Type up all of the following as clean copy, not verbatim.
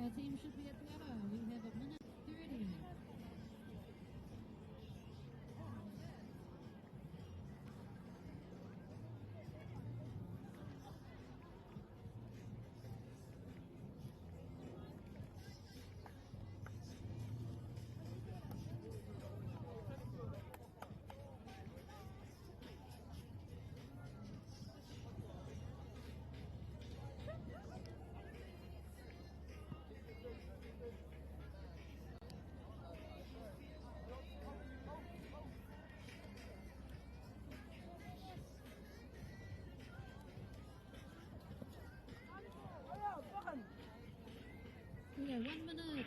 our team should be at the arrow. We have a minute 30. We have 1 minute.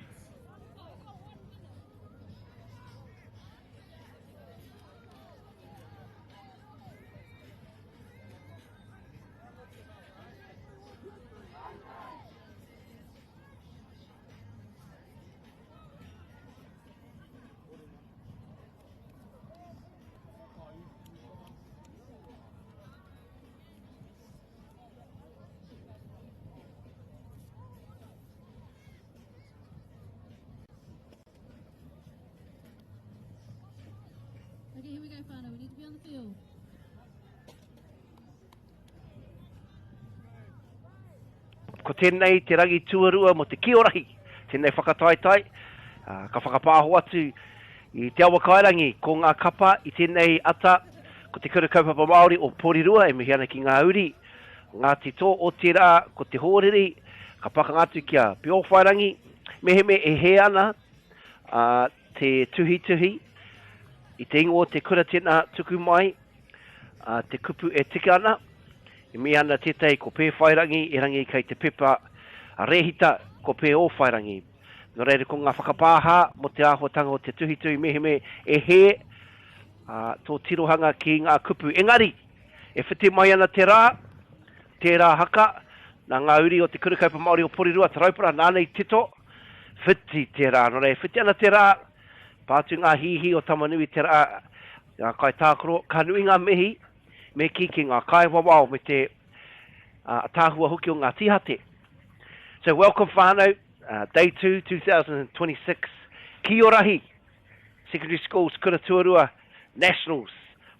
Okay, here we go, Whānau. We need to be on the field. Ko tēnei te rangi tuarua mo te Kī-o-Rahi, tēnei whakataitai, ka whakapāho atu I te awa Kairangi, ko ngā kapa I tēnei ata, ko te kura kaupapa Māori o Porirua, e mihi ana ki ngā uri, ngā te tō o te rā, ko te hōriri, ka pakangatu ki a Peowhairangi, meheme e he ana, te tuhi, I te ingo o te kura tēnā tuku mai, te kupu e tika ana, e mihi ana tētai ko Peowhairangi, e rangi kei te pepa a rehita ko Peowhairangi. No reire ko ngā whakapāha mo te āhuatanga o te tuhi meheme e he tō tirohanga ki ngā kupu. Engari, e whiti mai ana te rā haka, nā ngā uri o te kurukaupa Māori o Porirua, te raupara, nānei tito, whiti te rā. No reire, whiti ana te rā, pātu ngā hihi o tamanui te rā, ngā kai tākoro, ka nui ngā mihi, me ki ngā kai wawao me te tāhua huki o ngā tihate. So welcome whānau. Day 2, 2026, Kī-o-Rahi Secondary Schools Kura Tuarua Nationals.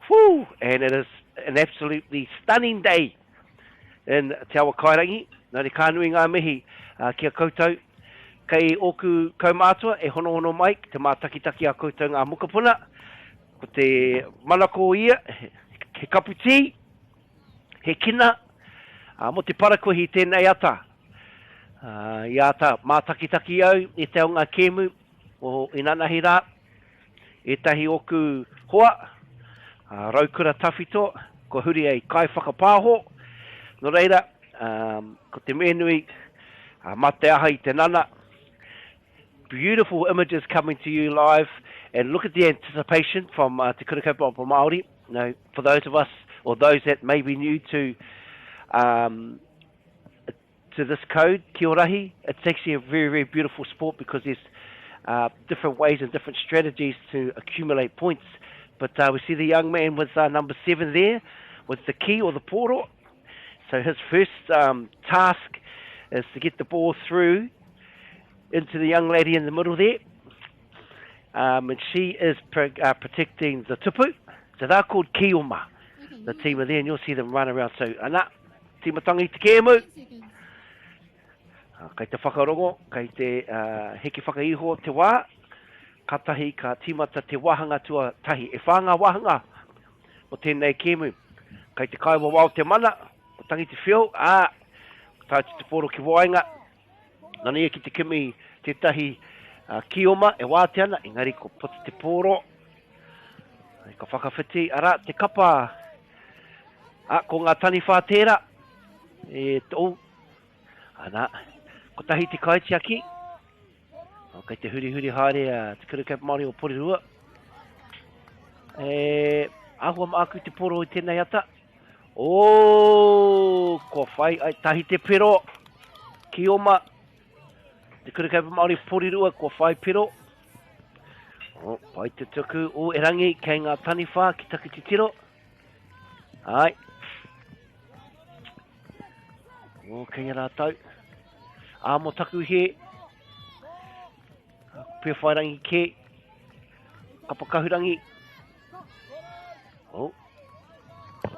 Woo! And it is an absolutely stunning day in Te Awa Kairangi. Nā re kānui ngā mihi kia koutou. Kei oku kaumātua e hono mai, te mātakitaki a koutou ngā mukapuna. Ko te manako ia, he kaputi, he kina, mo te parakohi tēnei ata. Ia ta mātakitaki au, e te o ngā kēmu o inanahi rā, e tahi oku hoa, raukura tawhito, ko huri ei kai whakapāho. No reira, ko te menui, mate aha I te nana. Beautiful images coming to you live, and look at the anticipation from Te Kurukaupa o Māori. You know, for those of us, or those that may be new to this code, Kī-o-Rahi, it's actually a very, very beautiful sport because there's different ways and different strategies to accumulate points. But we see the young man with number 7 there, with the key or the poro. So his first task is to get the ball through into the young lady in the middle there. And she is protecting the tupu. So they're called Ki-o-Ma. The team are there, and you'll see them run around. So, ana, timatangi te kēmu. Kei te whakarongo, kei te heki whakaiho te wā, katahi ka timata te wahanga tua tahi. E whanga wahanga o tēnei kēmu. Kei te kaiwa wau te mana, o tangi te whio, tāti te poro ki wainga. Nani e ki te kimi te tahi Ki-o-Ma e wāte ana, engari ko puti te poro. Ka whakawhiti, ara, te kapa, ko ngā tani whātera, e tō, ana, ko tahi te kaitiaki, kei te huri haere te kurukaupa Māori o Porirua. Ahua maaku te poro I tēnei ata. Ko whai, tahi te pero, Ki-o-Ma, te kurukaupa Māori o Porirua, ko whai pero. Pai te tuku, e rangi, kei ngā taniwha, ki taku te tiro. Ai. Kei rātau. Mo taku he, Peowhairangi ke. Kapakahurangi. Oh.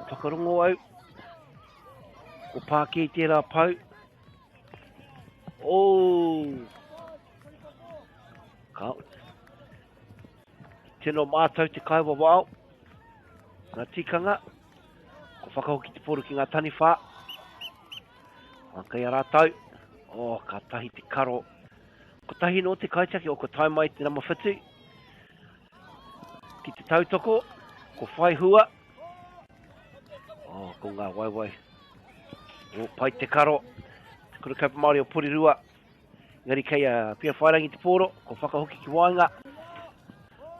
Whakarongo au. Ko pāke tērā pau. Oh. Ka. Tēnō mātou te kaiwa wao. Ngā tikanga. Ko whakahoki te pōru ki ngā taniwha. Kai a rātau. Oh, ka tahi te karo. Ko tahi no te kaitaki o ko tai mai te nama whitu. Ki te tautoko. Ko whai hua. Oh, ko ngā waiwai. Oh, pai te karo. Te kura kaupa Māori o Porirua. Ngari kei a Peowhairangi te pōro. Ko whakahoki ki wainga.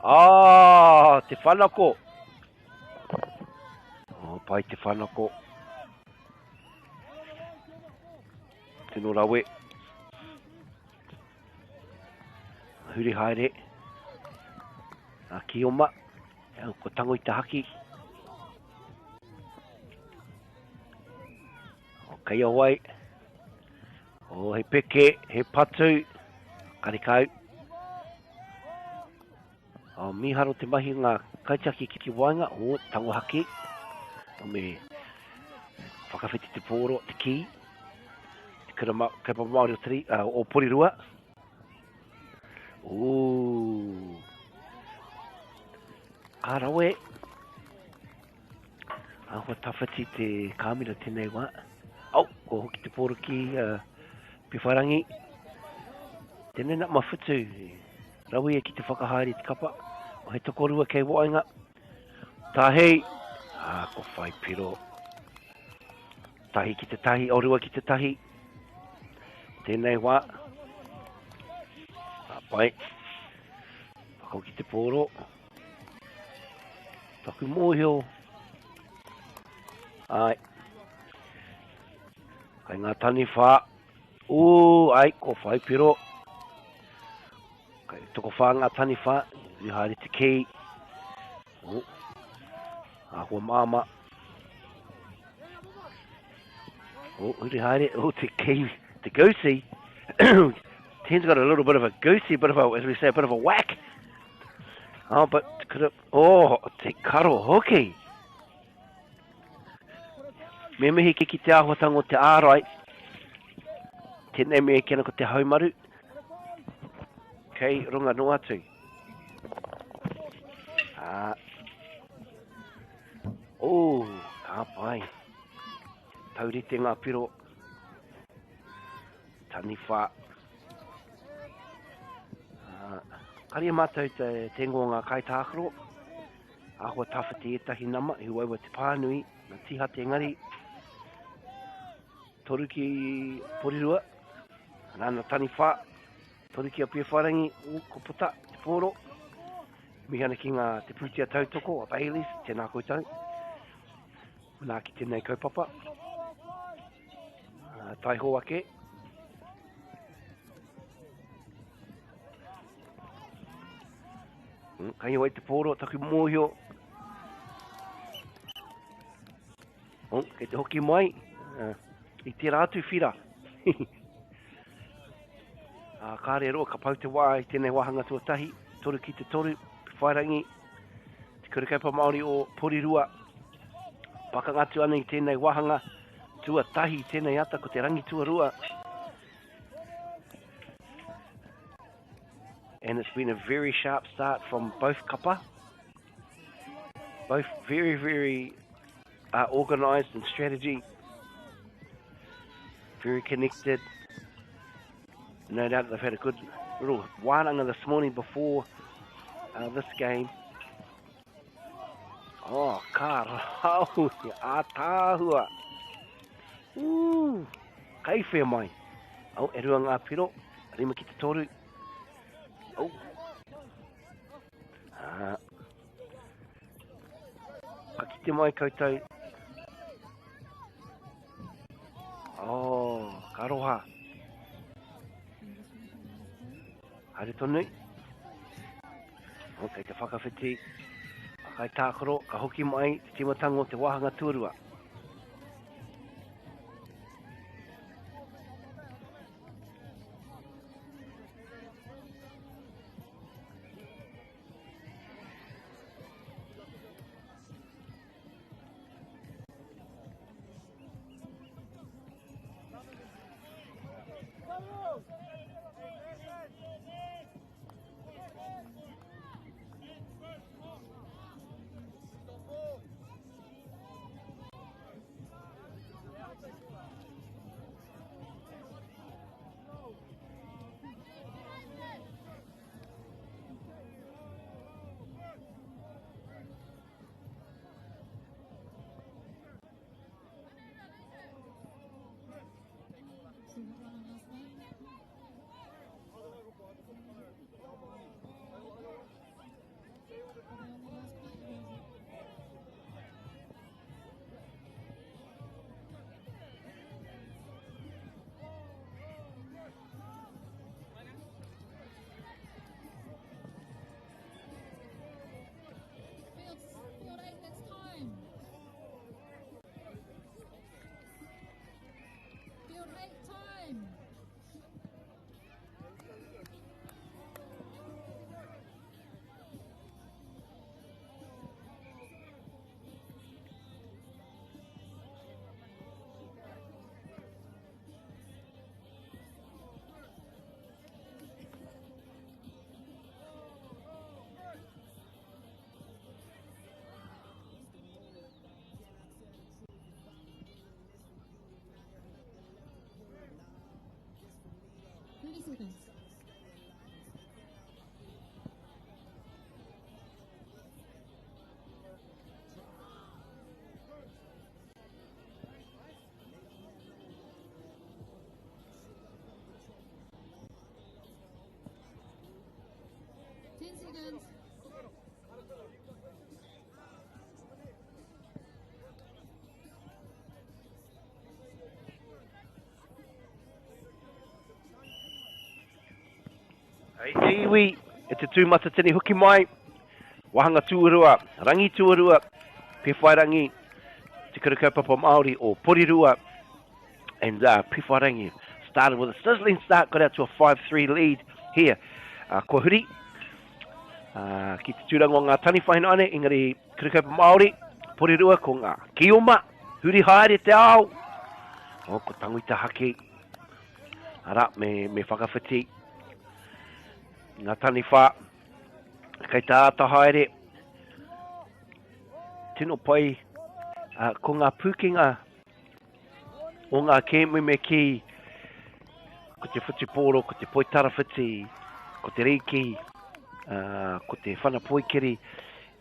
Ah, te whanako. Oh, pai te whanako. Tēnō rawe. Huri haere. Nā ki oma. Ko tango i te haki. O kai awai. O he peke, he patu. Karikau. O miharo te mahi ngā kaitaki ki wainga. O tango haki. O me whakawhiti te pōro, te ki. Kapa Māori o Porirua. Ooh. Arawe. Ahua tawhiti te kāmira tēnei wā. Au, ko hoki te pōro ki Peowhairangi. Tēnei nak mawhitu. Rawi e ki te whakahaere te kapa. O he tokorua kei wainga. Tahei. Ko whai piro. Tahi ki te tahi, orua ki te tahi. Tēnei wā. Pai. Whakau ki te pōro. Taku mōhio. Ai. Kai ngā taniwha. Ai, ko whai piro. Kai toko whā ngā taniwha. I haere te kei. Ahua māma. Uri haere. Te kei. The goosey, Ten's got a little bit of a goosey, as we say, a bit of a whack. Oh, but could have, te karo hoki. Me mihi ki te āhuatanga o te ārai. Tēnei mea kena ko te haumaru. Kei runga no atu. Ka pai. Taurite ngā piro. Taniwha. Kari mātou te ngō ngā kaitākaro. Ahua tawhiti etahi nama, i waiwa te pānui, na tiha te ngari. Toru ki Porirua. Nāna taniwha. Toru ki a Peowhairangi, ko puta, te pōro. Mihana ki ngā te pūtia tautoko, a Baileys, tēnā koutou. Nā ki tēnei kaupapa. Tai hoa ke. Kai wai te pōro, taku mōhio. Kei te hoki mai. I te rātu whira. Kāre roa, ka pau te wā i tēnei wahanga tuatahi. Toru ki te toru, Peowhairangi. Te kurikaupa Māori o Porirua. Pakangatu ana i tēnei wahanga. Tuatahi i tēnei ata ko te rangi tuarua. And it's been a very sharp start from both kapa. Both very, very organised in strategy. Very connected. No doubt they've had a good little wānanga this morning before this game. Ka rau, ātāhua. Kai whea mai. E rua ngā piro, rima ki te toru. Ka kite mai koutou. Ka roha. Haere tonu. Kei te whakawhiti. Kai tākoro, ka hoki mai, te timatanga o te wahanga tuarua. seconds. Hei iwi, e te tūmata tini huki mai, wahanga tuarua, rangi tuarua, Peowhairangi, te kaupapa Māori o Porirua, and Peowhairangi started with a sizzling start, got out to a 5-3 lead here. Kua huri, ki te tūranga o ngā tani whainane, engari kaupapa Māori, Porirua, ko ngā Kioma, huri haere te ao, o ko tanguita haki, ara, me whakawhiti, ngā tani wha, kei tā ata haere, tino pai, ko ngā pūkinga, o ngā kēmui me ki, ko te whutiporo, ko te poitara whiti, ko te reiki, ko te whanapoikiri,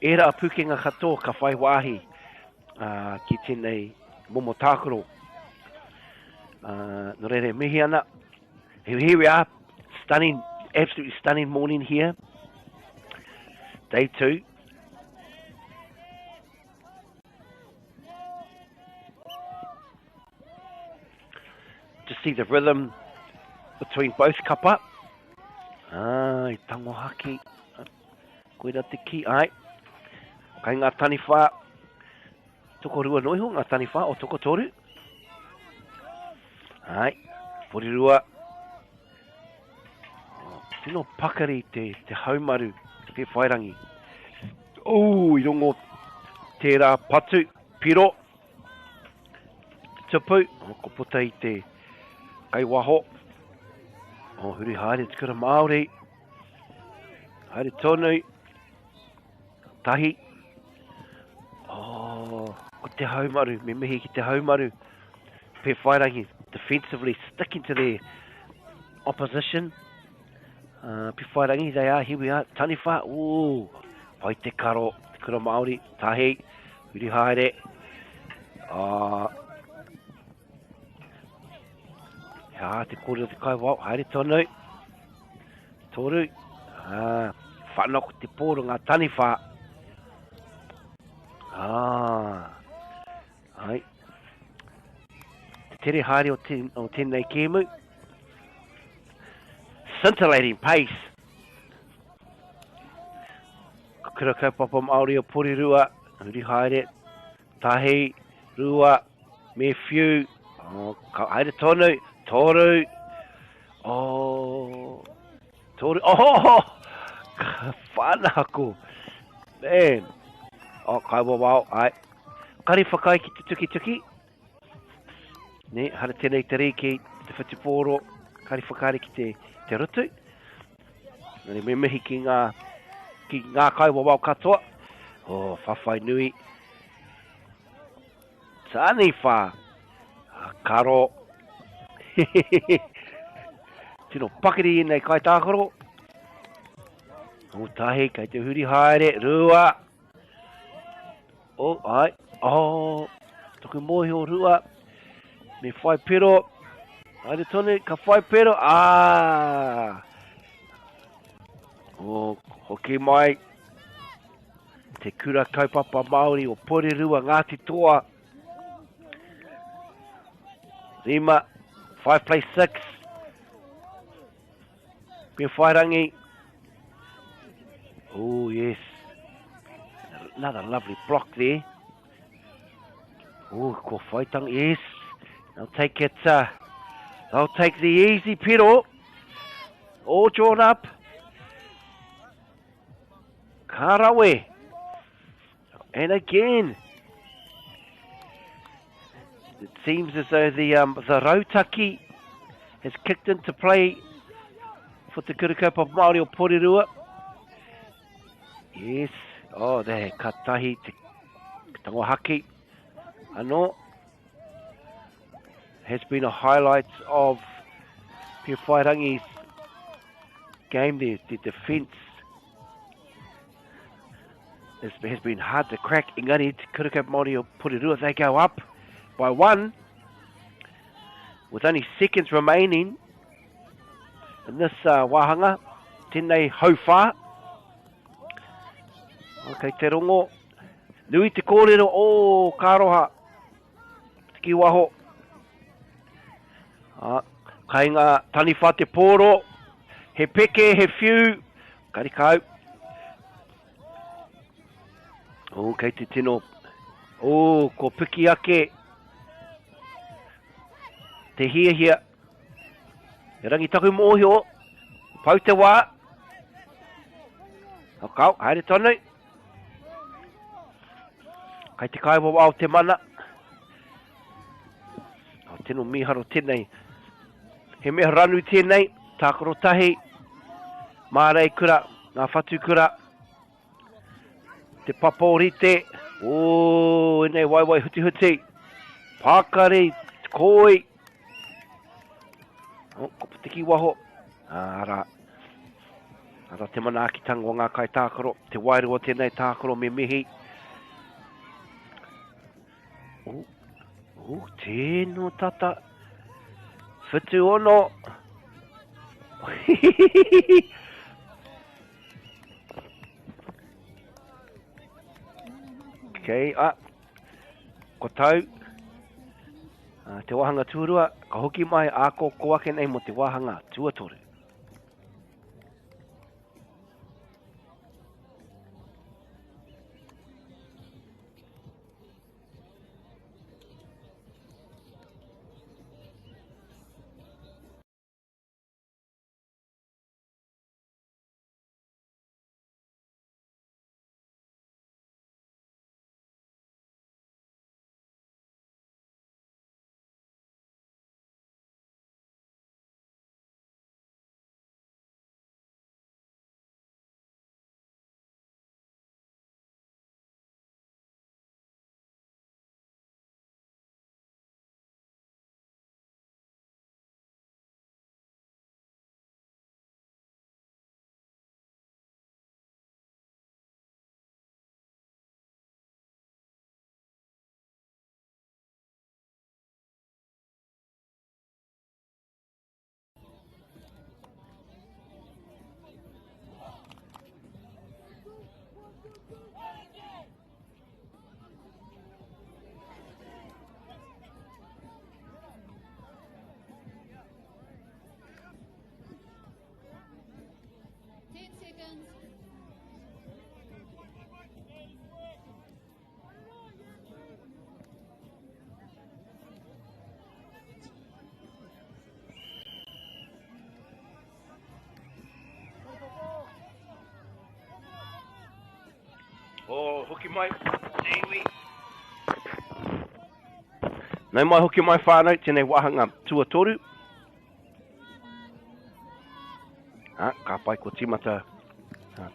era a pūkinga katoa ka whai wāhi, ki tēnei momo tākoro. No reire mihi ana, here we are, stunning, absolutely stunning morning here. Day 2. To see the rhythm between both kapa. I tango haki. Koe te ki ai. Kai ngā tani wha. Toko rua noiho ngā tani wha o toko toru. Ai, Porirua. Tino pakari te haumaru, te Peowhairangi. I rongo tērā patu, piro, tupu, ko puta I te kai waho. Huri haere te kura Māori. Haere tonu, tahi. Ko te haumaru, me mihi ki te haumaru. Peowhairangi defensively sticking to their opposition. Peowhairangi, they are, here we are, tani wha, pai te karo, te kura Māori, tahi, huri haere, te kōrero te kai wau, haere tonu, toru, whanako te pōro ngā tani wha, ai, te tere haere o tēnei kēmu, scintillating pace. Kura kaupapa Māori o Porirua, huri haere, tahi, rua, me whiu, haere tonu, toru, toru, whanako, man, kai wawau, ai, kari whakai ki te tuki, ne, hara tēnei te reiki, te whatiporo, kari whakare ki te rutu. Nani me mihi ki ngā kai wawau katoa. Whawhai nui. Tāni wha. Karo. Tino pakiri I nei kai tākoro. Tahi, kei te huri haere, rua. Ai. Toku mohi o rua. Me whai pero. Haere tonu, ka whai pero, hoki mai, te kura kaupapa Māori o Porirua Ngāti Toa. 5 plays 6. Peowhairangi. Yes. Another lovely block there. Ko whaitang, yes. They'll take it, they'll take the easy pero. All drawn up. Karawe. And again. It seems as though the Rautaki has kicked into play for the kaupapa Māori o Porirua. Yes. There. Katahi te tangohaki. Ano. Has been a highlight of Peowhairangi's game, the defence has been hard to crack. Engari, Te Kurika Māori o Porirua, they go up by 1 with only seconds remaining in this wahanga. Tēnei hauwha. Okay, te rongo. Nui te kōrero o Kāroha. Te kiwaho. Kai ngā taniwha te pōro. He peke, he whiu. Karikau. Kei te tino. Ko piki ake. Te hia. He rangi taku mōhio. Pau te wā. Kau, haere tonu. Kai te kaiwa o te mana. Tino miharo tēnei. He mea ranu tēnei. Tākaro tahi. Mārei kura. Ngā whatu kura. Te paporite. Enei waiwai huti. Pākari. Koi. Kopo tiki waho. Ara te mana aki tango ngā kai tākaro. Te wairua tēnei tākaro me mihi. Tēno tata. Whitu ono. Okay, ko tau. Te wahanga tuarua, ka hoki mai ako koake nei mo te wahanga tuatoru. Hoki mai, iwi. Nei mai hoki mai whānau, tēnei wahanga tuatoru. Ka pai ko timata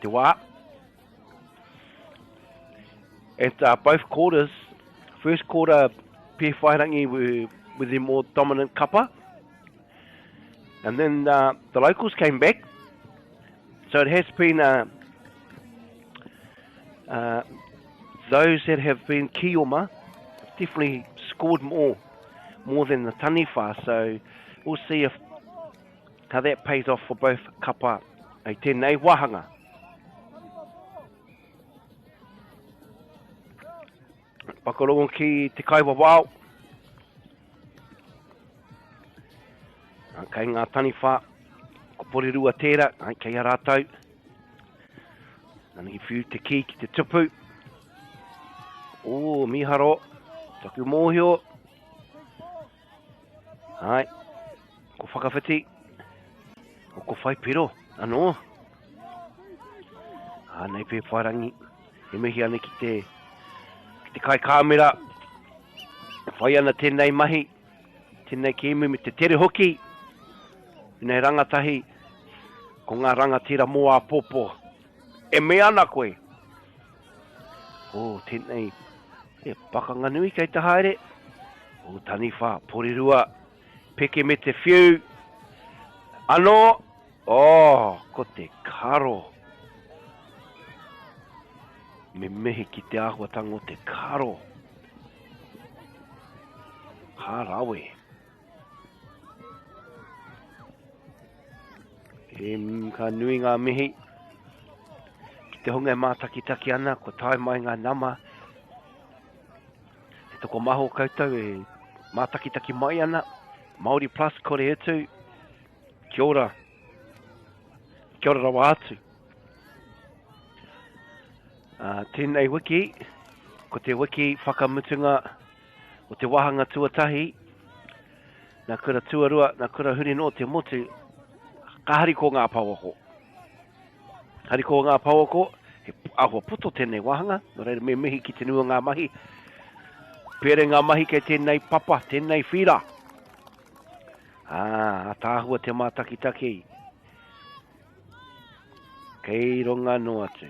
te wā. And both quarters, first quarter, Peowhairangi were the more dominant kapa. And then the locals came back. So it has been those that have been Kioma definitely scored more than the taniwha. So we'll see how that pays off for both kapa e tēnei wahanga. Whakarongo ki te kaiwa wao. Kei ngā taniwha, ko porirua tērā, kei a rātou. Nani ki whiu te ki te tupu. Miharo, taku mōhio. Ai, ko whakawhiti. Ko whai piro, anō. Nei Peowhairangi. He mihi ane ki te kai kāmera. Whai ana tēnei mahi. Tēnei ki imi me te tere hoki. Nei rangatahi. Ko ngā rangatira moa popo. E me ana koe. Tēnei. Pakanga nui kei te haere. Taniwha, porirua. Peke me te whiu. Anō. Oh, ko te karo. Me mehe ki te āhuatanga o te karo. Harawe. Ka nui ngā mihi. Ki te hunga e mātakitaki ana, ko tae mai ngā nama. Te toko maho koutou e mātakitaki mai ana. Māori Plus, kore etu. Kia ora. Kia ora rawa atu. Tēnei wiki, ko te wiki whakamutunga o te wahanga tuatahi. Nā kura tuarua, nā kura huri no te motu. Ka hari ko ngā pawako. Hari ko ngā pawako, he ahua puto tēnei wahanga. No reira me mihi ki te nua ngā mahi. Pere ngā mahi kei tēnei papa, tēnei whira. Tāhua te mātakitaki. Kei ronga no atu.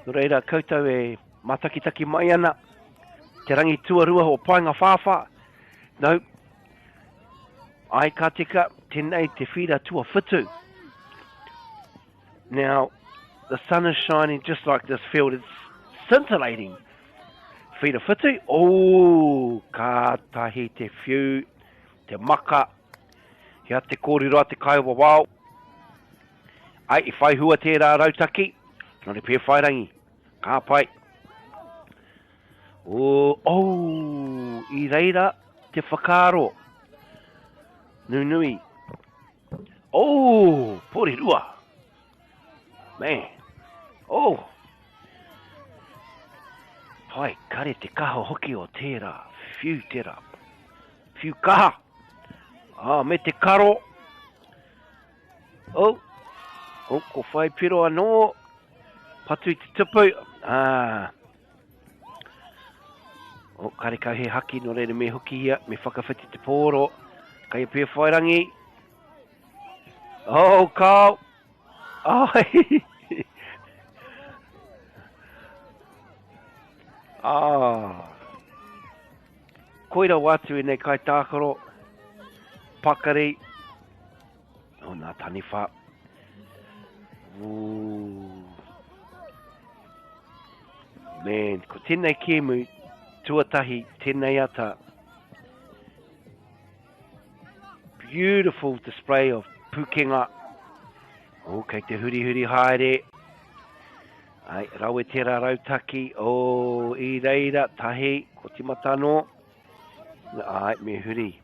No reira, koutou e mātakitaki mai ana. Te rangi tuarua o painga whāwha. No, ai ka tika, tēnei te whira tua whitu. Now, the sun is shining just like this field. It's scintillating. Whira whitu. Oh, ka tahi te whiu, te maka. Hea te kōrero te kaiwa wao. Ai, I whai hua tērā rautaki. No re Peowhairangi. Ka pai. I reira te whakaro. Nunui. Porirua. Man. Pai, kare te kaha hoki o tērā. Whiu tērā. Whiu kaha. Me te karo. Ko whai piro anō. Patu I te tupu. Kare kau he haki no reira me hoki hia. Me whakawhiti te pōro. Kai Peowhairangi. Kau. Koira watu I nei kai tākaro. Pakari. Nā taniwha. Man, ko tēnei kēmu, tuatahi, tēnei ata. Beautiful display of pukenga. Kei te huri haere. Ai, rau e tērā rautaki. I reira, tahi, ko te matano. Ai, me huri.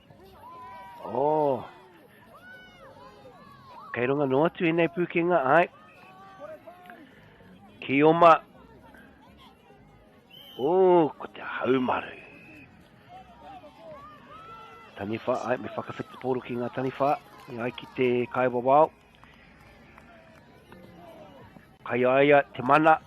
Kei runga no atu I nei pukenga, ai. Ki oma. Ko te haumaru. Taniwha, ai, me whakawhiti pōro ki ngā taniwha. Ai ki te kaiwa wao. Kai aia, te mana.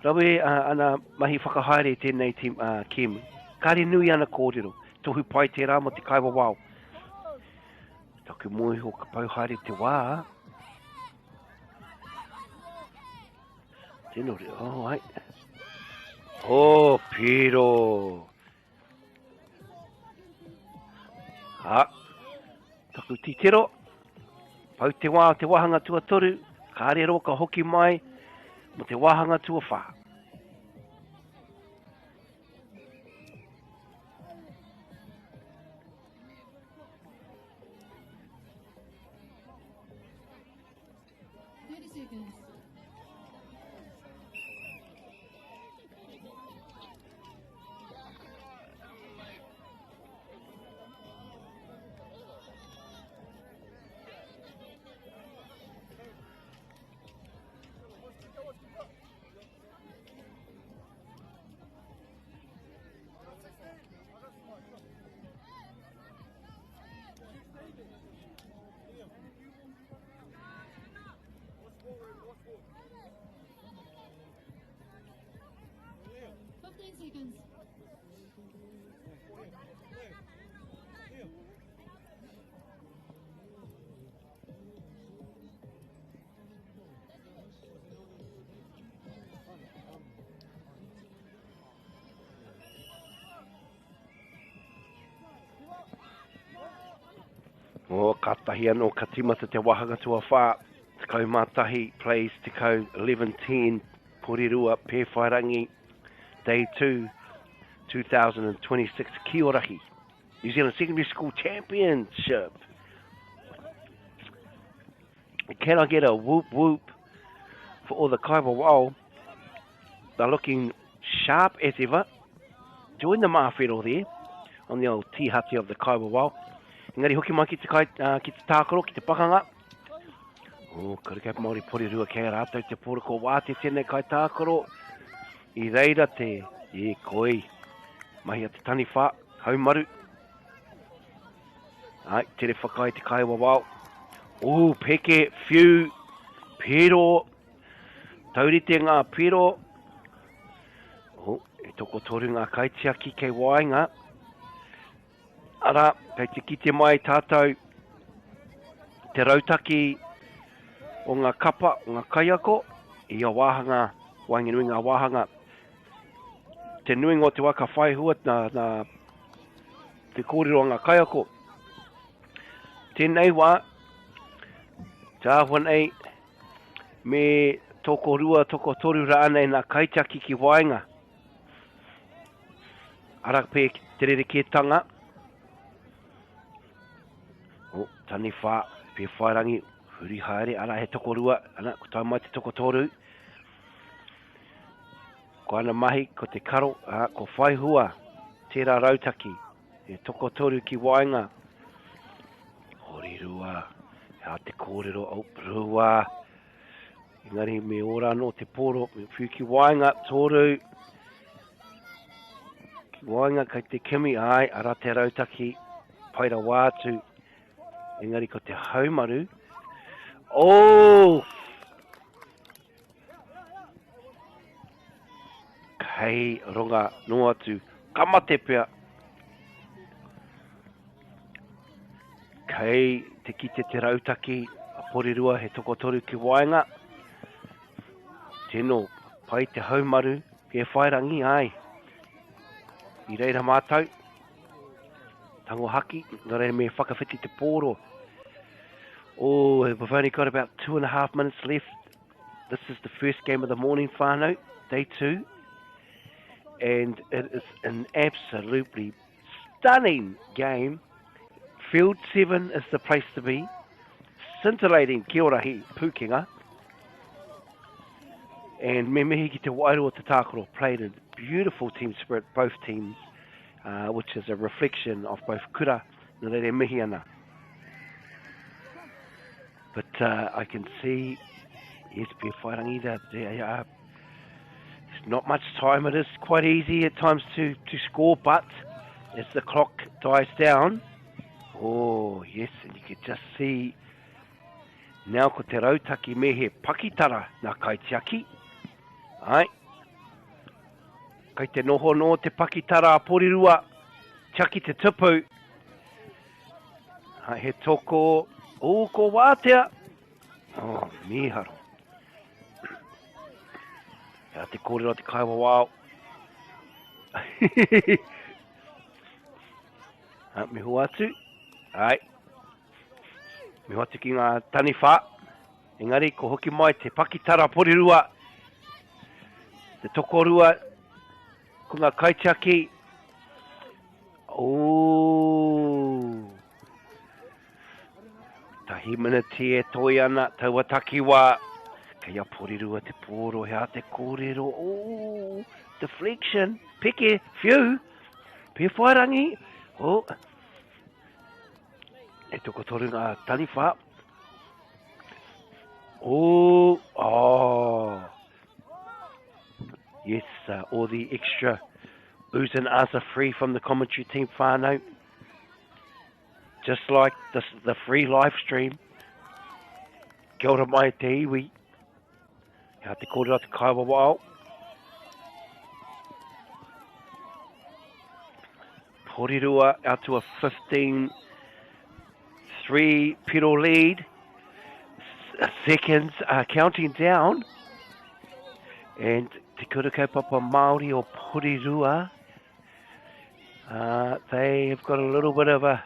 Rawe, ana mahi whakahaere tēnei te kēmu. Kare nui ana kōrero. Tohu pai tērā mo te kaiwa wao. Taku moe ho ka pauhaere te wā. Tēnore, ai. Piro. Taku titero. Pau te wā, te wahanga tua toru. Kāre ro ka hoki mai. Mo te wahanga tua whā. O katahi anō ka timata te wahanga tua whā. Tekau mātahi plays tekau 11-10 Porirua Peowhairangi Day 2 2026 Kī-o-Rahi New Zealand Secondary School Championship. Can I get a whoop whoop for all the Kaiwa? They're looking sharp as ever. Join the mawhero there on the old tihati of the Kaiwa. Engari hoki mai ki te tākaro, ki te pakanga. O, karika Māori Porirua kei rātou te poroko wā te tēnei kai tākaro. I reira te, koi, mahi a te tani whā, haumaru. Ai, tere whakai te Kaiwa wau. O, peke, whiu, pero, taurite ngā pero. O, e toko toru ngā kaitiaki kei wainga. Ara, kei te kite mai tātou te rautaki o ngā kapa, o ngā kaiako, i a wāhanga, wainga nui ngā wāhanga. Te nui ngō te waka whaihua na te kōrero o ngā kaiako. Tēnei wā, tāhuan ei, me toko rua, toko toru rānei ngā kaitiaki ki wainga. Ara pē te rere kētanga. O, tani whā, Peowhairangi, huri haere, ara he toko rua, ana, ko tau mai te toko toru. Ko ana mahi, ko te karo, ko whaihua, tērā rautaki, he toko toru ki wainga. Hori rua, hea te kōrero, au rua. Engari me ora no te poro, me whiu ki wainga, toru. Ki wainga, kai te kimi, ai, ara te rautaki, paira wātu. Engari ko te haumaru. Oh! Kei ronga no atu. Kamate pea. Kei te kite te rautaki. A Porirua he toko toru ki wainga. Tēnō, pai te haumaru. Peowhairangi, ai. I reira mātou. Tango haki, ngā reira me whakawhiti te pōro. Oh, we've only got about 2.5 minutes left. This is the first game of the morning, whānau, day 2. And it is an absolutely stunning game. Field 7 is the place to be. Scintillating Kī-o-Rahi Pukenga. And me mihi ki te Wairoa te Tākaro played in beautiful team spirit, both teams. Which is a reflection of both kura and rere mihi ana. But I can see, yes, Peowhairangi, that there's not much time. It is quite easy at times to score, but as the clock dies down, oh, yes, and you can just see now ko te rautaki me he pakitara ngā kaitiaki. Ai. Kei te noho no te pakitara a Porirua, tiaki te tupu. He toko, o ko wātea. Oh, miharo. Ia te kōrero te Kaiwa wao. Me hu atu. Ai. Me hu atu ki ngā tani whā. Engari, ko hoki mai te pakitara a Porirua. Te toko rua. Ko ngā kaitiaki. Oh. Tahi minati e toi ana, tauataki wā. Kei a Porirua te pōro, hea te kōrero. Oh. Deflection. Peke, whiu. Peowhairangi. Oh. E toko toru ngā tani whā. Oh. Oh. Yes, all the extra oohs and ahs are free from the commentary team, whānau. Just like the free live stream. Kia ora mai te iwi. Hea te kōrero te Kaiwa wao. Porirua out to a 15-3 pero lead. Seconds are counting down. And te kura kaupapa Māori o Porirua, they have got a little bit of a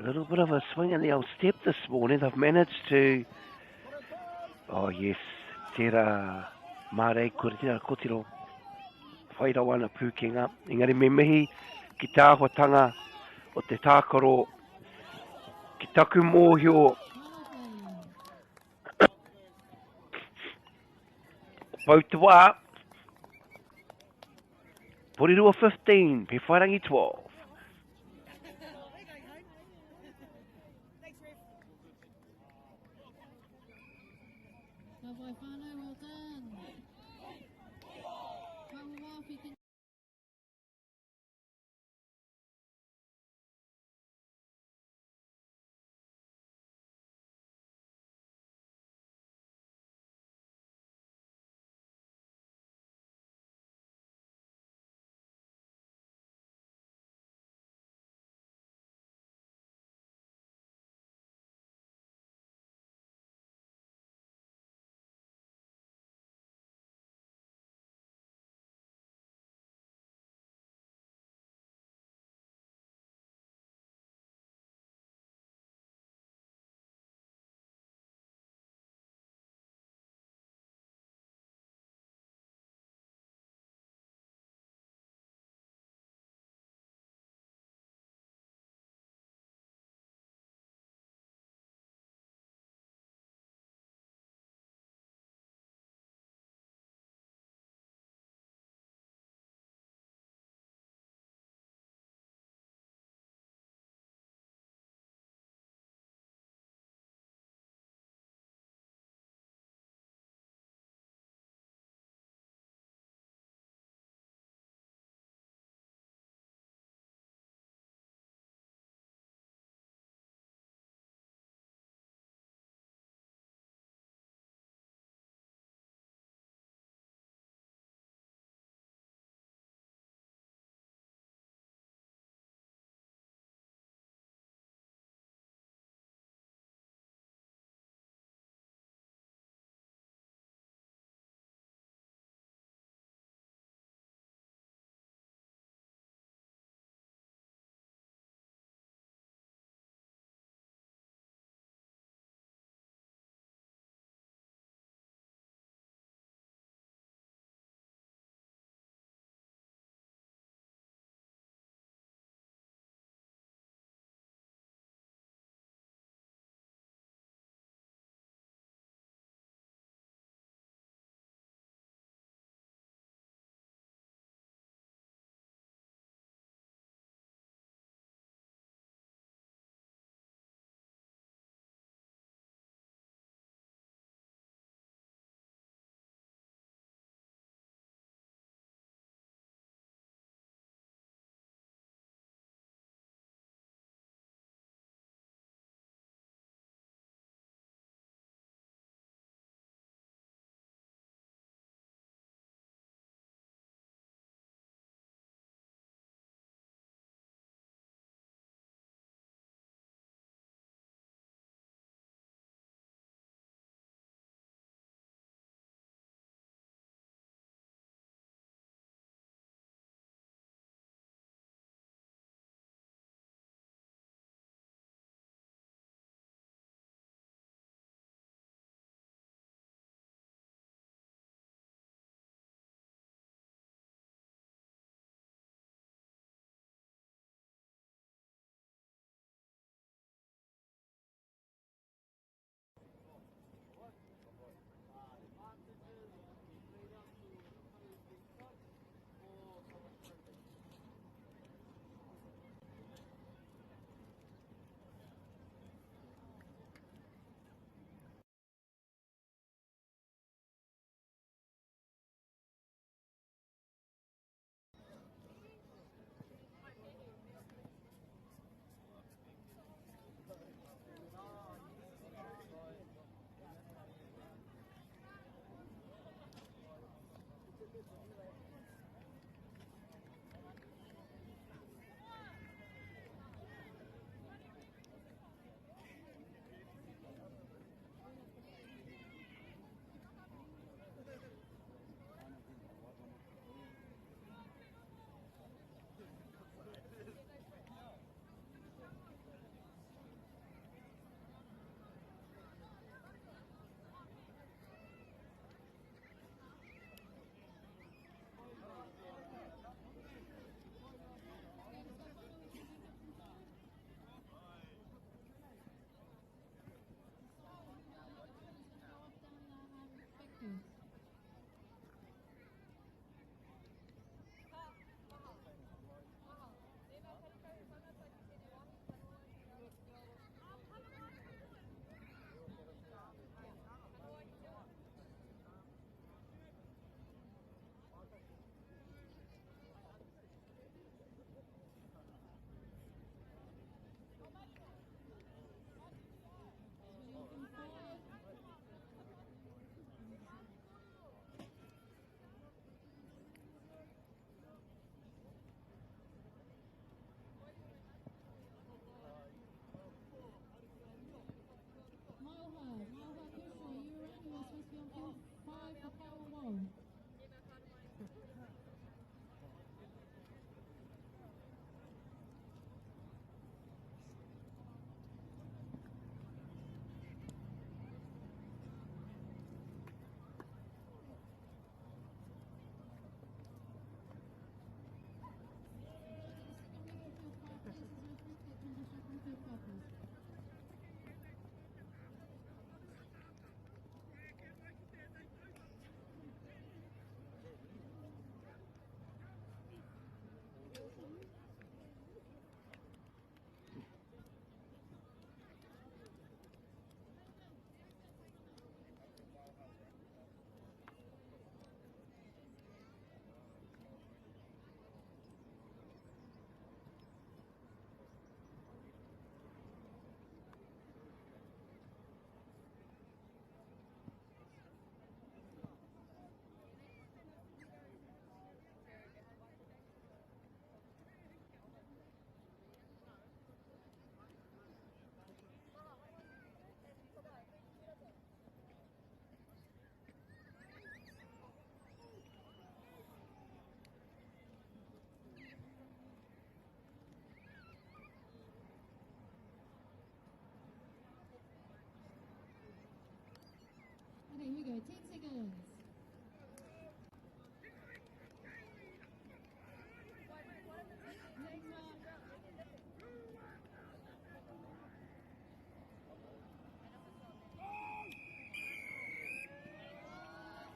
little bit of a swing in the old step this morning. They've managed to... Oh, yes. Tērā mārei kore tērā kotiro. Whairawa na pūkenga. Engari me mihi ki tāhuatanga o te tākaro ki taku mōhio Poutua. Porirua 15, Peowhairangi 12. Lovely whānau, well done. Well, if you can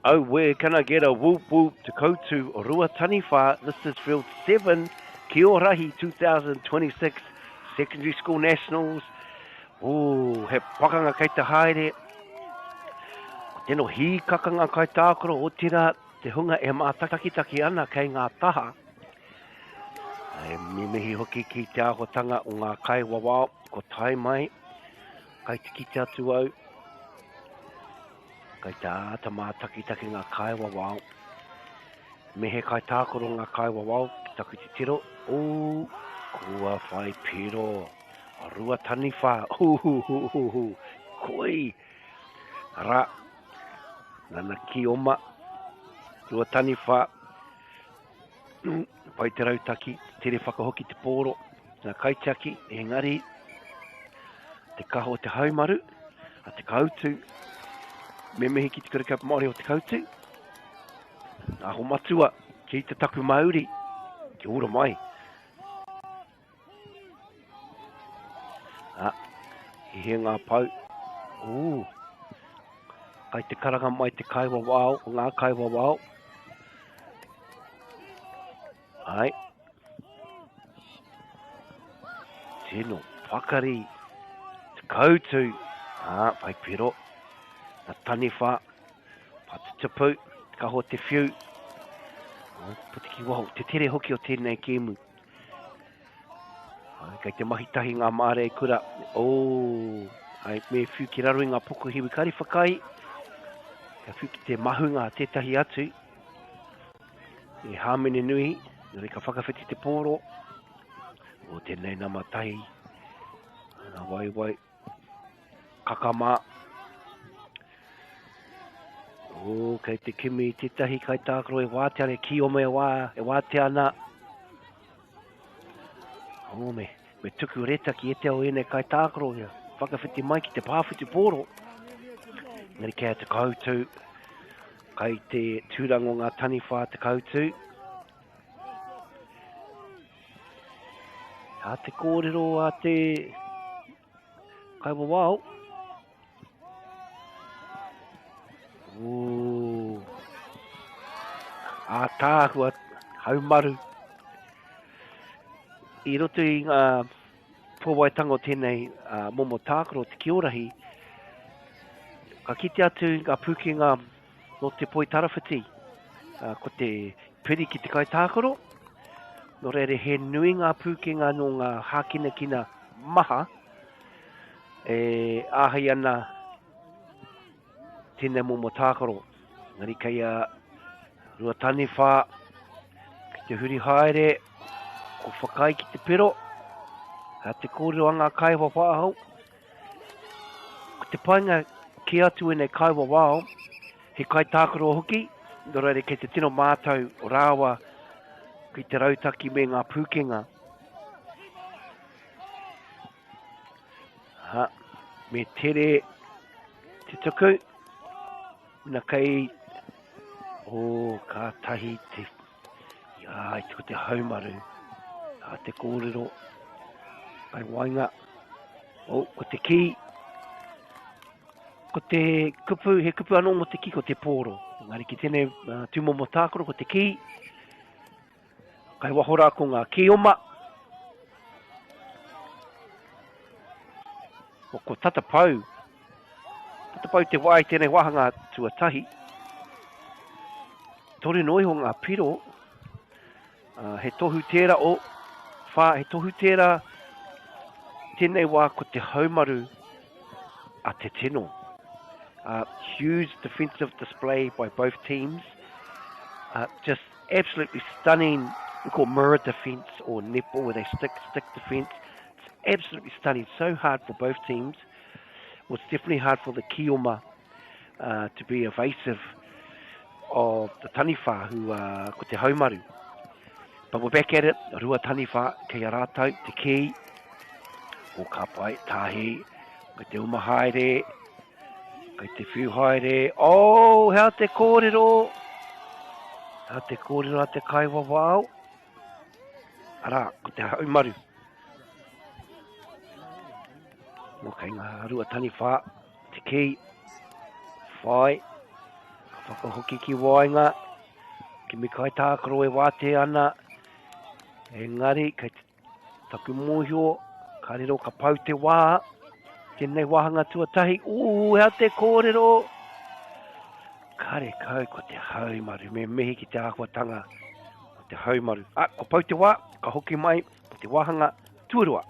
Oh, where can I get a whoop whoop to Koutu o Rautaniwha? This is field 7, Kī-o-Rahi 2026 Secondary School Nationals. Oh, he pakanga kei te haere. Tēnō hi kakanga kai tākoro o tira te hunga e mātakitaki ana kei ngā taha. E mimehi hoki ki te ahotanga o ngā kai wawao ko tai mai. Kai te ki te atu au. Kai te ata mātakitaki ngā kai wawao. Me he kai tākoro ngā kai wawao ki taku te tiro. O, kua whai piro. Rautaniwha. Koi. Ra. Nana ki oma. Rautaniwha. Pai te rautaki. Tere whakahoki te pōro. Nā kaitiaki. Engari. Te kaho o te haumaru. A te Koutu. Me mehi ki te kurikapa MāORI o te Koutu. Aho matua. Ki te taku MΑORI. Ki ora mai. He ngā pau. Kai te karanga mai te kai wawao. O ngā kai wawao. Ai. Tēnō. Whakari. Te Koutu. Pai piro. Rautaniwha. Patutapu. Te kaho te whiu. Putiki waho. Te tere hoki o tēnei kēmu. Kei te mahitahi ngā maare e kura. Ai me whiu ki raru i ngā poko hiwi kari whakai. Ka whiu ki te mahunga tētahi atu. E hāmene nui. Nore ka whakawhiti te pōro. O tēnei nama tahi. Nā wai. Kakama. Kei te kimi tētahi kai tākaro e wāteare ki o mea wā. E wāte ana. Me tuku reta ki e te o ene kai tākaro. Whakawhiti mai ki te pāwhiti pōro. Ngari kei te Koutu. Kai te tūrango ngā taniwha te Koutu. A te kōrero a te kai wawao. A tāhua haumaru. I roto i ngā pōwaitanga o tēnei momo tākaro te Kī-o-Rahi. Ka kite atu ngā pūkenga no te poi tarawhiti. Ko te piri ki te kai tākaro. No reire he nui ngā pūkenga no ngā hākina kina maha. Āhei ana tēnei momo tākaro. Ngari kei Rautaniwha. Ki te huri haere. Ko whakai ki te piro. Te kōrero a ngā kai wawao. Ko te painga ki atu e nei kai wawao. He kai tākaro hoki. No reire kei te tino mātou o rāwa. Ki te rautaki me ngā pūkenga. Me tere te tuku. Nā kei. Ka tahi te. I tuku te haumaru. Te kōrero. Kai wainga. Ko te ki. Ko te kupu. He kupu anō mo te ki ko te pōro. Ngari ki tēnei tūmomo tākoro ko te ki. Kai wahora ko ngā kioma. Ko tatapau. Tatapau te wai tēnei wahanga tuatahi. Tore noi ho ngā piro. He tohu tērā o. He tohu tērā tēnei wā ko te haumaru a te tino. Huge defensive display by both teams. Just absolutely stunning. We call mirror defense or netball where they stick defense. It's absolutely stunning. So hard for both teams. Well, it's definitely hard for the Kioma to be evasive of the Taniwha who ko te haumaru. But we're back at it. Rautaniwha, kei a rātou, te ki. O ka pai, tahi. Kei te umahaere. Kei te whiuhaere. Hea te kōrero. Hea te kōrero a te kai wawao. Ara, ko te haumaru. Kei ngā Rautaniwha, te ki. Whai. whakahoki ki wainga, ki me kai tākaro e wāte ana, engari, kei taku mōhio, ka rero ka pau te wā, tēnei wahanga tuatahi, hea te kōrero, kare kau ko te haumaru, me mehi ki te āhuatanga, ko te haumaru. Ko pau te wā, ka hoki mai, ko te wahanga tuarua.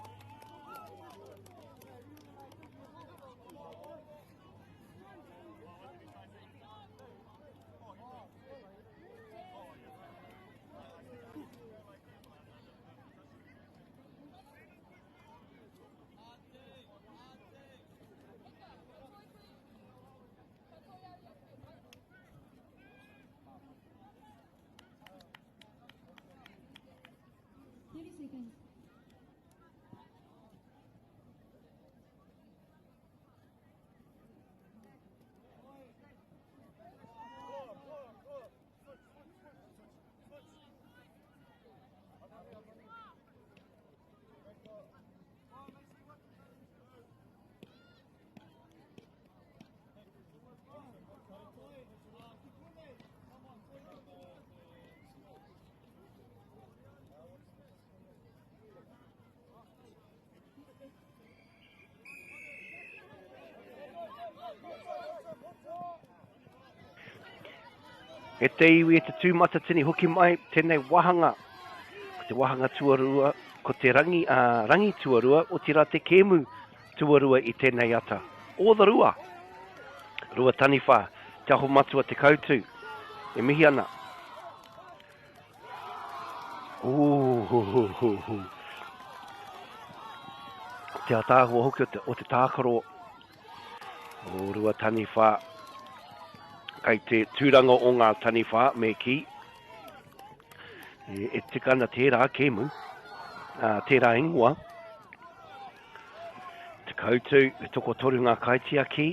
E te iwi e te tūmata tini hoki mai, tēnei wahanga. Ko te wahanga tuarua, ko te rangi tuarua, o tira te kēmu tuarua i tēnei ata. O the rua. Rautaniwha, te aho matua te Koutu. E mihi ana. Te atāhua hoki o te tākaro. O Rautaniwha. Kei te tūranga o ngā taniwha me ki. E tikana tērā kēmu, tērā ingoa. Te Koutu, e toko toru ngā kaitia ki.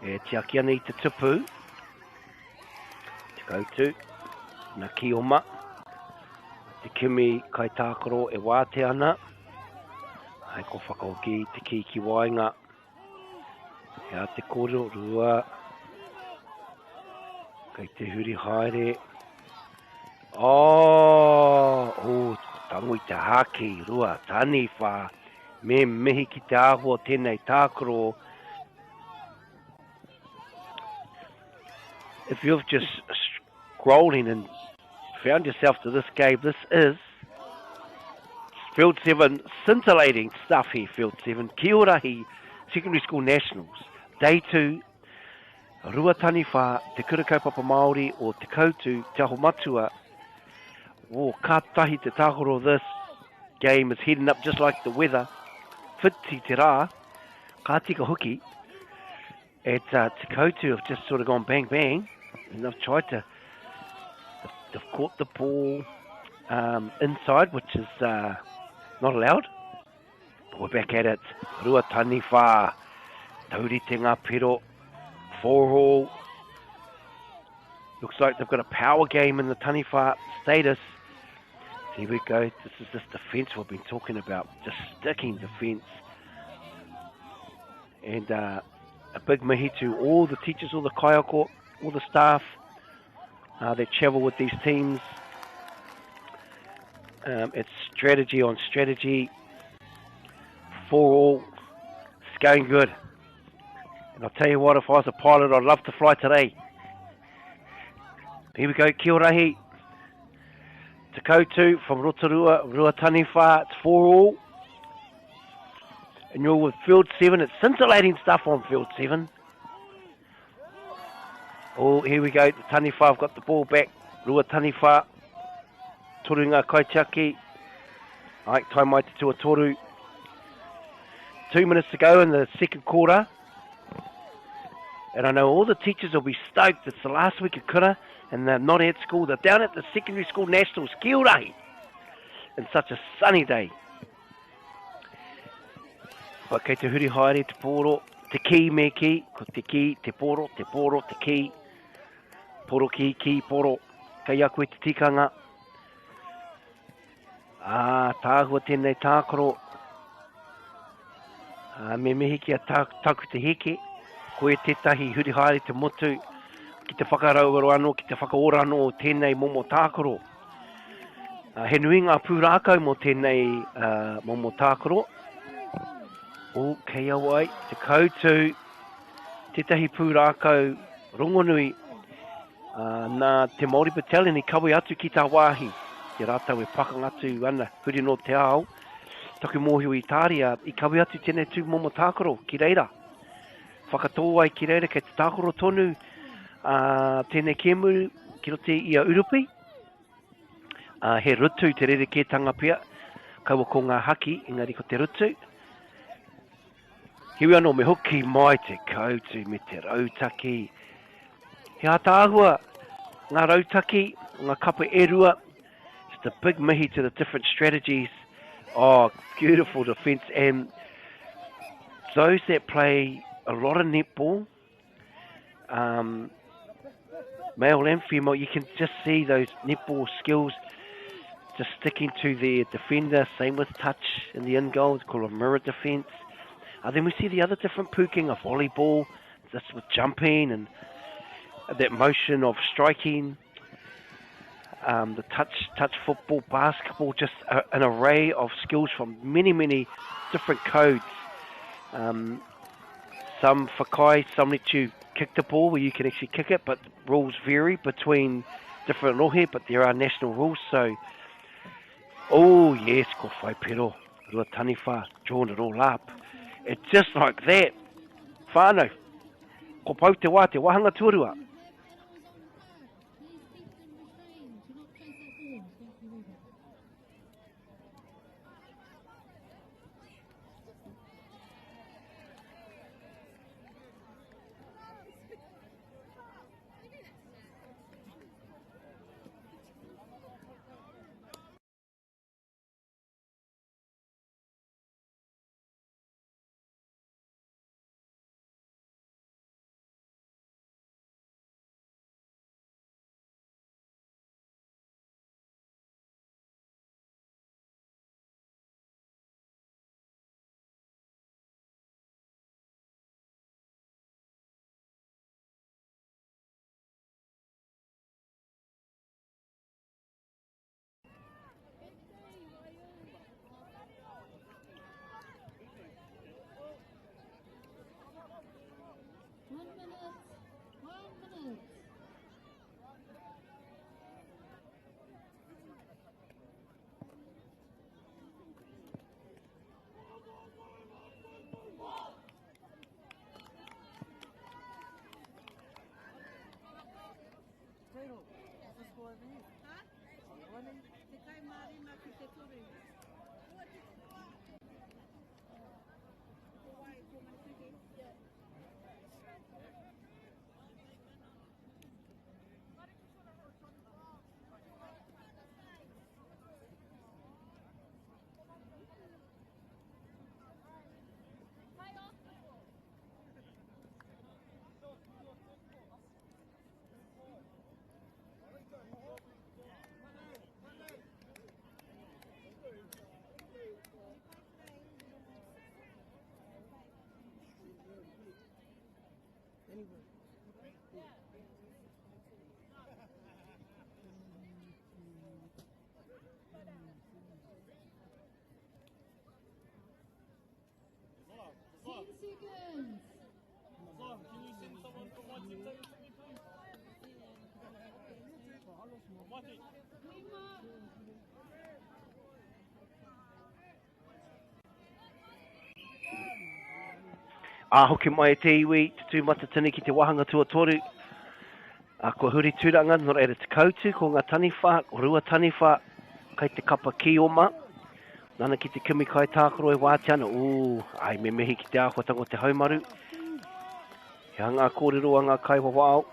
E te aki ana i te tupu. Te Koutu, na ki oma. Te kimi kai tākaro e wāte ana. Hei ko whakaoki te ki wainga. Hea te koro rua. Kei te huri haere. Tango i te haki, Rautaniwha. Me mehi ki te āhua tēnei tākaro. If you've just scrolling and found yourself to this game, this is Field 7, scintillating stuff here, Field 7. Kī-o-Rahi Secondary School Nationals, Day 2. Rautaniwha, te kura kaupapa MΑORI o te Koutu, te aho matua. Kātahi te tākoro, this game is heading up just like the weather. Whiti te rā, ka tika hoki. And te Koutu have just sort of gone bang bang. And they've tried to, they've caught the ball inside, which is not allowed. But we're back at it. Rautaniwha, tauri te ngā pero. 4-all. Looks like they've got a power game in the Taniwha status. Here we go. This is this defence we've been talking about. Just sticking defence. And a big mihi to all the teachers, all the kaiako, all the staff that travel with these teams. It's strategy on strategy. 4-all. It's going good. And I'll tell you what, if I was a pilot, I'd love to fly today. Here we go, Kī-o-Rahi. Te Koutu from Rotorua, Rautaniwha, it's 4-all. And you're with Field 7, it's scintillating stuff on Field 7. Here we go, the Taniwha have got the ball back. Rautaniwha, toru ngā kaitiaki. Ai, tai mai te tuatoru. 2 minutes to go in the second quarter. And I know all the teachers will be stoked. It's the last week of kura, and they're not at school. They're down at the Secondary School Nationals, Kī-o-Rahi. And such a sunny day. But kei te huri haere, te poro, te ki me ki, ko te ki, te poro, te ki. Poro ki, poro. Kei aku e te tikanga. Tāhua tēnei tākoro. Me mehi ki a taku te heke. Ko e tētahi huri haere te motu. ki te whakarauaro anō, ki te whakaora anō o tēnei momo tākoro. He nui ngā pūrākau mo tēnei momo tākoro. O, kei au ai, te Koutu, tētahi pūrākau rongonui nā te Māori Battalion I kawe atu ki tā wāhi. Te rātau e pakanga atu ana, huri no te ao. Taku mōhio I tāria, I kawe atu tēnei tū momo tākoro, ki reira. Whakatō ai ki reira kei te tākoro tonu, tēnei kēmuru, ki rote I a urupi. He rutu te rerekētanga pia, kaua ko ngā haki, engari ko te rutu. Hiwi anō me hoki mai te Koutu me te rautaki. He ātāhua, ngā rautaki, ngā kapa erua, just a big mihi to the different strategies. Oh, beautiful defence. And those that play a lot of netball, male and female, you can just see those netball skills just sticking to their defender. Same with touch in the in goal, it's called a mirror defence. Then we see the other different puking of volleyball, just with jumping and that motion of striking. The touch football, basketball, just an array of skills from many, many different codes. Some whakai, some let you kick the ball where you can actually kick it, but rules vary between different rohe, but there are national rules. So, oh yes, ko whai pero, Rautaniwha, drawn it all up. It's just like that. Whānau, ko pau te wā, te wahanga tuarua. Hoki mai te iwi, te tūmata tini ki te wahanga tuatoru. Ko huri tūranga, nora ere te Koutu, ko ngā taniwha, ko rua taniwha, kai te kapa Kī-o-Ma. Nana ki te kimi kai tākoro e wāte ana, ai me mehi ki te āhuatanga o te haumaru. He ngā kōrero a ngā kai wawao.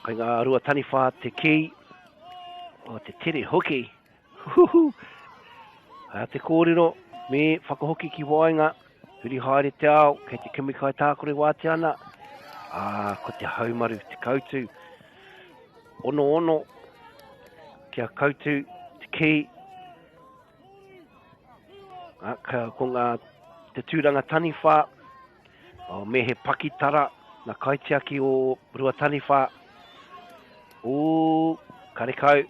Kai ngā rua taniwha te ki, o te tere hoki. Te kōrero, me whakahoki ki wainga, huri haere te ao, kei te kimi kai tākore wāte ana. Ko te haumaru, te Koutu. Ono, kia Koutu, te ki. Ko ngā te tūranga taniwha, O me he pakitara na kaitiaki o Rautaniwha. O karekau.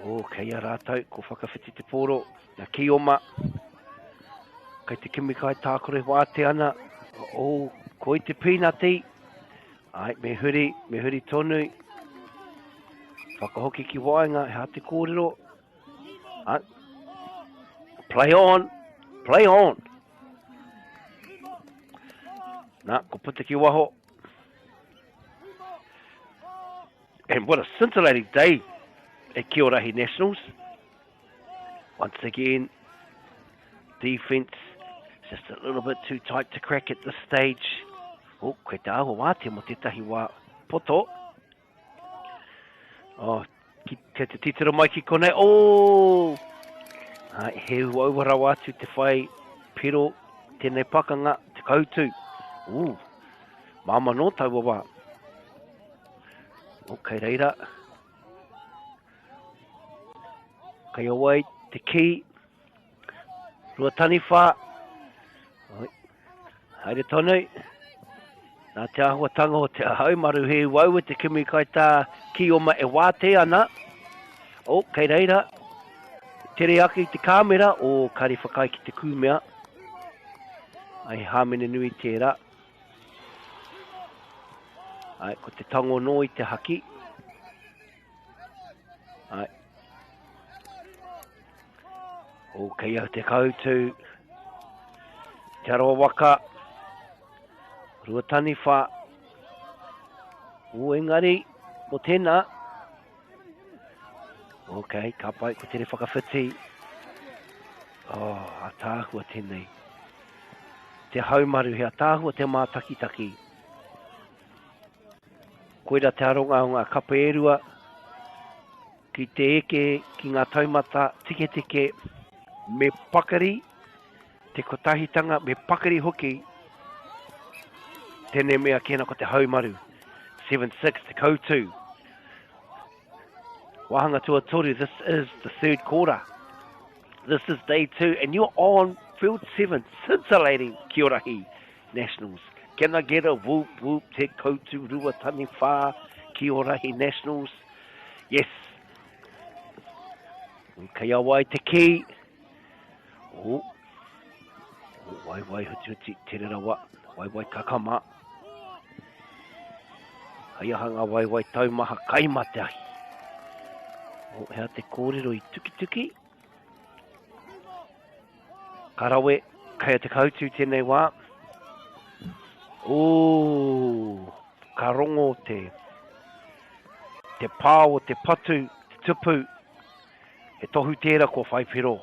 O kei a rātou ko whakawhiti te pōro na kioma. Kei te kimi kai tākore wāte ana. O ko i te pīnati. Ai, me huri tonu. Whakahoki ki wainga, hea te kōrero. Ai, play on. Nā, ko puta ki waho. And what a scintillating day at Kī-o-Rahi Nationals. Once again, defence just a little bit too tight to crack at this stage. Oh, koe te aho wāte mo te tahi wā poto. Oh, te titira mai ki konei. Oh! Ai, he wauwara wātu te whai pero tēnei pakanga, te Koutu. Ooh, mama no tau wā. Okay, reira. Kei awai, te ki. Rautaniwha. Haere tonu. Nā te ahuatanga o te haumaru he wau te kimi kai tā kioma e wāte ana. O, kei reira. Tere aki te kāmera o kari whakai ki te kūmea. Ai hāmene nui tērā. Ai, ko te tango no i te haki. Ai. O kei au te Koutu. Te aroa waka. Rautaniwha. O engari, mo tēnā. Ok, ka pai ko tere whakawhiti. Oh, a tāhua tēnei. Te haumaru hea tāhua te mātakitaki. Koira te aronga o ngā kapa erua. Ki te eke, ki ngā taumata, tike. Me pakari. Te kotahitanga, me pakari hoki. Tēnei mea kena ko te haumaru. 7-6, te Koutu. Wahanga tua toru, this is the third quarter. This is day 2, and you're on field 7, scintillating Kī-o-Rahi Nationals. Can I get a whoop, te Koutu, Rautaniwha, Kī-o-Rahi Nationals? Yes. Kei awai te ki. Oh. Wai, huti, te rerawa. Wai, kakama. Haiahanga wai, taumaha, kaima te ahi. O, hea te kōrero i tuki. Karawe, kei te Koutu tēnei wā. O, karongo te pā o te patu, te tupu. He tohu tērā ko whaipiro.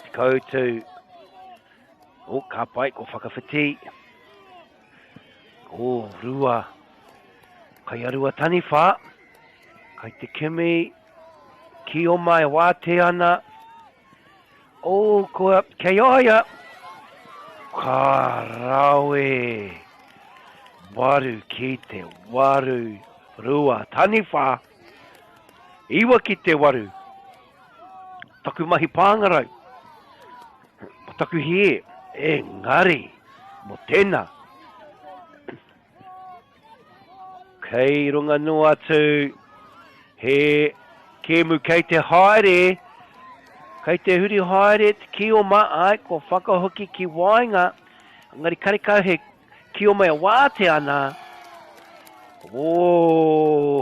Te Koutu. O, ka pai ko whakawhiti. O, rua. Kai a Rautaniwha. Kai te kimi. Kioma e wāte ana. O, ko kei aia. Ka rawe. Waru ki te waru. Rautaniwha. Iwa ki te waru. Taku mahi pāngarau. Taku hie. Engari. Mo tēnā. Kei runga no atu. He kēmu kei te haere. Kei te huri haere te kioma ai. Ko whakahoki ki wainga. Ngari karekau he kioma e wāte ana. Oh,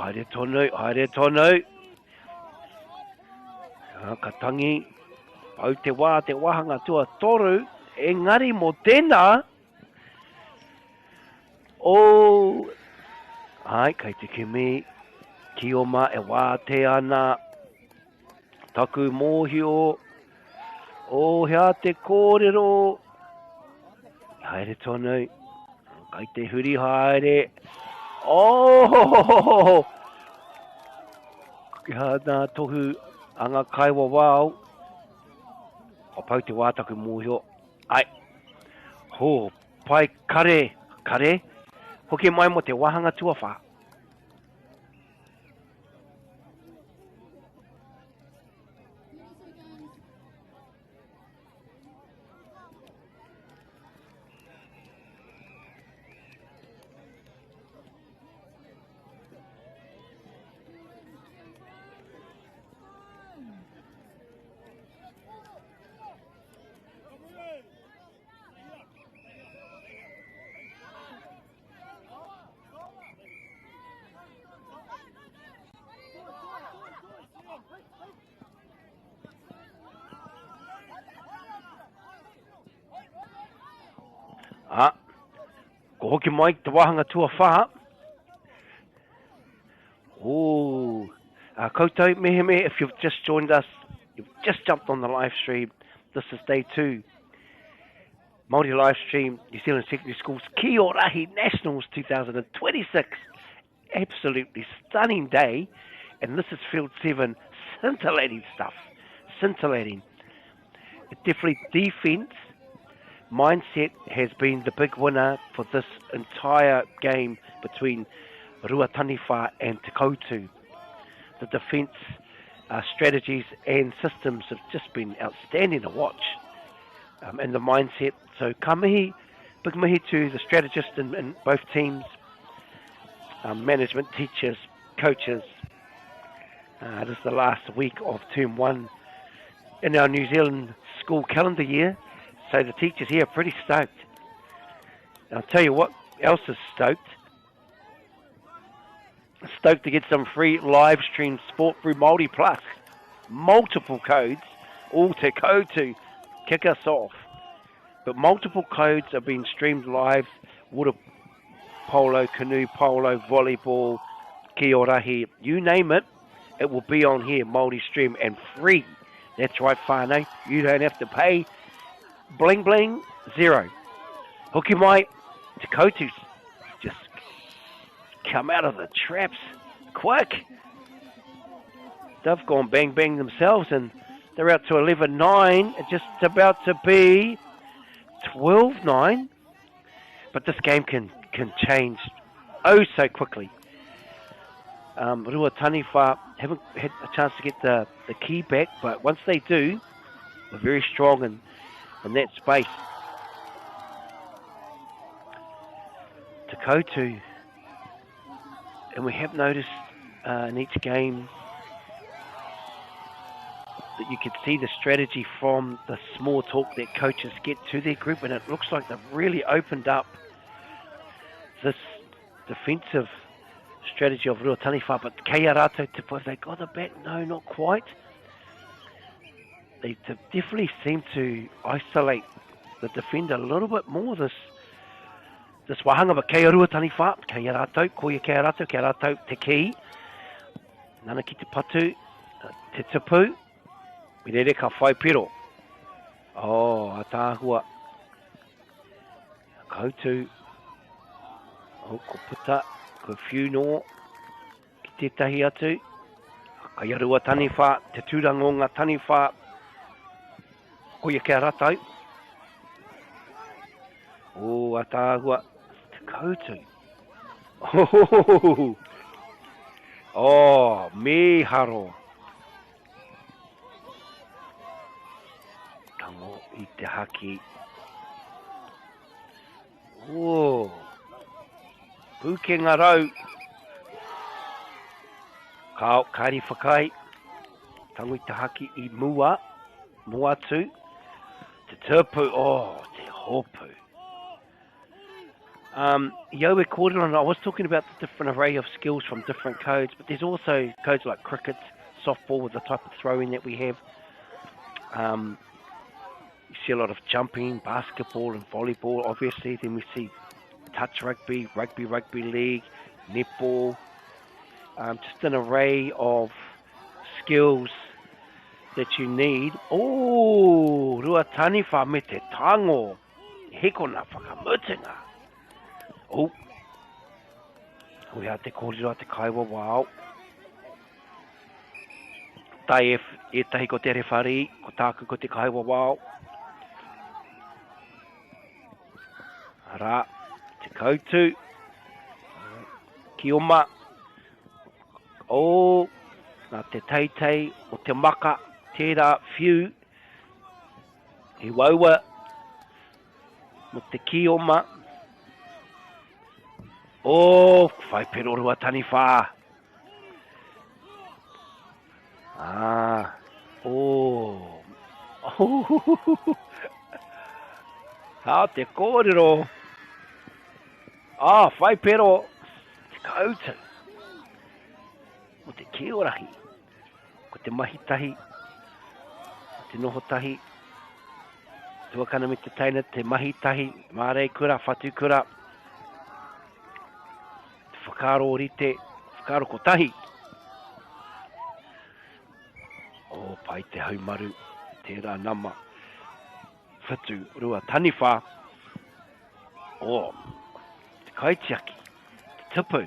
haere tonu. Ka tangi. Pau te wā, te wahanga tua toru. Engari mo tēnā. Oh, ai, kei te kimi. Kioma e wāte ana. Taku mōhio. O, hea te kōrero. Haere tonu. Kei te huri haere. Oh! Hea nā tohu anga kaiwa wāu. O pau te wātaku mōhio. Ai. Ho, pai kare. Hoki mai mo te wahanga tuawha. Ko hoki mai te wahanga tua wha. Oh, koutou, mehe, if you've just joined us, you've just jumped on the live stream. This is day 2. Māori live stream, New Zealand Secondary Schools Kī-o-Rahi Nationals 2026. Absolutely stunning day. And this is field 7. Scintillating stuff. Scintillating. Definitely defense mindset has been the big winner for this entire game between Rautaniwha and Te Koutu. The defence strategies and systems have just been outstanding to watch. And the mindset. So ka mihi, big mihi to the strategists in both teams, management, teachers, coaches. This is the last week of term 1 in our New Zealand school calendar year. So the teachers here are pretty stoked. And I'll tell you what else is stoked. Stoked to get some free live stream sport through Māori Plus. Multiple codes, all Te Koutu kick us off. But multiple codes are being streamed live. Water polo, canoe polo, volleyball, Kī-o-Rahi, you name it, it will be on here, Māori stream, and free. That's right, whānau. You don't have to pay. Bling bling, 0. Hoki mai, Te Koutu's just come out of the traps quick. They've gone bang bang themselves, and they're out to 11-9, just about to be 12-9. But this game can change oh so quickly. Rautaniwha haven't had a chance to get the key back, but once they do, they're very strong in that space. Te Koutu, and we have noticed in each game that you can see the strategy from the small talk that coaches get to their group, and it looks like they've really opened up this defensive strategy of Rautaniwha. But kei a rātou te pō, they got the back? No, not quite. They definitely seem to isolate the defender a little bit more this wahanga, but kei a Rautaniwha, kei a rātou, koia kei a rātou te ki, nana ki te patu, te tipu, mirere ka whai piro. Oh, a tāhua. Koutu, o ko puta, ko whiu ki tētahi atu, kai a Rautaniwha, te tūrango ngā Taniwha, koia kei a rātou. Oh, a tāhua, te Koutu. Oh, me haro. Tango I te haki. Oh, pukenga rau. Kao, kairi whakai. Tango I te haki I mua. Mua atu. Te tūpu. Oh, te hopu. We're caught on. I was talking about the different array of skills from different codes, but there's also codes like cricket, softball with the type of throwing that we have. You see a lot of jumping, basketball and volleyball, obviously. Then we see touch rugby, rugby league, netball. Just an array of skills that you need. Oh, Rautaniwha me te tango. Heko na whakamutinga. Oh, we have te kōrero a te kaiwa wāo. Tai e tahi ko te referee, ko tāku ko te kaiwa wāo. Rā, te Koutu. Ki oma. Oh, nā te teitei o te maka, tērā whiu. He waua. Mo te ki oma. Oh, whai pero Rautaniwha. Ah, oh. Hao te kōrero. Ah, whai pero te Koutu. Mo te Kī-o-Rahi. Ko te mahitahi. Te nohotahi. Tuakana me te teina te mahitahi. Mārei kura, whatu kura. whakaro rite, whakaro kotahi. O pai te haumaru, tērā nama. Whatu Rautaniwha. O, te kaitiaki, te tupu.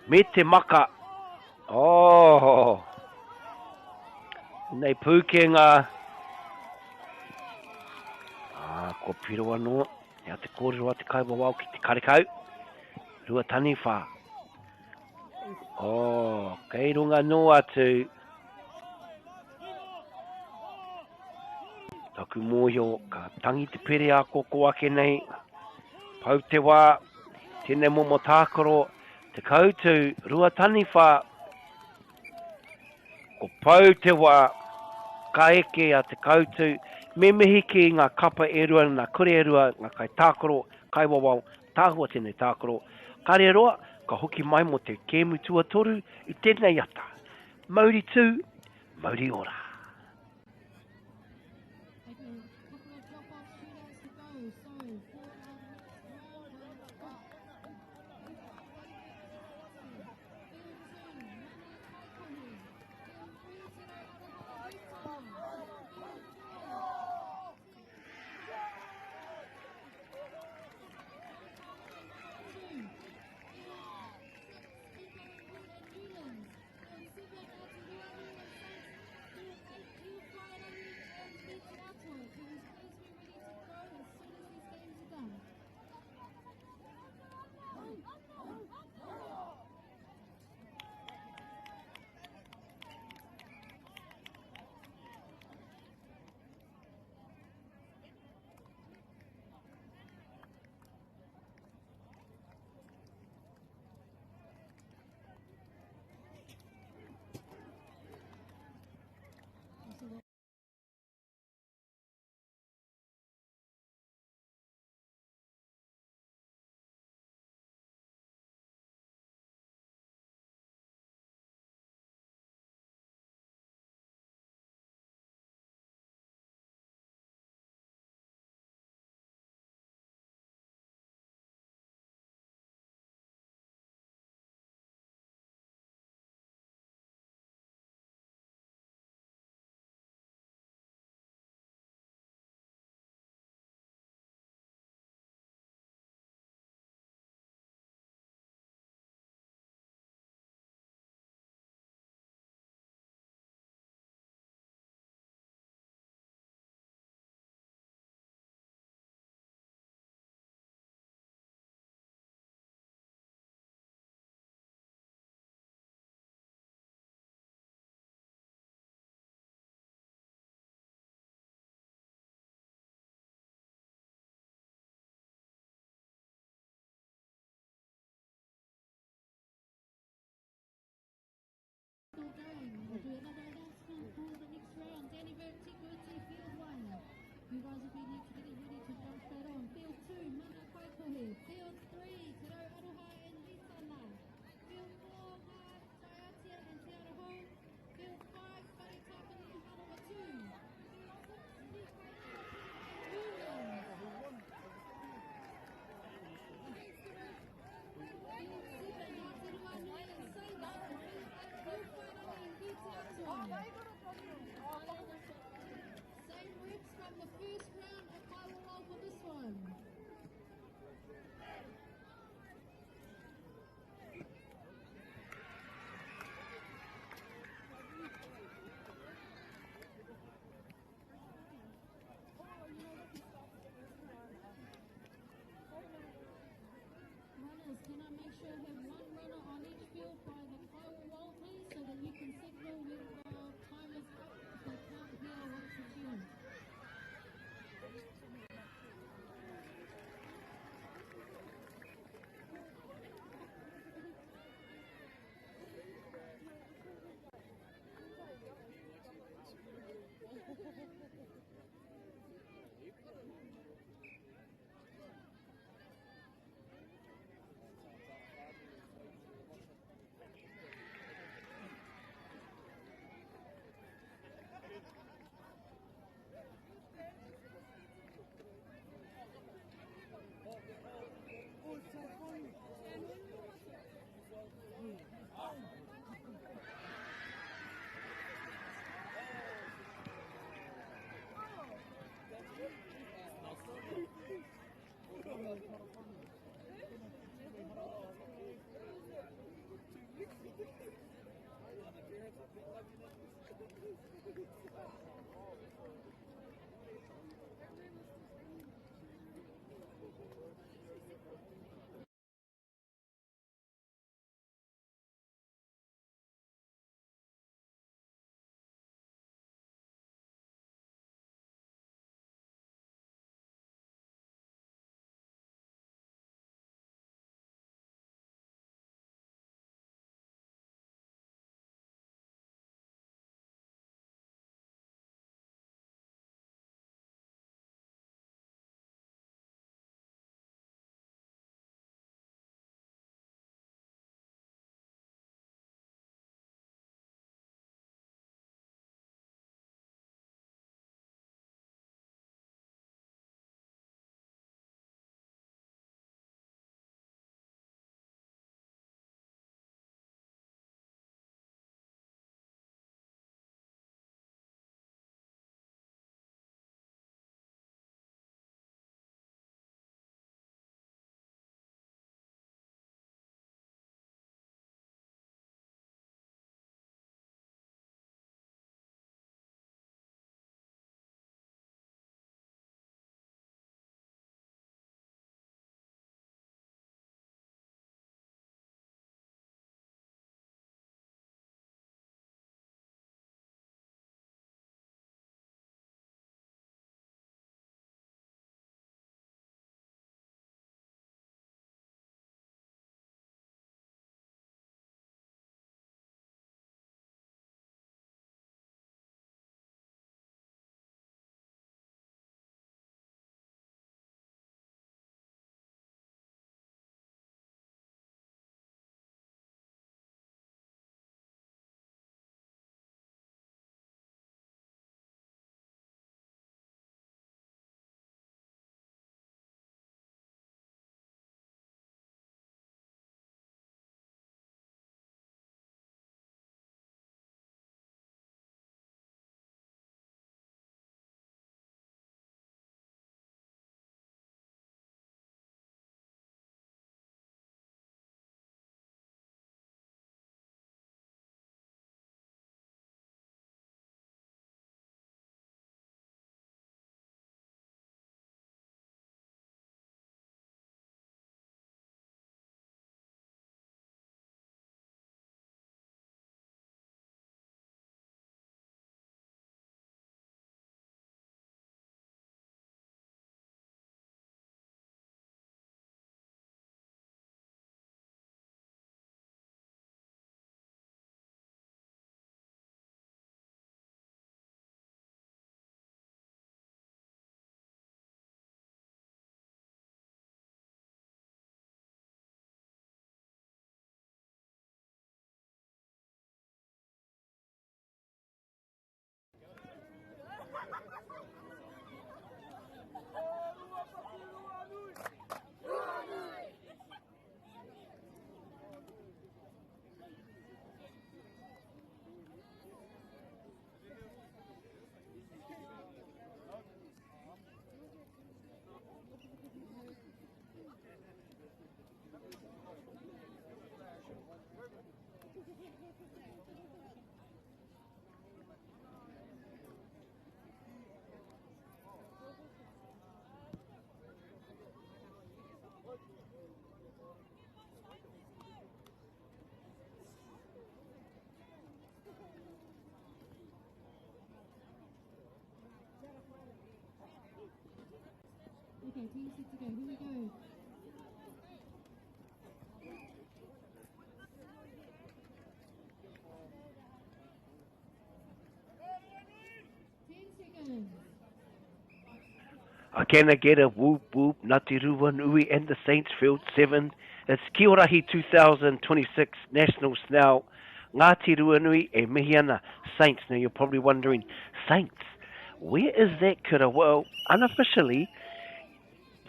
Me te maka. Oh, nei pūkenga. Ko piro anō. Ia te kōrero a te kaiwawau ki te karekau. Rautaniwha. Oh, kei runga no atu. Taku mōhio, ka tangi te pere a koko ake nei. Pau te wā, tēnei momo tākoro, te koutu, Rautaniwha. Ko pau te wā, ka eke a te koutu, me mihi ki ngā kapa e rua, ngā kore e rua, ngā kai tākoro, kai wawau, tāhua tēnei tākoro. Ka rea roa, ka hoki mai mo te kēmu tuatoru i tēnei ata. Mauri tū, mauri ora. You guys will be getting ready to jump straight on. Field 2, Mana Kaikohe. Field 3, Te Aroha and Hisana. Field 4, Taiatia and Te Aroho. Field 5, Wharekapani and Hanawatu. Same reps from the first round at Kaiwawau for this one. Runners, can I make sure I have one runner on each field by the Kaiwawau, please, so that you can signal when the time is up if I can't hear what's the tune. to go. Here we go. Can I get a whoop whoop, Ngāti Rūwanui and the Saints Field 7. It's Kī-o-Rahi 2026 Nationals now. Ngāti Rūwanui e Mehiana Saints. Now you're probably wondering, Saints, where is that kura? Well, unofficially,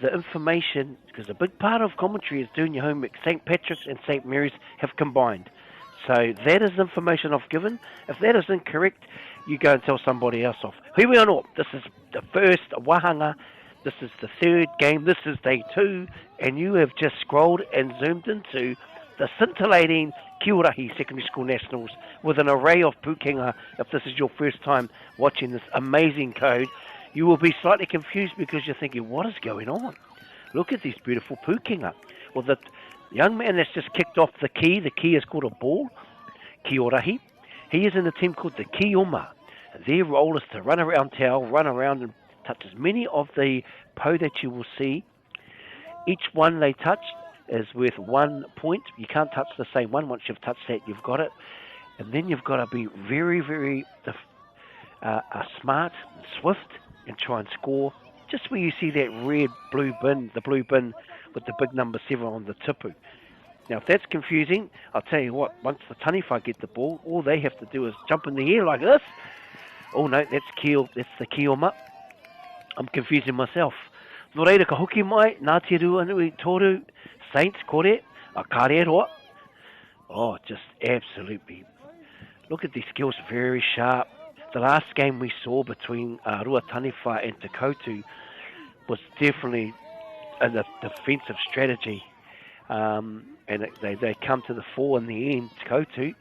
the information, because a big part of commentary is doing your homework, St. Patrick's and St. Mary's have combined. So that is information I've given. If that is incorrect, you go and tell somebody else off. Here we are. This is the first wahanga. This is the third game. This is day 2. And you have just scrolled and zoomed into the scintillating Kī-o-Rahi Secondary School Nationals with an array of pukenga. If this is your first time watching this amazing code, you will be slightly confused because you're thinking, what is going on? Look at these beautiful pukenga. Well, the young man that's just kicked off the key is called a ball, Kī-o-Rahi. He is in a team called the Ki-o-Ma. Their role is to run around town, run around and touch as many of the po that you will see. Each one they touch is worth 1 point. You can't touch the same one. Once you've touched that, you've got it. And then you've got to be very, very smart and swift and try and score. Just where you see that red blue bin, the blue bin with the big number 7 on the tipu. Now, if that's confusing, I'll tell you what, once the Taniwha get the ball, all they have to do is jump in the air like this. Oh no, that's the Ki-o-Ma. I'm confusing myself. Nō reira ka hoki mai, Ngāti Rūwanui toru, Saints kore, a kare roa. Oh, just absolutely. Look at these skills, very sharp. The last game we saw between Rautaniwha and Koutu was definitely a defensive strategy. And they come to the fore in the end, Koutu.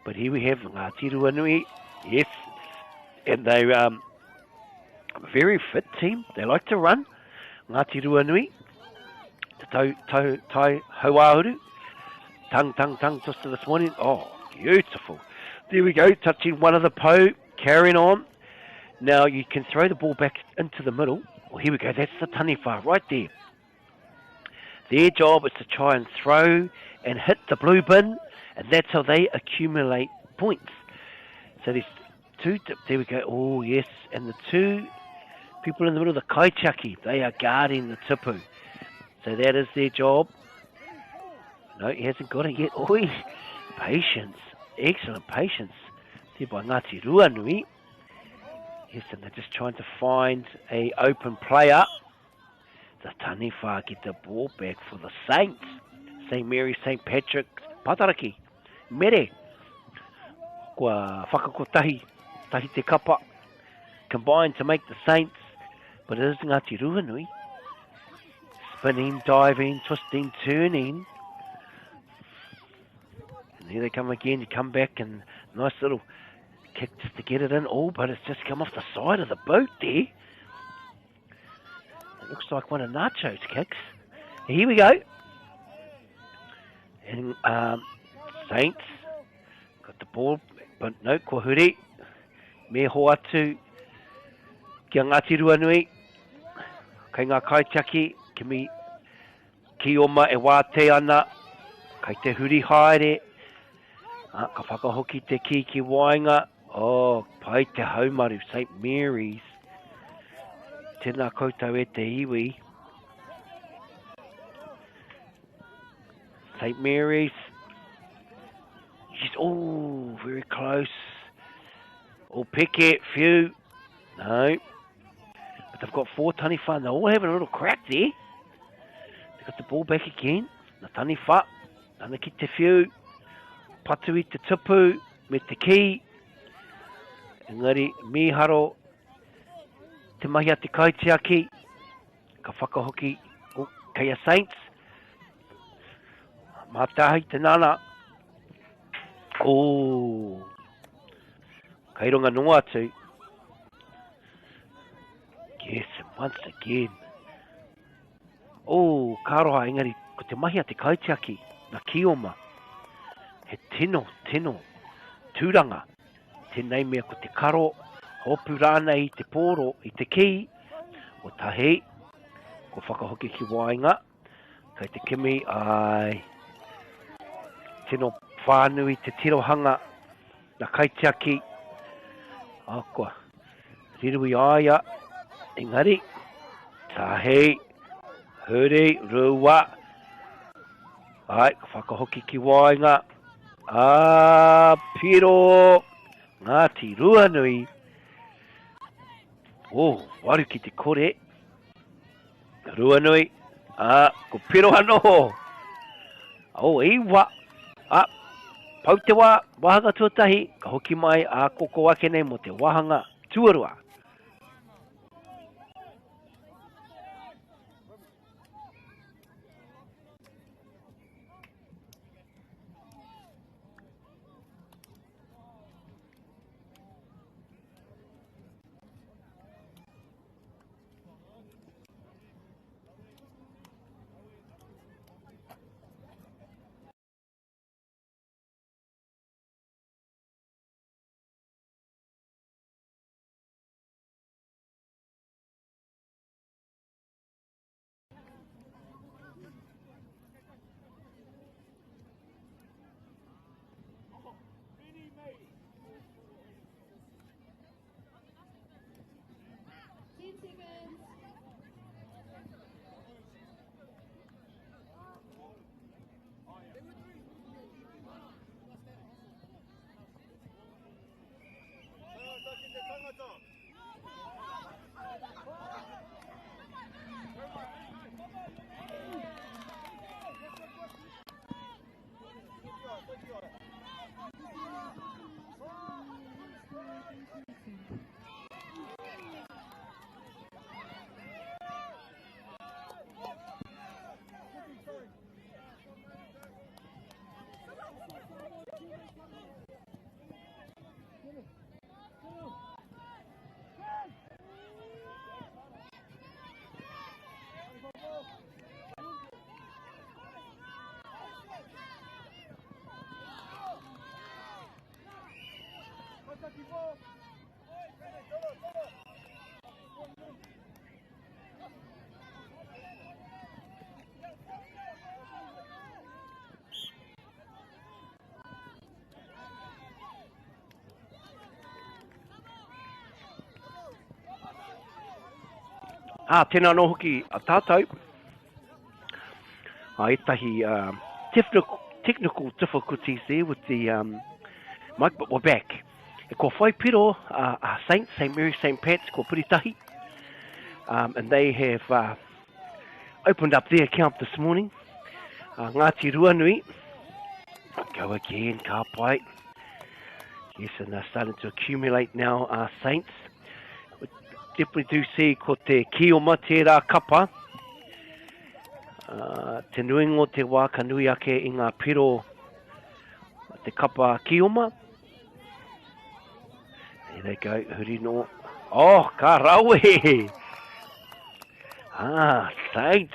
But here we have Ngāti Rūwanui, yes. And they're a very fit team. They like to run. Ngāti Rūwanui, tai hauauru, tung, just this morning. Oh, beautiful. There we go, touching one of the po, carrying on. Now you can throw the ball back into the middle. Well, here we go, that's the Taniwha right there. Their job is to try and throw and hit the blue bin, and that's how they accumulate points. So there's 2, there we go, oh yes, and the 2 people in the middle, the kaichaki, they are guarding the tipu. So that is their job. No, he hasn't got it yet. Oi, patience, excellent patience. There by Ngāti Rūwanui. Yes, and they're just trying to find a open player. The Taniwha get the ball back for the Saints. St. Mary's, St. Patrick's, Pataraki, Mere. Kua whakakotahi, tahi te kapa. Combined to make the Saints. But it is Ngāti Rūwanui. Spinning, diving, twisting, turning. And here they come again. You come back and nice little kick just to get it in. Oh, but it's just come off the side of the boat there. It looks like one of Nacho's kicks. Here we go. And Saints got the ball, but no, kua huri. Me ho atu kia Ngāti Rūwanui. Kei ngā kaitaki, Ki-o-Ma e wā te ana. Kei te huri haere. Ka whakahoki te ki wainga. Oh, pai te haumaru, St. Mary's. Tēnā koutou e te iwi. St. Mary's. She's, oh, very close. Oh, Pickett, few. No. But they've got 4 Taniwha and they're all having a little crack there. They've got the ball back again. The Taniwha. Ana ki te few. Patu I te tipu. Me te ki. Engari, miharo. Te mahi a te kaitiaki. Ka whakahoki. Oh, kei a Saints. Mātahi te nana. Oh. Kei runga noa atu. Yes, and once again. Oh, karoha engari, ko te mahi a te kaitiaki. Na Ki-o-Ma. He tino. Tūranga. Tēnei mea ko te karo. Hopu rānei I te pōro, I te ki. O tahi. ko whakahoki ki wainga. Kei te kimi, ai. Tino whānui te tirohanga na kaitiaki. Akua. Rirui aia. Engari. Tahi. Huri. Rua. Ai, ko whakahoki ki wainga. Piro. Ngāti Ruanui. Oh, waru ki te kore. Ruanui. Ko piro ano. Oh, iwa. Pau te wā, wahanga tuatahi. Ka hoki mai a koko ake nei mo te wahanga tuarua. Tēnā no hoki a tātou. Etahi technical difficulties there with the mic, but we're back. E ko whai piro Saints, St. Mary, St. Pat's, ko Puritahi. And they have opened up their account this morning. Ngāti Ruanui. Go again, ka pai. Yes, and they're starting to accumulate now, Saints. Definitely do see ko te Ki-o-Ma tērā kapa. Te nuingo te wā ka nui ake i ngā piro te kapa Ki-o-Ma. There they go, huri no. Oh, ka rawe! Saints.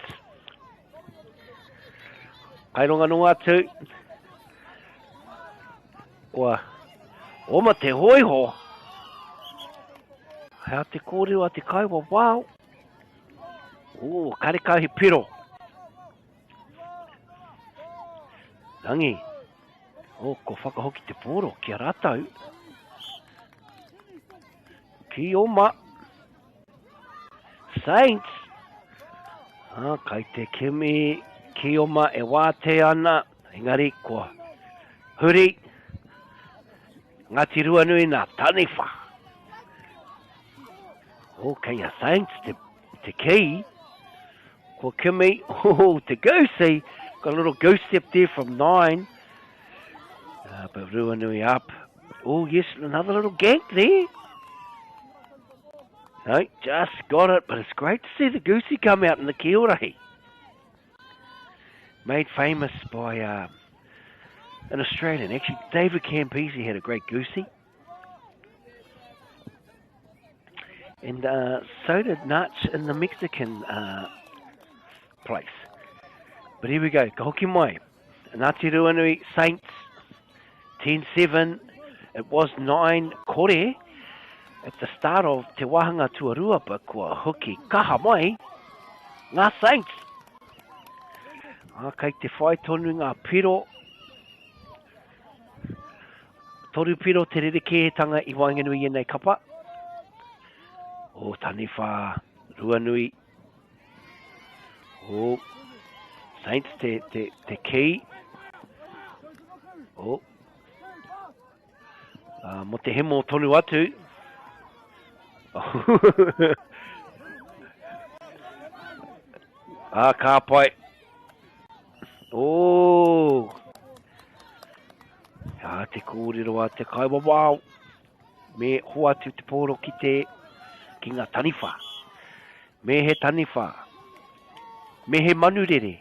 Kaironga no atu. Oma te hoiho. Hea te kōrero a te kaiwa, wow. Kare kai he piro. Rangi. Ko whakahoki te pōro, kia rātau. Ki-o-Ma. Saints. Kai te kimi, Ki-o-Ma e wāte ana. Engari, ko huri. Ngāti Ruanui nā Rautaniwha. Okay, a Saints, te key. Ko kimi, te goosey. Got a little goose step there from 9. But Ruanui up. Oh, yes, another little gank there. No, just got it, but it's great to see the goosey come out in the Kī-o-Rahi. Made famous by an Australian. Actually, David Campese had a great goosey. And so did Nuts in the Mexican place. But here we go. Ka hoki mai. Ngāti Ruanui Saints 10-7. It was 9 kore at the start of Te Wahanga Tuarua, but kua hoki kaha mai. ngā Saints. Kei te whai tonu ngā piro. Toru piro te rerekētanga I Wainganui nei kapa. O Taniwha, Ruanui. O Saints te key. O. Mo te hemo tonu atu. Ka pai. Oh. Te kōrero a te kaiwa wau. Me hoa tu te pōro ki ngā Taniwha. Me he Taniwha. Me he manurere.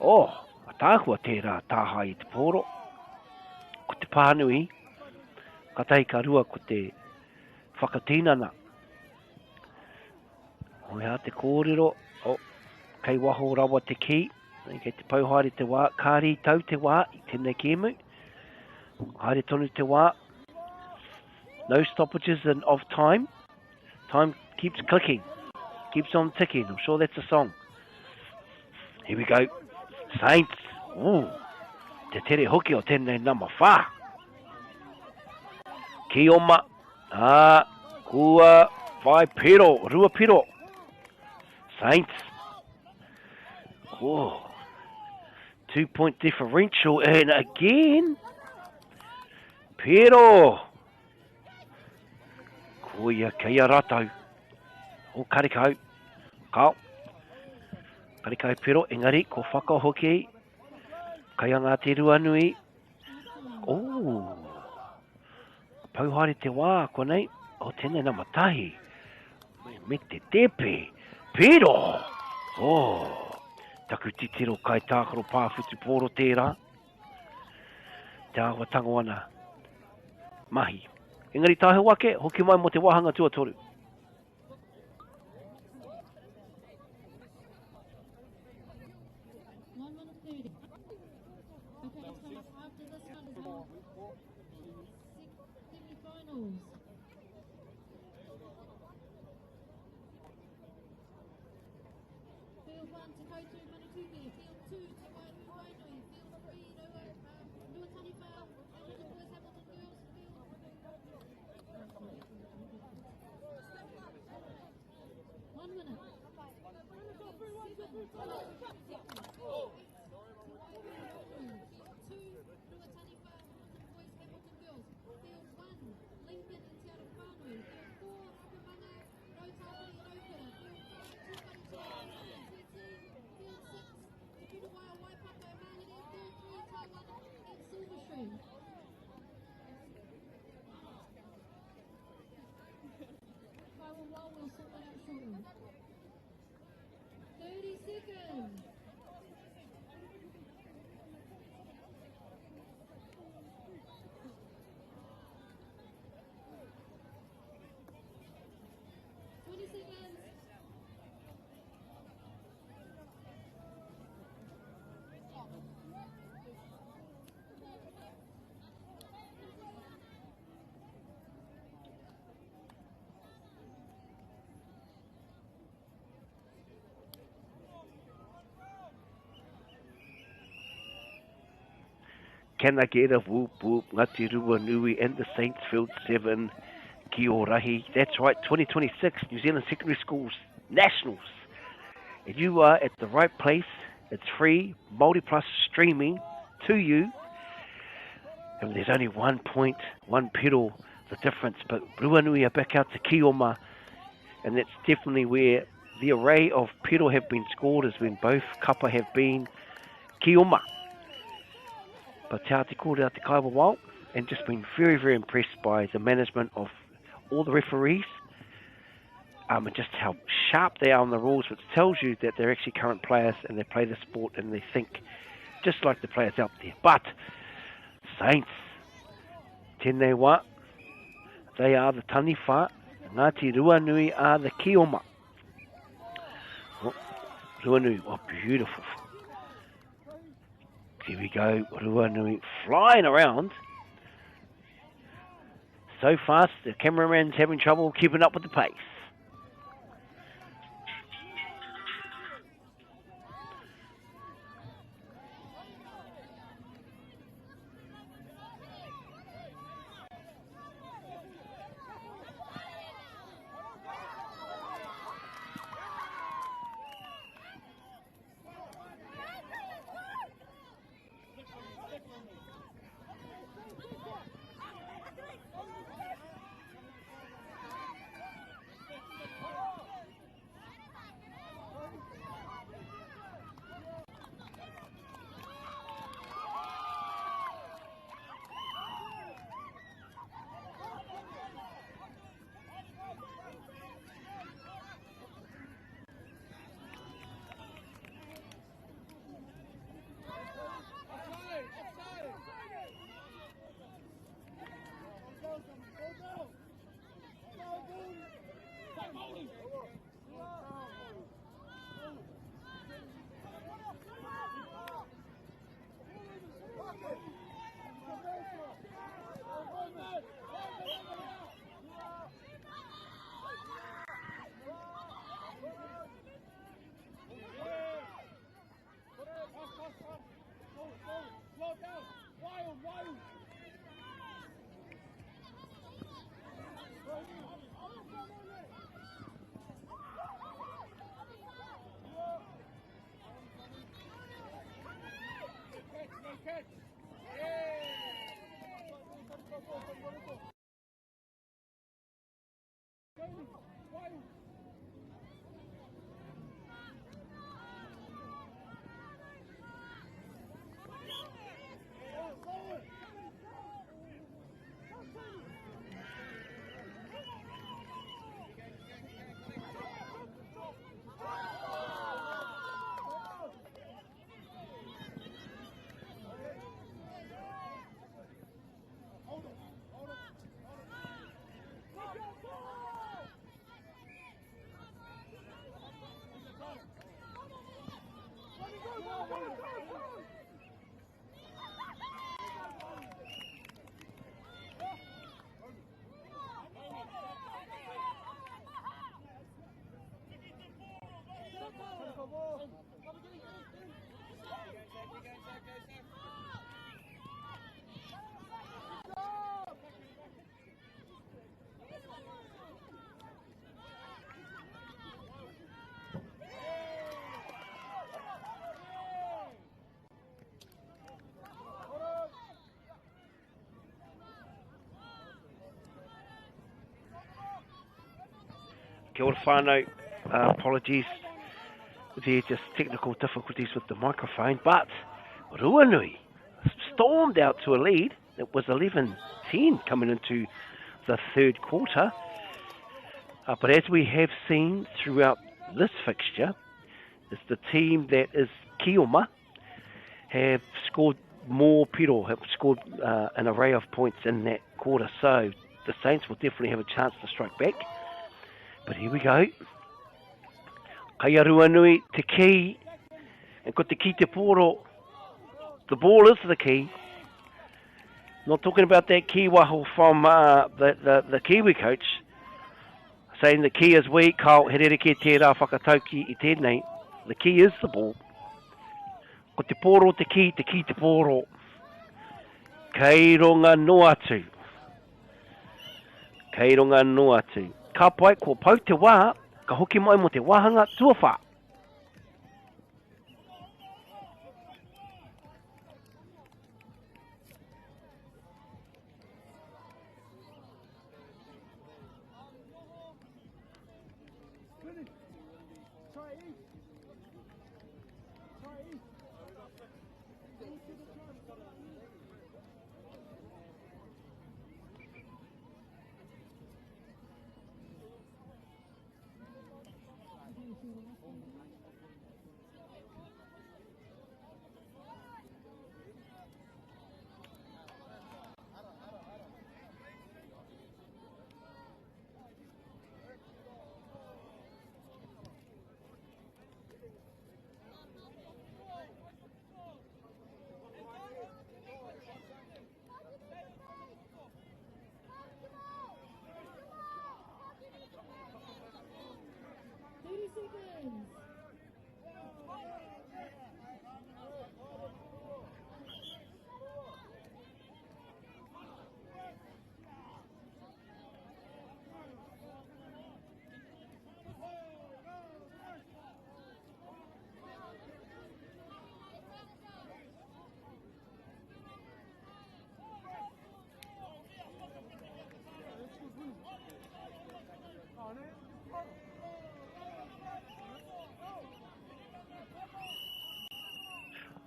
Oh, a tāhua tērā tāha I te pōro. Ko te pānui. Katai ka rua ko te whakatīnana. O hea te kōrero. O, kei waho rawa te ki. Kei te pauhaere te wā. Kāri tau te wā I tēnei kēmu. Haere tonu te wā. No stoppages of time. Time keeps clicking. Keeps on ticking. I'm sure that's a song. Here we go. Saints. Ooh. Te tere hoki o tēnei nama whā. Ki-o-ma. Kua whai piro. Rua piro. Saints. Oh. 2-point differential. And again. Piro. Kuia kia ratau. O karikau. Kau. Karikau piro. Engari, ko whakahoki. Kaya ngā te ruanui. Oh. Peowhairangi te wā, konei. O tēnei nama tahi. Me te tepe. Piro. Oh. Taku titiro kai tākaro pāwhutu pōro tērā. Te awa tango ana. Mahi. Engari tahe wake, hoki mai mo te wahanga tuatoru. Can I get a whoop whoop, Ngati Ruanui and the Saints Field 7, Kī-o-Rahi. That's right, 2026 New Zealand Secondary Schools Nationals. If you are at the right place, it's free, MāORI Plus streaming to you. And there's only 1 point, 1 piro, the difference. But Ruanui are back out to Ki-o-ma. And that's definitely where the array of piro have been scored, is when both kapa have been Ki-o-ma. But te kōrero te kaiwa wau, and just been very, very impressed by the management of all the referees, and just how sharp they are on the rules, which tells you that they're actually current players and they play the sport and they think just like the players out there. But Saints, tēnei wā, they are the Taniwha, Ngāti Ruanui are the Ki-o-ma. Oh, Ruanui, oh, beautiful. Here we go, Ruanui flying around. So fast, the cameraman's having trouble keeping up with the pace. Kia ora whānau. Apologies. There just technical difficulties with the microphone, but Ruanui stormed out to a lead. It was 11-10 coming into the third quarter. But as we have seen throughout this fixture, is the team that is Kioma have scored more piro, have scored an array of points in that quarter. So the Saints will definitely have a chance to strike back. But here we go. Kaya Ruanui te key, and ko te ki te poro. The ball is the key. Not talking about that key waho from the Kiwi coach, saying the key is weak, kao herereke tērā whakatauki I tēnei. The key is the ball. Ko te poro te ki te poro. Kei ronga no atu. Kei ronga no atu. Ka pai ko pau te wā, ka hoki mai mo te wāhanga tuawha.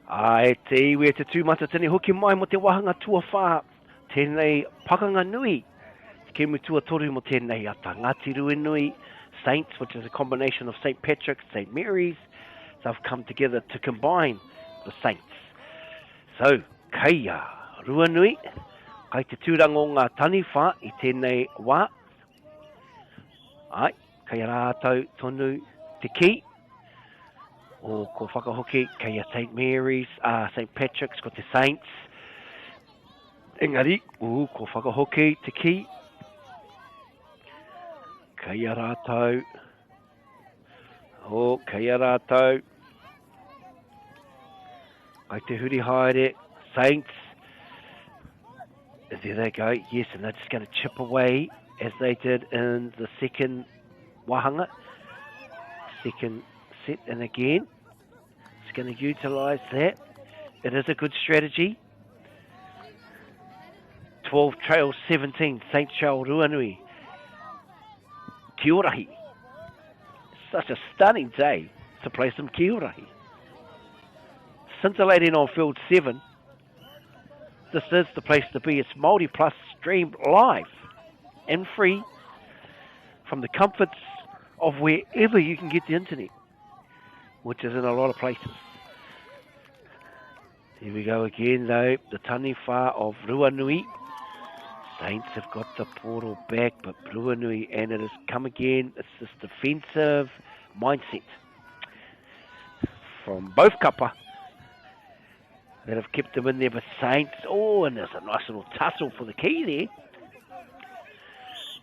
Ai te iwi te tūmata tini hoki mai mo te wahanga tuawha. Tēnei pakanga nui. Ke mutua toru mo tēnei ata. Ngāti Rui nui, Saints, which is a combination of St. Patrick's, St. Mary's. They've come together to combine the Saints. So, Kaia Rua nui. Kai te tūrango ngā taniwha I tēnei wā. Ai, kai rātou tonu te ki. O ko whakahoki, kei a St. Mary's, St. Patrick's, ko te Saints. Engari, ko whakahoki, te ki. Kei a rātou. O, kei a rātou. Kai te huri haere, Saints. There they go, yes, and they're just going to chip away, as they did in the second wahanga. Second set, and again. Going to utilise that. It is a good strategy. 12 trails 17, St. Charles Ruanui. Kī-o-Rahi. Such a stunning day to play some Kī-o-Rahi. Scintillating on field 7. This is the place to be. It's MāORI Plus streamed live and free from the comforts of wherever you can get the internet, which is in a lot of places. Here we go again though, the taniwha of Ruanui. Saints have got the portal back, but Ruanui, and it has come again. It's this defensive mindset from both kapa that have kept them in there, but Saints, and there's a nice little tussle for the key there.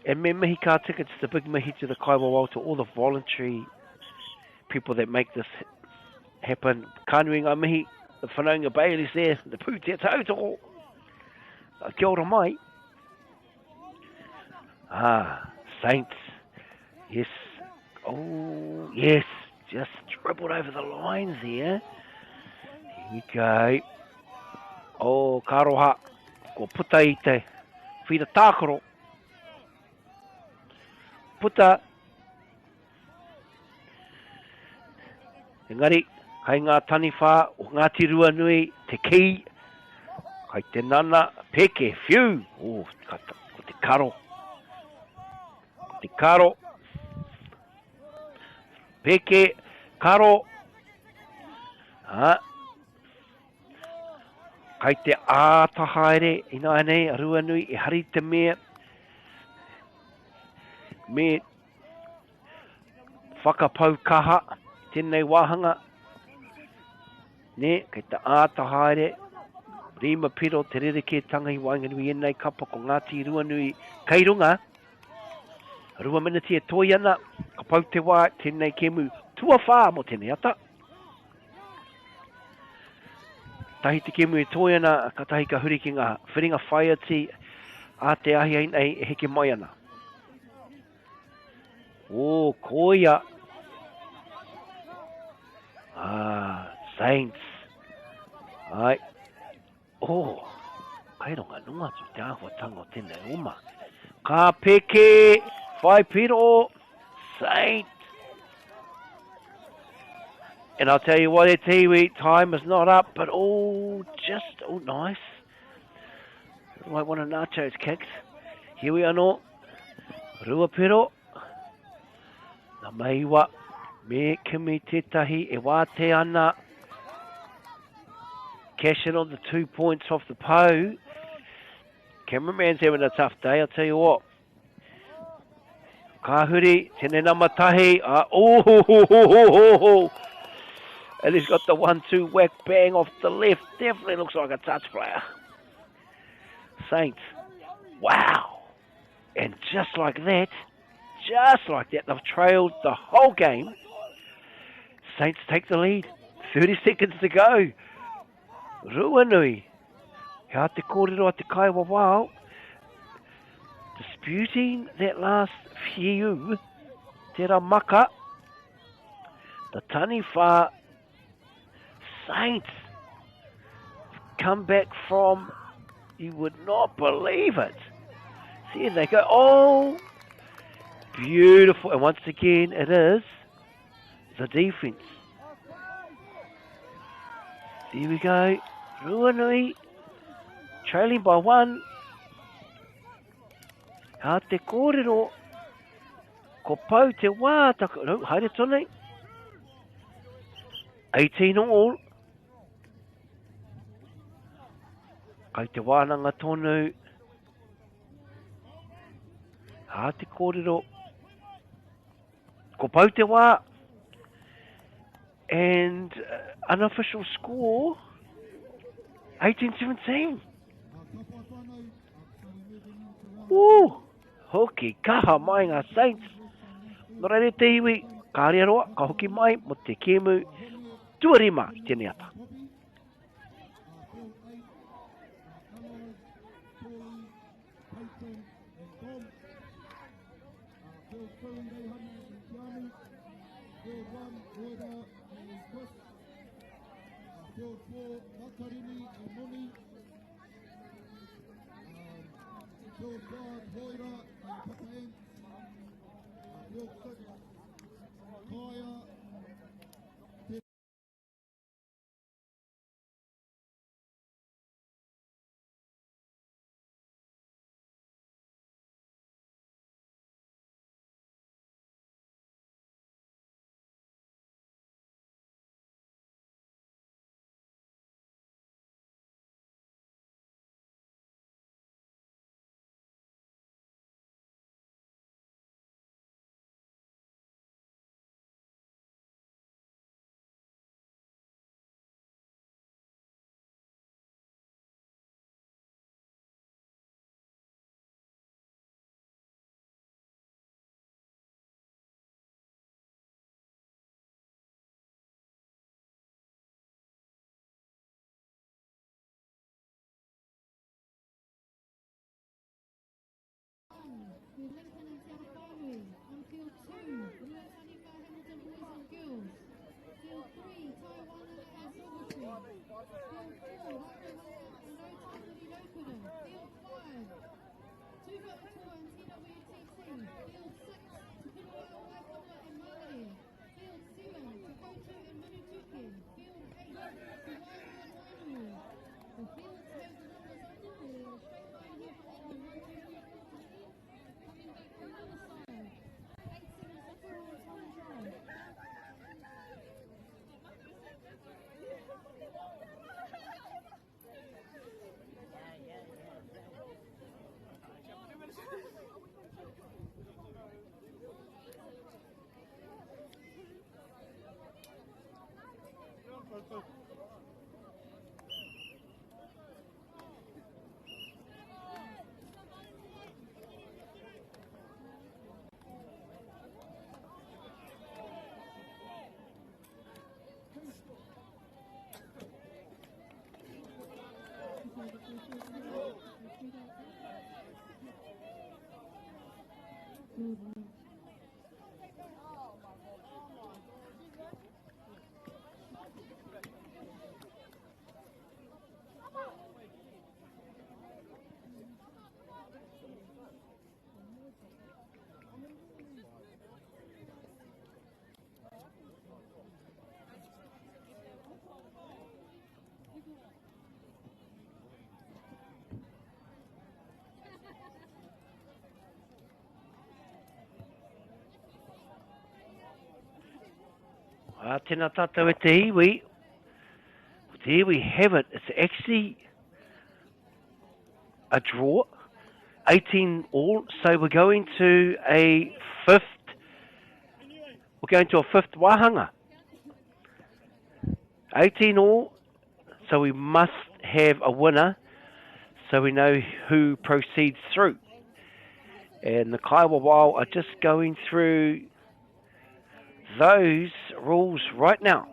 And me mihi ka tickets, the big mihi to the Kaiwa, to all the voluntary people that make this happen. Kanuinga mihi, the whanaunga Bailey's there, the pūtea tautoko. Kia ora mai. Saints. Yes. Oh, yes. Just dribbled over the lines there. Here we go. Oh, karoha. Ko puta I te whira tākaro. Puta Engari, kai ngā taniwha o Ngāti Ruanui, te ki, kai te nana, peke, whiu, kata, ko te karo. Te karo, peke, karo, kai te ātahaere, ina nei, a Ruanui, e hari te mea, me whakapau kaha, tēnei wāhanga, ne, kei te ātahaere, rima piro, te rereke tanga I Wainganui, enei kapa ko Ngāti Ruanui, kei runga, rua minati e toi ana, ka pau te wā, tēnei kemu, tua whā mo tēnei ata. Tahi te kemu e toi ana, ka tahi ka huri ki ngā whiringa whaiati, a te ahi ai e heke mai ana. Koia. Saints. Ai. Kai ronga nunga tu te ahua tango tēnei uma. Ka peke, whai piro, Saints. And I'll tell you what, Tiwi, time is not up, but nice. Like one of Nacho's kicks. Here we are no. Rua piro. Na maiwa. Me kimi tetahi e wate ana. Cash in on the 2 points off the po. Cameraman's having a tough day, I'll tell you what. Kahuri, tēnei namatahi. And he's got the 1-2 whack bang off the left. Definitely looks like a touch player. Saints. Wow. And just like that, they've trailed the whole game. Saints take the lead. 30 seconds to go. Ruanui. Kia te kōrero a te kaiwa wao. Disputing that last few. Tērā maka. The taniwha Saints come back from, you would not believe it. See, they go, beautiful. And once again, it is the defense. Here we go. Ruanui trailing by 1. Ha te kōrero. Ko pau te wā. No, haere tōnei. 18 all. Kai te wānanga tonu. Ha te kōrero. Ko pau te wā. And unofficial score, 18-17. Hoki kaha mai ngā Saints. Nō reire te iwi, ka aroa, ka hoki mai mo te kemu. Tuarima I tēnei ata. On field 2, Rautaniwha Hamilton boys and girls. Field 3, Taiwan and Silvertree. Field 4, Rautaniwha and Rautaniwha. Field 5, Peowhairangi and NZSS. Field 6, Peowhairangi and MΑORI. Field 7, Koutu and Tēnā tātou e te iwi. There we have it. It's actually a draw. 18 all. So we're going to a fifth. We're going to a fifth wahanga. 18 all. So we must have a winner. So we know who proceeds through. And the Kaiwa Wild are just going through those rules right now.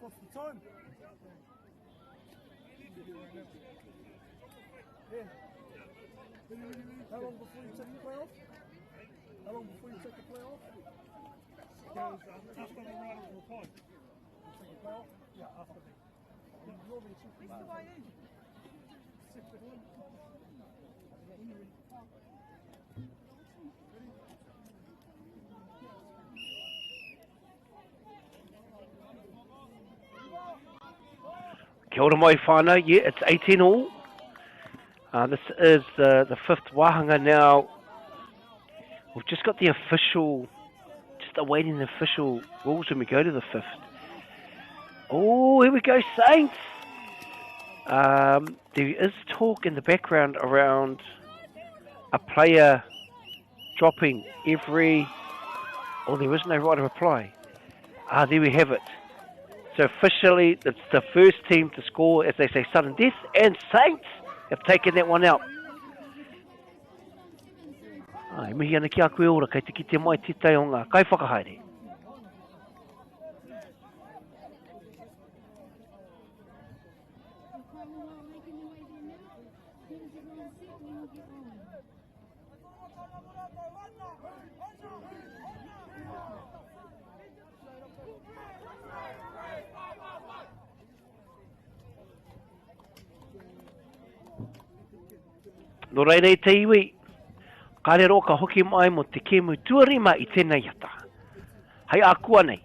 What's the time? Yeah. How long before you take the play off? How long before you take the play off? Goes just on the right of the point. You take the play off? Yeah, after that. You're the chief. Mr. Wayne. Kia ora mai whānau. Yeah, it's 18 all. This is the fifth wahanga now. We've just got the official, just awaiting the official rules when we go to the fifth. Oh, here we go, Saints. There is talk in the background around a player dropping every... Oh, there is no right of reply. There we have it. So officially, it's the first team to score, as they say, sudden death, and Saints have taken that one out. Ai, mihi ana ki a koe ora, kei te kite mai titai o ngā kai whakahaere. No reirei te iwi, kare roka hoki mai mo te kemu tuarima I tēnei ata. Hei a kua nei.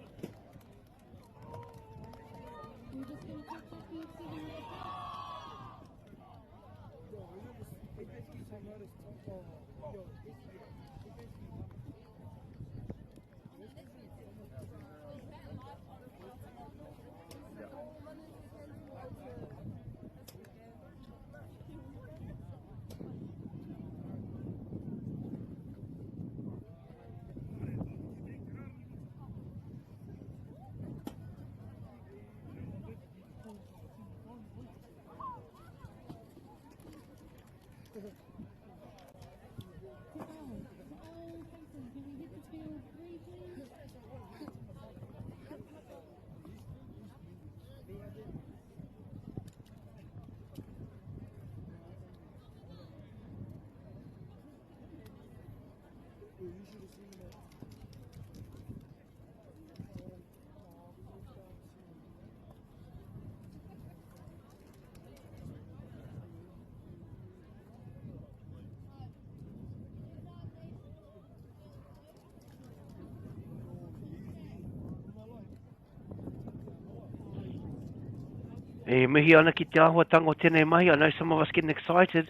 E mihi ana ki te āhua tango tēnei mahi. I know some of us getting excited.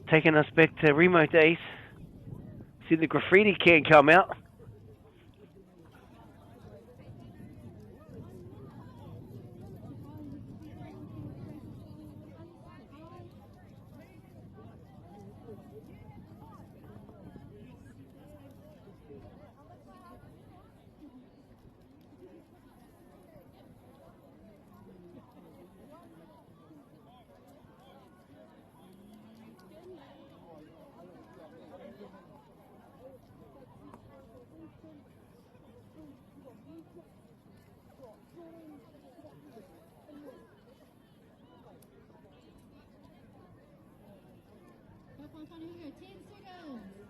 taking us back to Remo days. See the graffiti can come out. Rautaniwha, 10 seconds.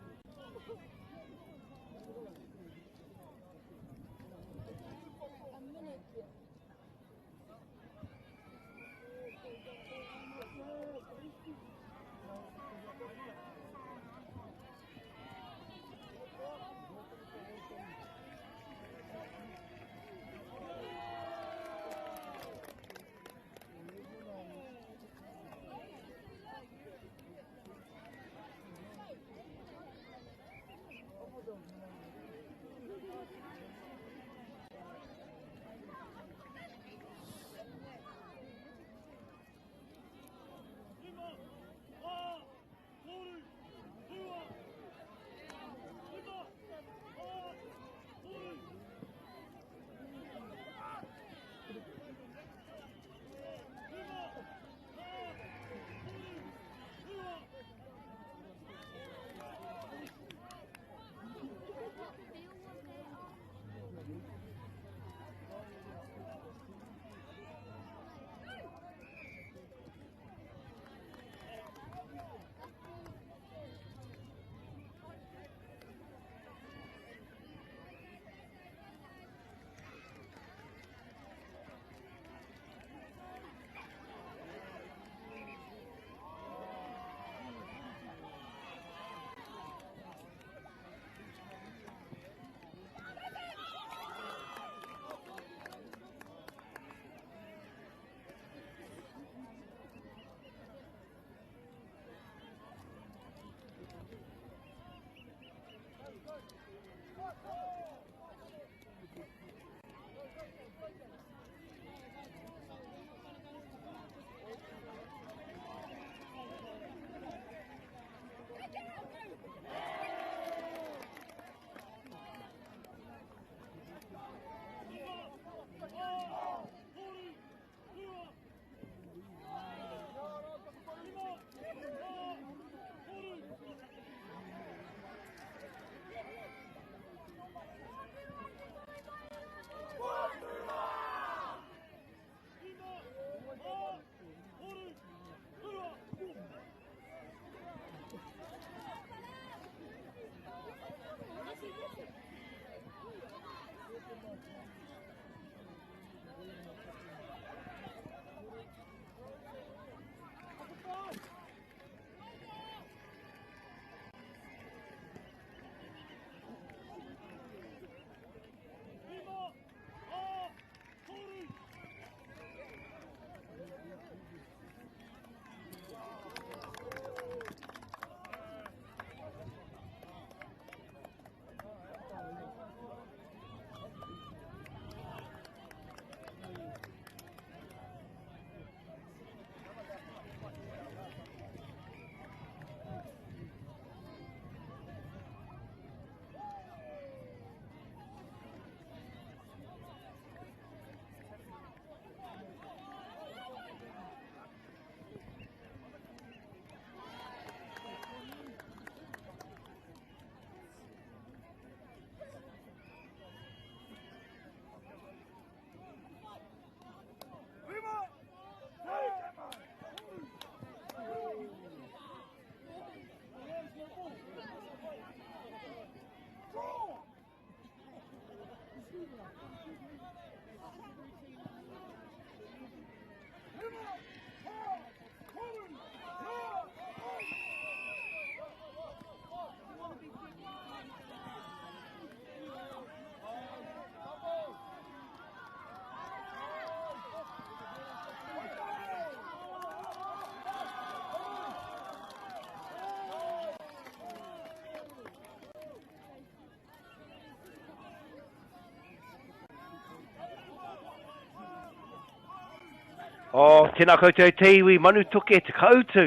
O, tēnā koutou te iwi, manu toke te Koutu.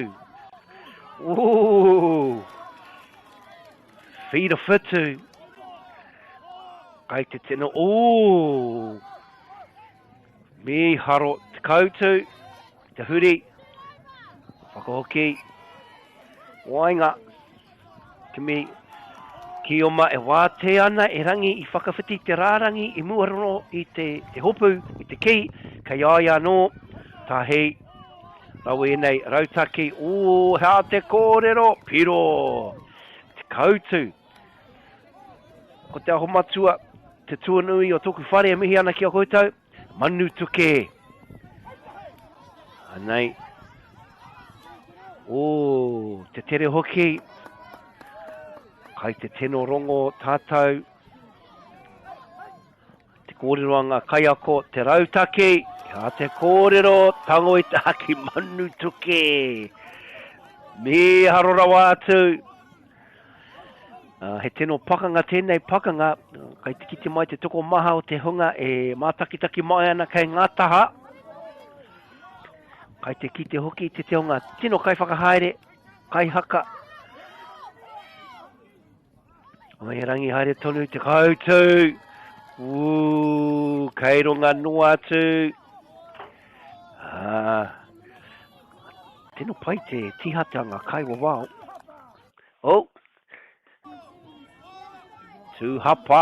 Ooh. Whira whitu. Kai te tino, ooh. Me haro te Koutu, te huri. Whakahoki. Wainga. Kimi. Ki o ma e wā te ana e rangi i whakawhiti te rārangi i muarono i te hopu, i te ki, kai aia no, tā hei, rau e nei, rautaki, o, hea te kōrero, piro, te Koutu. Ko te aho matua, te tuanui o tōku whare e mihi ana ki a koutou, manu tuke. Anei, o, te tere hoki, kai te teno rongo tātou, te kōreroanga kai ako, te rautaki, hea te kōrero, tango i te haki manu tuke. Me harora wātu. He teno pakanga tēnei pakanga, kai te kite mai te toko maha o te hunga e mātakitaki mai ana kai ngātaha. Kai te kite hoki te te hunga, tino kai whakahaere, kai haka. Mai rangi haere tonu te Koutu. Kei ronga noa atu. Tēnō pai te tihatanga kai wa wao. Oh. Tū hapa.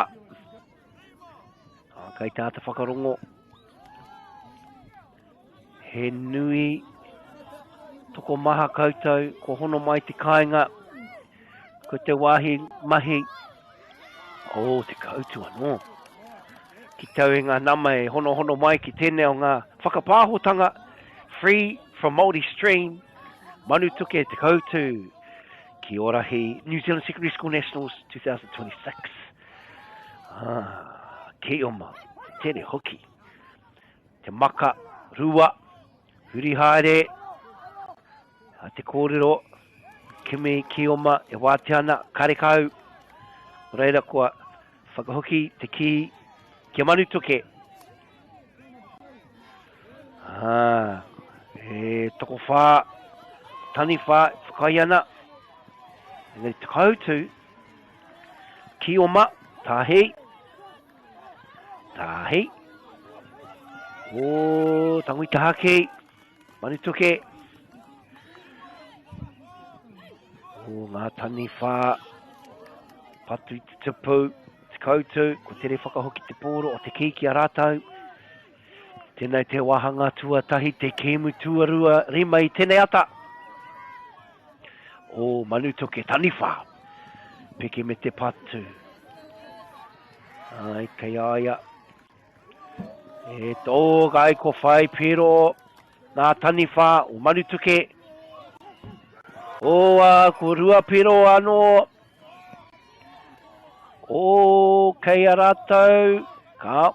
Kai tāta whakarongo. He nui. Toko maha koutou. Ko hono mai te kāinga. Ko te wāhi mahi. O, te Koutu anō. Ki tauenga nama e hono mai ki tēnei o ngā whakapāhotanga. Free from MāORI stream. Manu tuke te Koutu. Kī-o-Rahi New Zealand Secondary School Nationals 2026. Ki oma. Tere hoki. Te maka. Rua. Huri haere. Te kōrero. Kimi ki oma. E wāte ana. Karekau. Reira kua. Whakahoki te ki. Kia manu toke. E toko whā. Tani whā. Whakai ana. Engari te Koutu. Ki oma. Tāhei. Tāhei. O tango i te hake. Manu toke. O ngā tani whā. Patu i te tupu. Te Koutu, ko tere whakahoki te pōro o te ki a rātau. Tēnei te wahanga tuatahi, te kēmu tuarua, rima i tēnei ata. O manu toke taniwha. Peke me te patu. Ai, kei aia. E tō gai ko whai pero. Nā taniwha o manu toke. O ko rua pero anō. O kei a rātau, ka.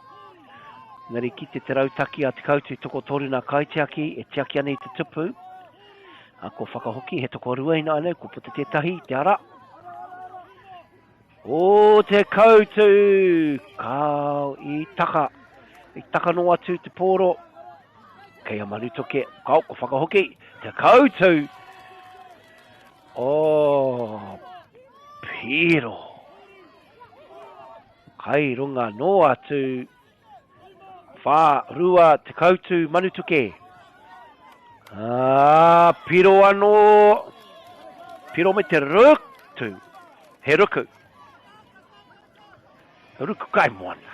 Ngari ki te rautaki a te Koutu toko toruna kaitiaki, e tiaki ana i te tupu. Ko whakahoki, he toko ruaina anau, ko puta tētahi, te ara. O te Koutu, kau i taka. I taka no atu te pōro. Kei a manu toke, kau ko whakahoki, te Koutu. O, piro. Kai runga no atu. Whā, rua, te Koutu, manu tuke. Piro anō. Piro me te ruku. He ruku. Ruku kai moana.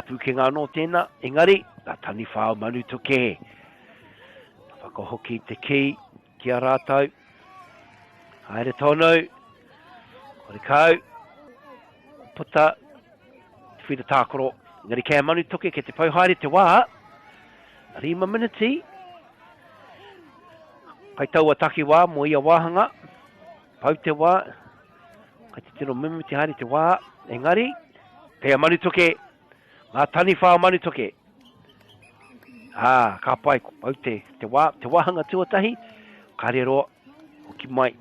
Pukenga anō tēnā, engari, ngā tani whāo manu tuke. Whakahoki te ki a rātau. Haere tonu. Kore kau. Puta. Whira tākoro. Ngari kei manu toke ke te pauhaere te wā. 5 miniti. Kai taua taki wā, mo ia wāhanga. Pau te wā. Kai te tino mimi te haere te wā. Engari. Kei manu toke. Ngā tani whā manu toke. Ka pai. Pau te wā. Te wāhanga tuatahi. Karero. Hoki mai.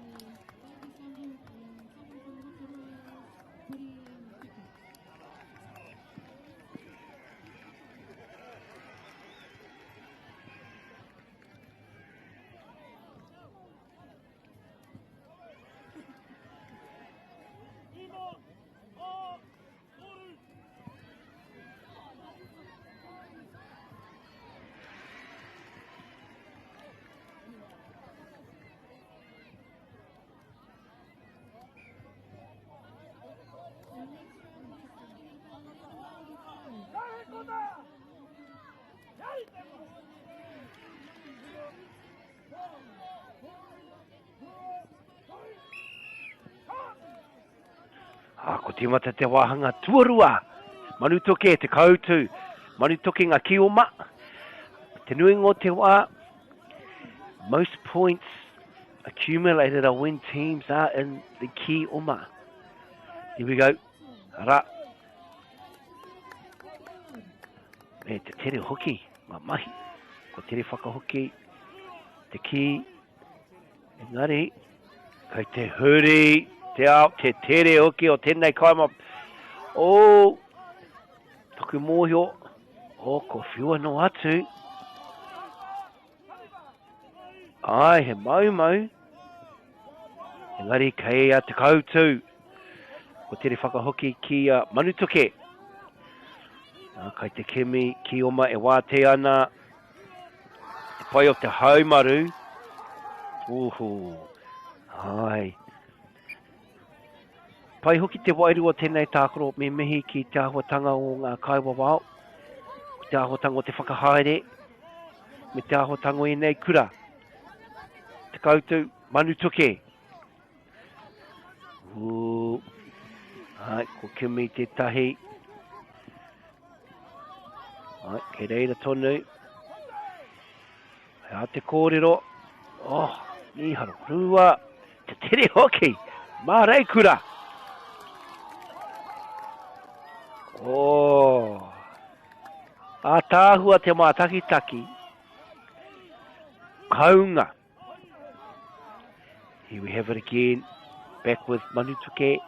Ko te mata te wāhanga tuarua. Manu toke te Koutu. Manu toke ngā Ki-o-Ma. Te nui ngō te wā. Most points accumulated are when teams are in the Ki-o-Ma. Here we go. Ara. E te tere hoki. Ma mahi. Ko tere whakahoki. Te ki. Engari. Kei te huri. Te ao. Te tere hoki o tēnei kaima. O. Toku mōhio. O ko whiua no atu. Ai, he mau. Engari, kei a te Koutu. Ko tere whakahoki ki a Manutoke. Kai te kimi, Ki-o-Ma e wāte ana. Te pai o te haumaru. Uhu. Ai. Pai hoki te wairua tēnei tākoro me mihi ki te ahuatanga o ngā kaiwawao. Ko te ahuatanga o te whakahaere. Me te ahuatanga o nei kura. Te Koutu, Manutoke. Ai, ko kimi te tahi. Ai, kei reira tonu. Hea te kōrero. Oh, iharo rua. Te tere hoki. Mā rei kura. Oh. A tāhua te mātakitaki. Kaunga. Here we have it again. Back with Manutoke.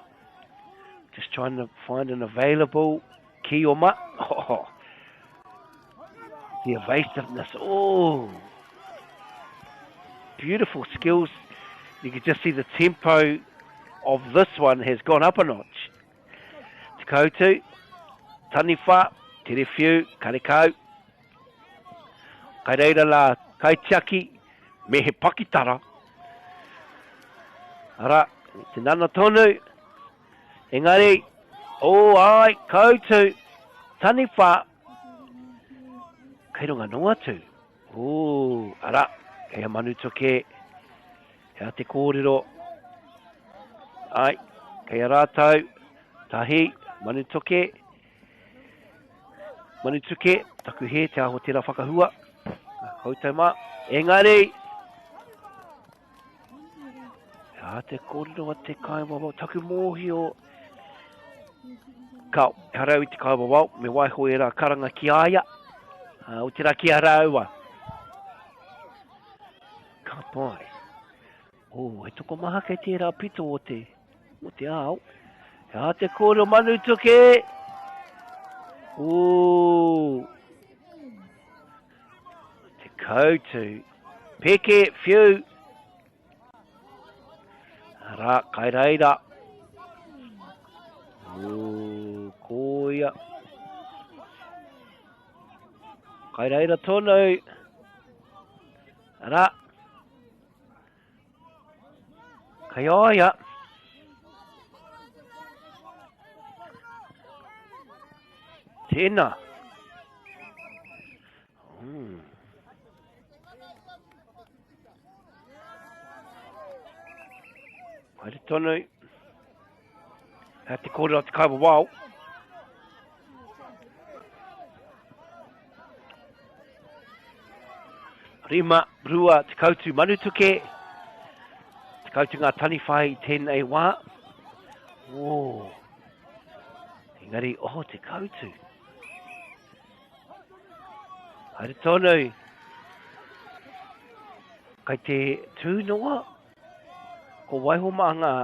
Just trying to find an available Ki-o-Ma. Oh. The evasiveness. Oh. Beautiful skills. You can just see the tempo of this one has gone up a notch. Te Koutu. Taniwha. Tere whiu. Karekau. Kai reira la kaitiaki. Me he pakitara. Ara. Te nana tonu. Engari. O ai. Koutu. Taniwha. Kei runga no atu. O. Ara. Kei a Manutoke. Hea te kōrero. Ai. Kei a rātau. Tahi. Manutoke. Manutoke. Taku he te aho tera whakahua. Koutou mā. Engari. Hea te kōrero a te kaiwawau. Taku mōhio. Kau. Harau I te kaiwawau. Me waiho e rā karanga ki aia. O te raki a raua. Ka pai. O, he toko maha kei tērā pito o te ao. Hea te kōrero Manutoke. O. Te Koutu. Peke, whiu. Ara, kai reira. O, kōia. Kai reira tonu. Ara. Kai oia. Tēnā. Kai re tonu. Hea te kōrero te kaiwawau. Rima, rua, te Koutu Manutoke. Te Koutu ngā taniwhai tēnei wā. Oh. Engari, oh, te Koutu. Haere tonu. Kai te tūnoa. Ko waiho maa ngā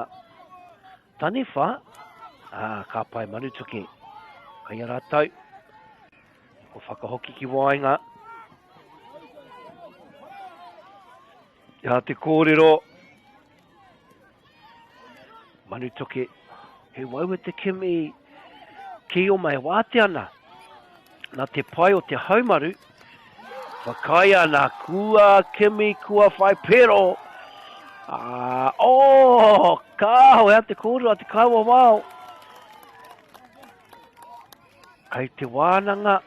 taniwha. Ka pai Manutoke. Kai a rātau. Ko whakahoki ki wainga. Hea te kōrero. Manutoke. He wau te kimi Ki-o-Ma e wāte ana. Nā te pai o te haumaru. Whakaia nā kua kimi kua whai pero. Oh, kāho hea te kōrero a te kaiwawau. Kai te wānanga.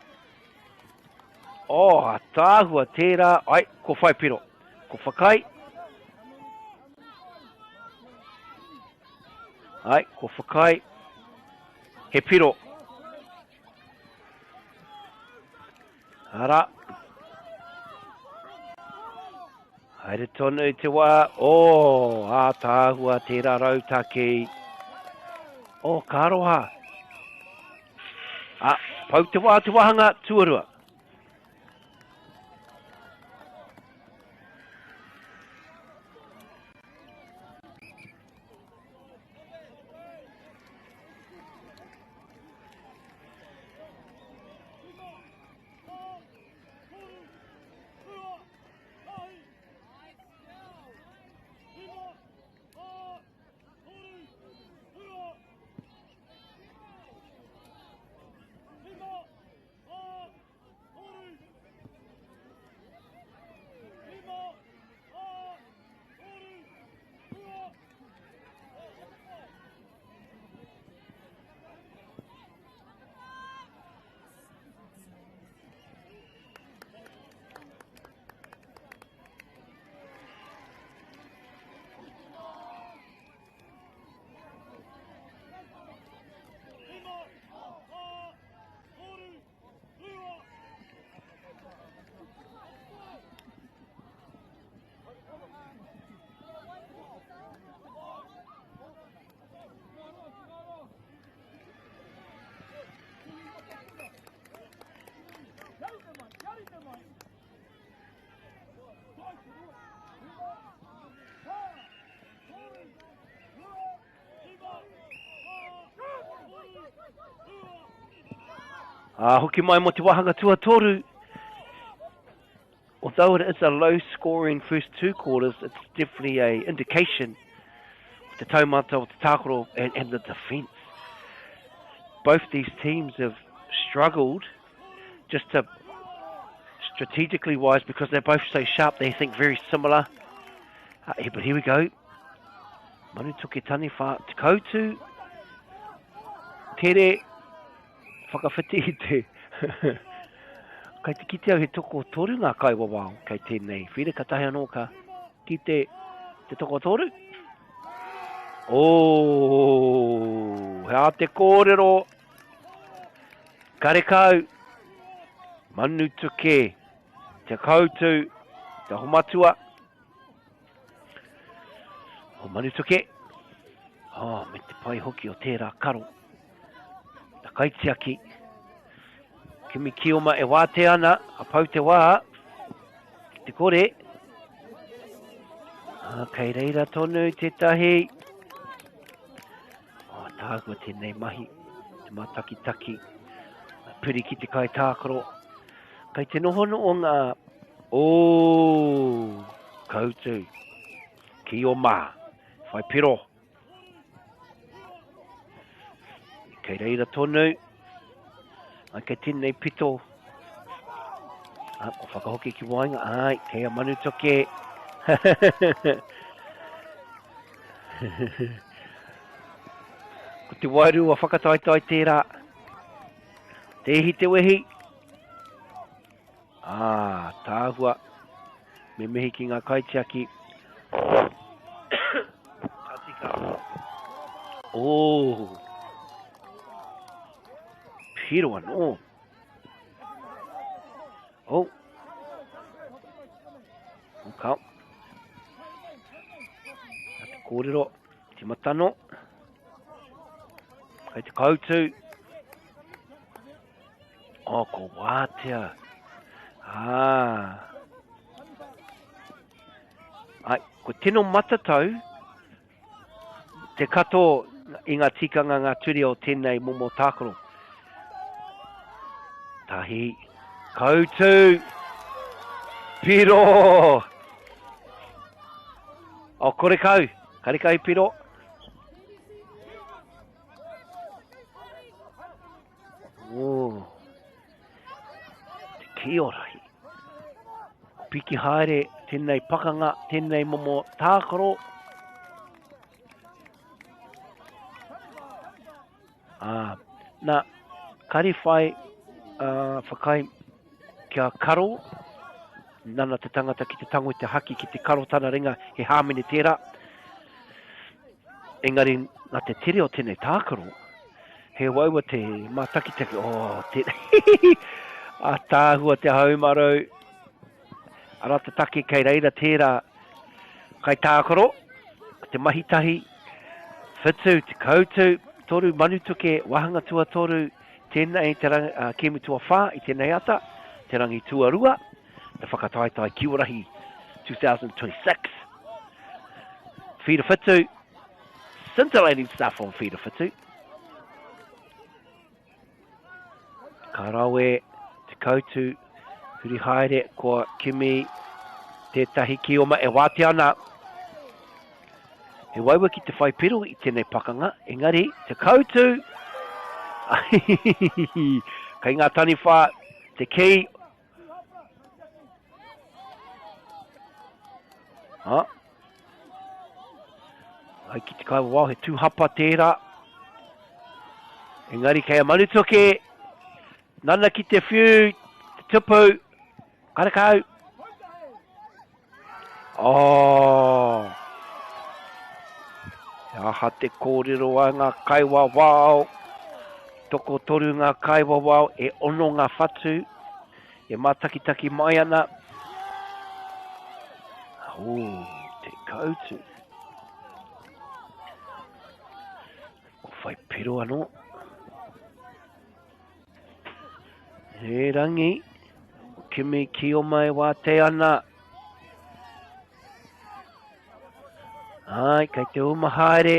Oh, a tāhua tērā. Ai, ko whai pero. Ko whakai. Ai, ko whakai. He piro. Ara. Haere tonu i te wā. O, a tāhua tērā rautaki. O, kāroha. A, pau te wā te wahanga tuarua. Hoki mai mo te wahanga tuatoru. Although it is a low-scoring first two quarters, it's definitely an indication of the taumata, of the tākaro, and the defence. Both these teams have struggled just to strategically wise because they're both so sharp. They think very similar. But here we go. Manu toke tani wha te Koutu. Tere. Whakawhiti i te. Kai te kite au he toko toru ngā kai wawao. Kai tēnei. Whire katahi anō ka kite te toko toru. Oh, hea te kōrero. Karekau. Manu tuke. Te Koutu. Te homatua. O manu tuke. Oh, me te pai hoki o tērā karo. Ta kaitiaki. Kimi kioma e wā te ana. A pau te wā. Te kore. Kei reira tonu te tahi. Oh, tāhua tēnei mahi. Te mātaki-taki. Puri ki te kai tākaro. Kei te nohono o ngā. Oh, Koutu. Ki o mā. Whai piro. Kei reira tonu. Ai kei tēnei pito. O whakahoki ki wainga. Ai, kei a manu toke. Ko te wairu a whakataitai tērā. Tehi te wehi. Tāhua. Me mehi ki ngā kaitiaki. Oh. Piro anō. Oh. Kau. Te kōrero. Te matano. Kei te Koutu. Oh, ko wātea. Ai, ko tino matatau. Te kato I ngā tikanga ngā turi o tēnei momo tākaro. Tahi. Koutu. Piro. O kore kau. Kare kai piro. Oh. Te Kī-o-Rahi. Piki haere tēnei pakanga, tēnei momo tākaro. Nā, kari whai whakai kia karo. Nana te tangata ki te tango I te haki ki te karo tana ringa he hāmene tērā. Engari, nā te tere o tēnei tākaro, he waiwa te mātakitaki, te a tāhua te haumarau, arata take kei reira tērā, kai tākoro, te mahitahi, whitu, te koutu, toru manutuke, wahanga tua toru, tēnei te kemi tua whā, i tēnei ata, te rangi tuarua, te whakataitai Kī-o-Rahi 2026. Whira whitu, scintillating stuff on whira whitu. Ka rawe, te koutu, huri haere, ko kimi, tētahi kioma e wāte ana. He waiwa ki te whaipiro i tēnei pakanga, engari, te koutu, kai ngā tani whā, te kei, ai ki te kaiwa wau, he tūhapa tērā, engari kei a manutoke, nana ki te whiu, te tupu, karakau. Aha te kōrero a ngā kaiwa wau, toko toru ngā kaiwa wau, e ono ngā whatu, e mātakitaki mai ana. Te koutu. Ko whai pero anō. He rangi, kimi ki o mai wā te ana. Ai, kai te umahaere,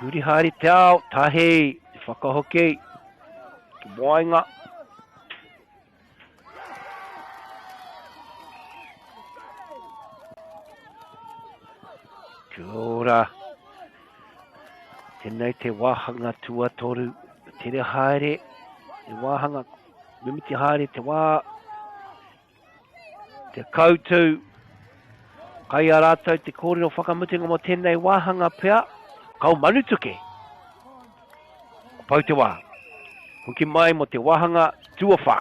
huri haere te ao, tahi, te whakahoki, te moainga. Kia ora, tēnei te wāhanga tua toru, tere haere, te wāhanga, mimiti haere te wā, te koutu, kai a rātou te kōrero whakamutinga mo tēnei wāhanga pea, kau manutuke. Pau te wā, huki mai mo te wāhanga tuawha.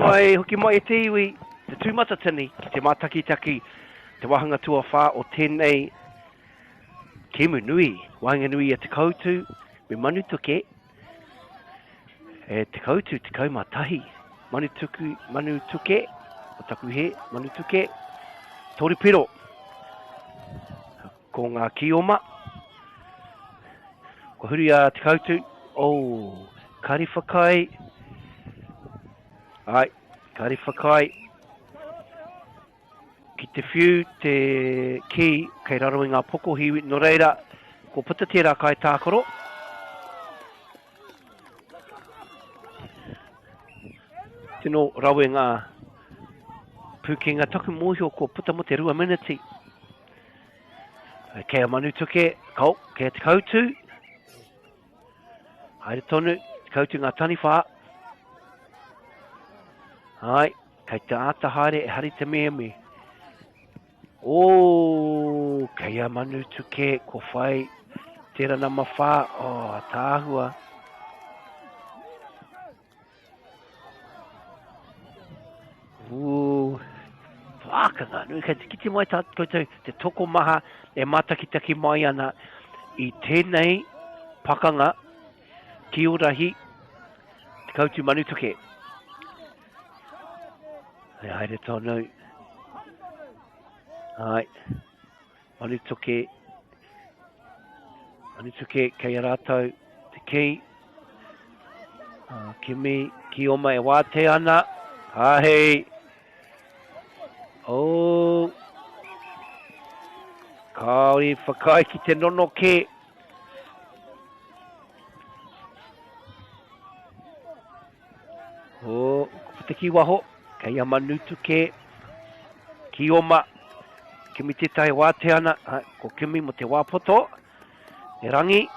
Hoki mai e te iwi, te tūmatatini ki te mātakitaki, te wahanga tua whā o tēnei kemu nui, wahanga nui e te koutu, me manutuke, e te koutu te kaumatahi, manutuke, o taku he, manutuke, toripiro, ko ngā kioma, ko huri a te koutu, kariwhakai, ai, kari whakai, ki te whiu, te ki, kei raro i ngā poko hiwi, no reira, ko puta tērā kai tākoro. Tino rau e ngā pūkenga taku mōhio, ko puta mo te 2 miniti. Kei a manutuke, kei a te koutu. Haere tonu, te koutu ngā tani wha. Ai, kai te ata haere e hari te mea me. Kei a manutuke, ko whai, tērā na mawha, tāhua. Whākanga, nui kai te kiti mai koutou, te toko maha e mātakitaki mai ana i tēnei pakanga Kī-o-Rahi, te koutu manutuke. Haere tonu. Ai, manutuke. Manituke kei rātou te ki. Kimi ki o mai wā te ana. Hahei. Oh. Kaori whakai ki te nono ke. Oh. Te ki waho. Kei a manutuke. Ki o ma. Kimi te tai wā te ana. Ko kimi mo te wāpoto. E rangi.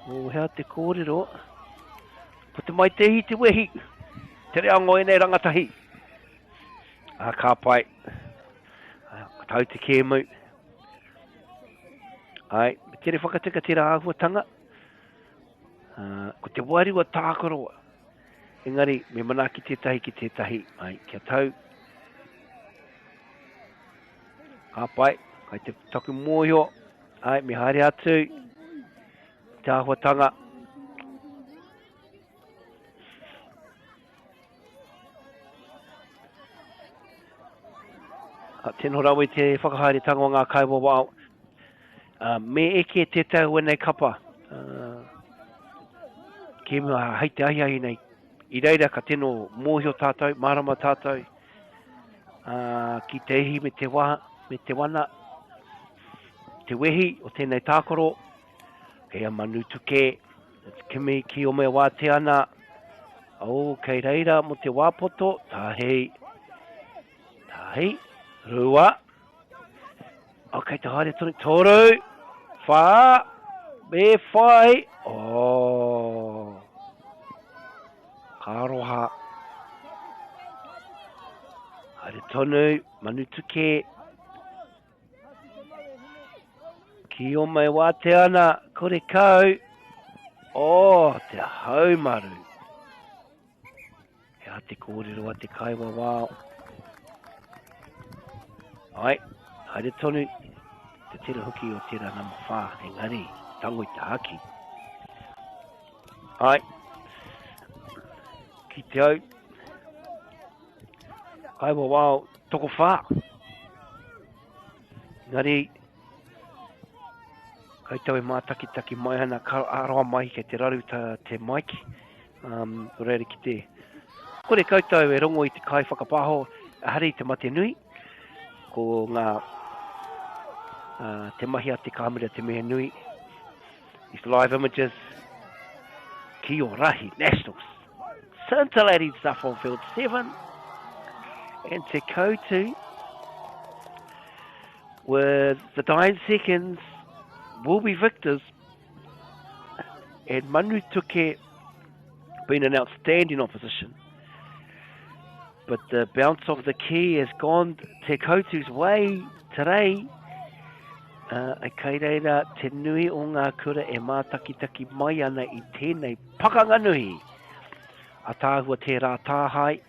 O hea te kōrero. Ko te mai te hi te wehi. Te rea ngoi nei rangatahi. Ka pai. Tau te kēmu. Ai, me tere whakatika tira āhuatanga. Ko te wairua tākoroa. Engari, me mana ki tētahi. Ai, kia tau. Ka pai. Kai te taku mōhio. Ai, me haere atu. Te āhuatanga. Tēnō rawe te whakahaere tango ngā kaiwa wao. Me eke te tau nei kapa. Ke mua haite ahi nei. I reira ka tēnō mōhio tātou, marama tātou. Ki te ihi me te waha, me te wana. Te wehi o tēnei tākoro. Kei a manutuke. Kimi ki o mea wā te ana. Kei reira mo te wāpoto. Tāhei. Rua. Kei te haere tonu. Toru. Whā. Me whai. Karoha. Haere tonu. Manutuke. Ki o mai wā te ana. Kore kau. Te haumaru. Hea te kōrero a te kaiwa wao. Ai, haere tonu, te tira hoki o tira nama whā, engari, tango I te haki. Ai, ki te au, kaiwa wao, toko whā. Engari, kai tau e mātaki mai hana, aroa mai kei te raru te maiki, reire ki te. Kore koutou e rongo I te kai whakapāho, hari te mate nui, ko ngā te mahi a te kāmera te mea nui. These live images. Kī-o-Rahi Nationals. Scintillating stuff on field 7. And te Koutu with the 9 seconds will be victors. And Manutuke been an outstanding opposition. But the bounce of the key has gone Te Koutu's way today. Kei reira te nui o ngā kura e mātakitaki mai ana I tēnei pakanga nui. A tāhua te rā tāhai.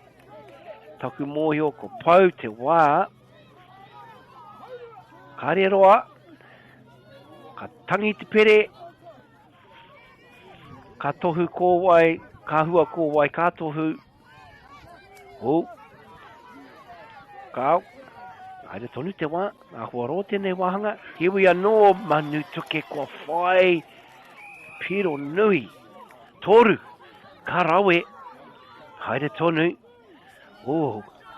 Taku mōhio ko pau te wā. Kare roa. Ka tangi te pere. Ka tohu kōwai. Ka hua kōwai ka tohu. Kau. Haere tonu te wā. Ngā huaro tēnei wāhanga. Here we are no Manutuke kua whai. Piro nui. Toru. Ka rawe. Haere tonu.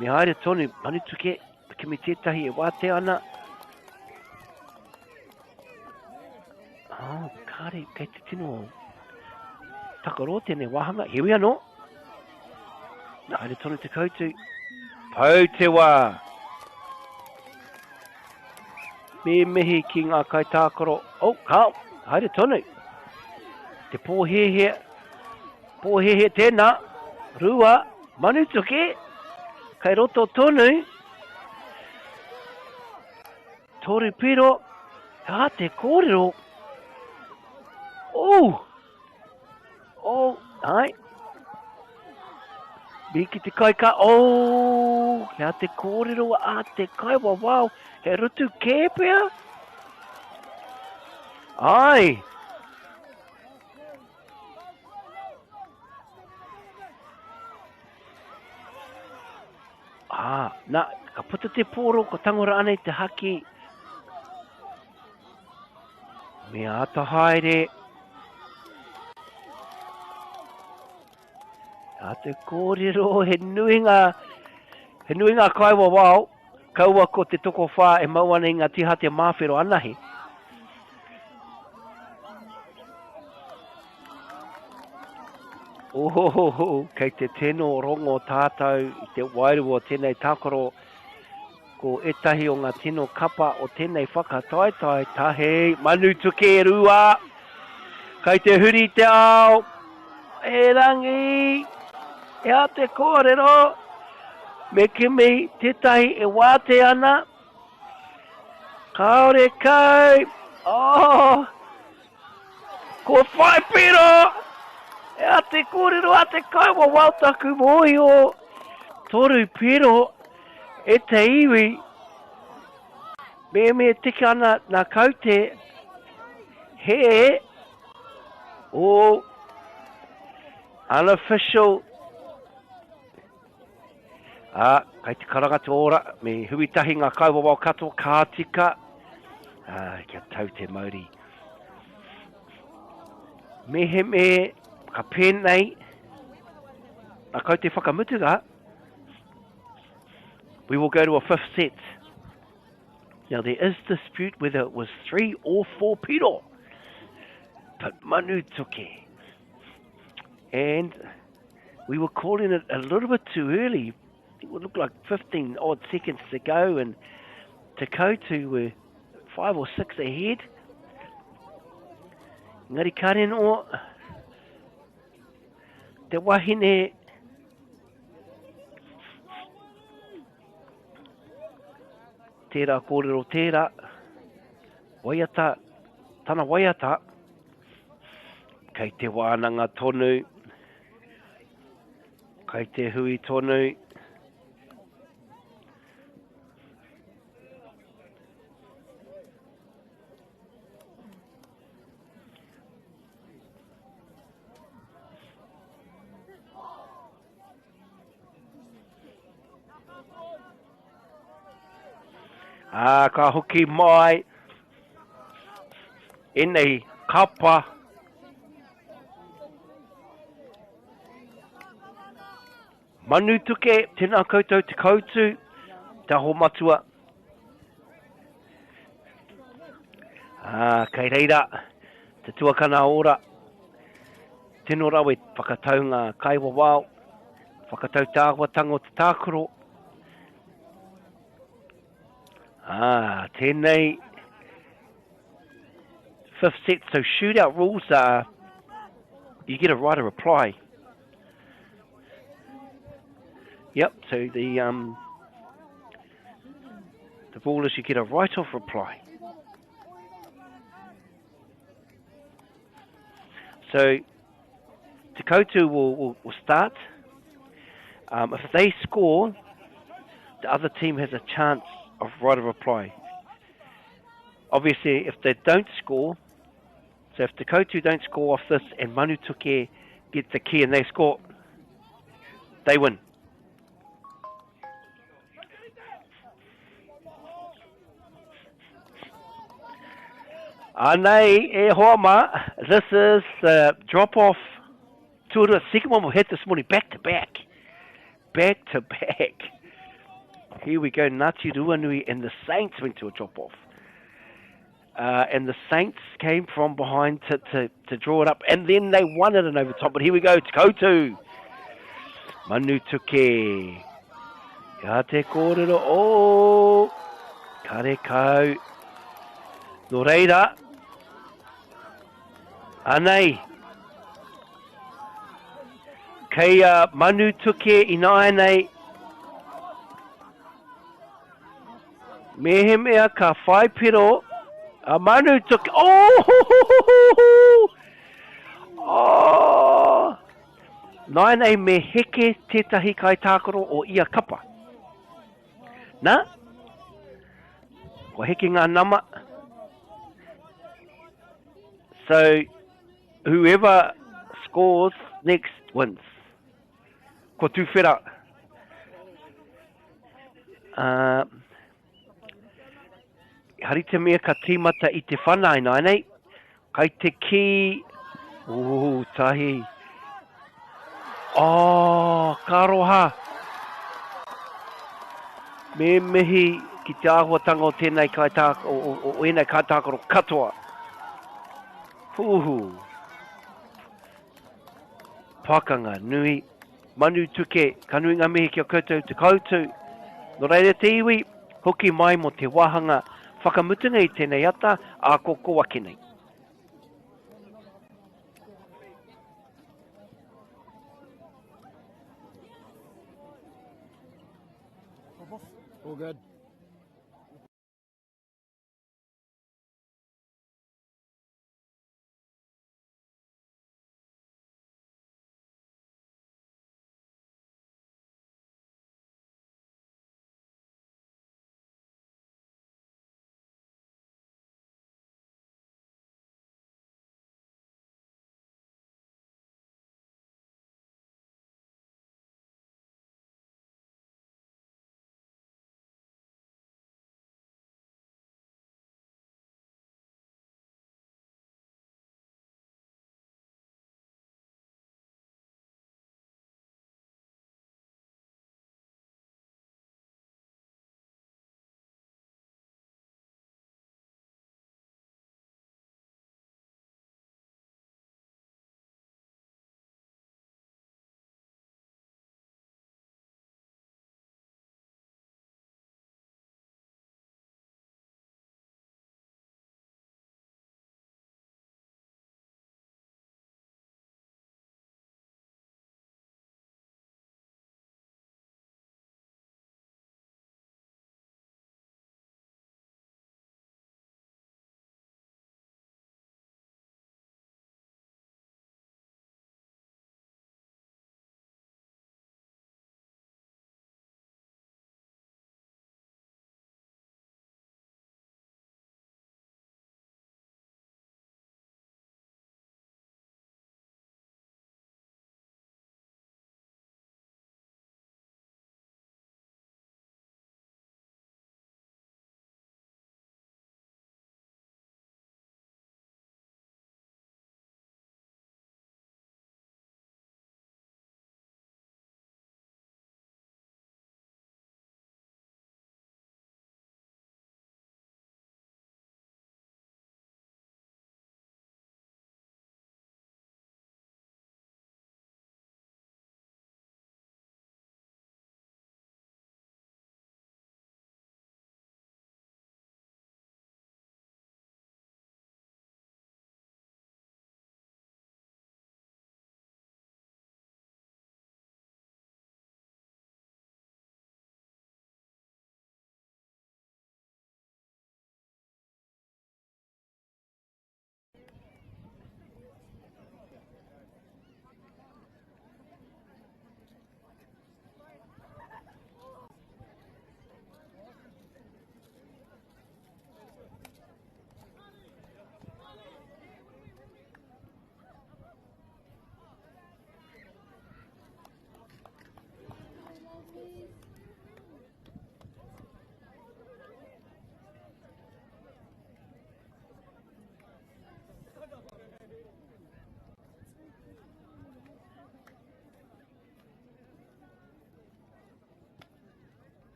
Me haere tonu. Manutuke. Kimi tētahi e wā te ana. Kare. Kei te tino. Takaro tēnei wāhanga. Here we are no. Haere tonu te Koutu. Pau te wā. Me mihi ki ngā kai tākoro. Kao. Haere tonu. Te pōhehe. Pōhehe tēnā. Rua. Manutuke. Kai roto tonu. Toru piro. Te kōrero. Ai. Miki te kai ka, hea te kōrero a te kai wawau, he rutu kēpea. Ai. Ka puta te pōro, ko tangora ane te haki. Me ata haere. A te kōrero, he nui ngā kaiwa wao. Kaua ko te toko whā e mau ana i ngā tiha te mawhero anahi. Ohohoho, kei te teno rongo tātou i te wairua tēnei tākoro ko etahi o ngā tino kapa o tēnei whakataetai tahe manu tuke e rua. Kei te huri te ao, e rangi, e a te kōrero, me kimi tētahi e wāte ana. Kaore kai, oh, ko whai piro, e a te kōrero a te kai wa wautaku mohi o toru piro. E te iwi, me tika ana nā kaute, he, o, unofficial, kai te karangata ora, me huitahi ngā kaua wau katoa, kā tika, kia tau te MΑORI. Me he me, ka pēnei, nā kaute whakamutuga, we will go to a fifth set. Now there is dispute whether it was 3 or 4 piro. But manu tuke. And we were calling it a little bit too early. It would look like 15 odd seconds to go, and Te Koutu were 5 or 6 ahead. Ngari karen o te wahine tērā kōrero tērā, waiata, tana waiata, kei te wānanga tonu, kei te hui tonu, ka hoki mai e nei kapa manu tuke tēnā koutou te Koutu te aho matua kei reira te tuakana ora tēnō rawe whakatau ngā kaiwa wao whakatau tāwatanga o te tākoro. Tēnei fifth set, so shootout rules are you get a right of reply. Yep, so the rule is you get a right of reply. So Te Koutu will start. If they score, the other team has a chance of right of reply. Obviously, if they don't score, so if the Koutu don't score off this and Manu Tuke get the key and they score, they win. Anei e hoama, this is drop off to the second one we've had this morning, back to back. Back to back. Here we go, Ngāti Ruanui and the Saints went to a drop-off. And the Saints came from behind to draw it up, and then they won it in overtime. But here we go, Te Koutu. Manu Tuke. Ka te kōrero, o, kare kau. No reira. Anei. Kei Manu Tuke ina nei. Mehe mea ka whai piro, a Manu Tuke, nai nei me heke tētahi kai tākoro o ia kapa. Nā? Ko heke ngā nama. So, whoever scores next wins. Ko tūwhera. Hari te mea ka tīmata I te whanae nai nei. Kai te ki... tahi. Karoha. Me mihi ki te āhuatanga o tēnei kai o enei kai tākoro katoa. Pakanga nui. Manu tuke. Kanui ngā mihi ki o koutou te Koutu. No reira te iwi. Hoki mai mo te wahanga. Whakamutunga I tēnei ata. A koko ake nei. All good.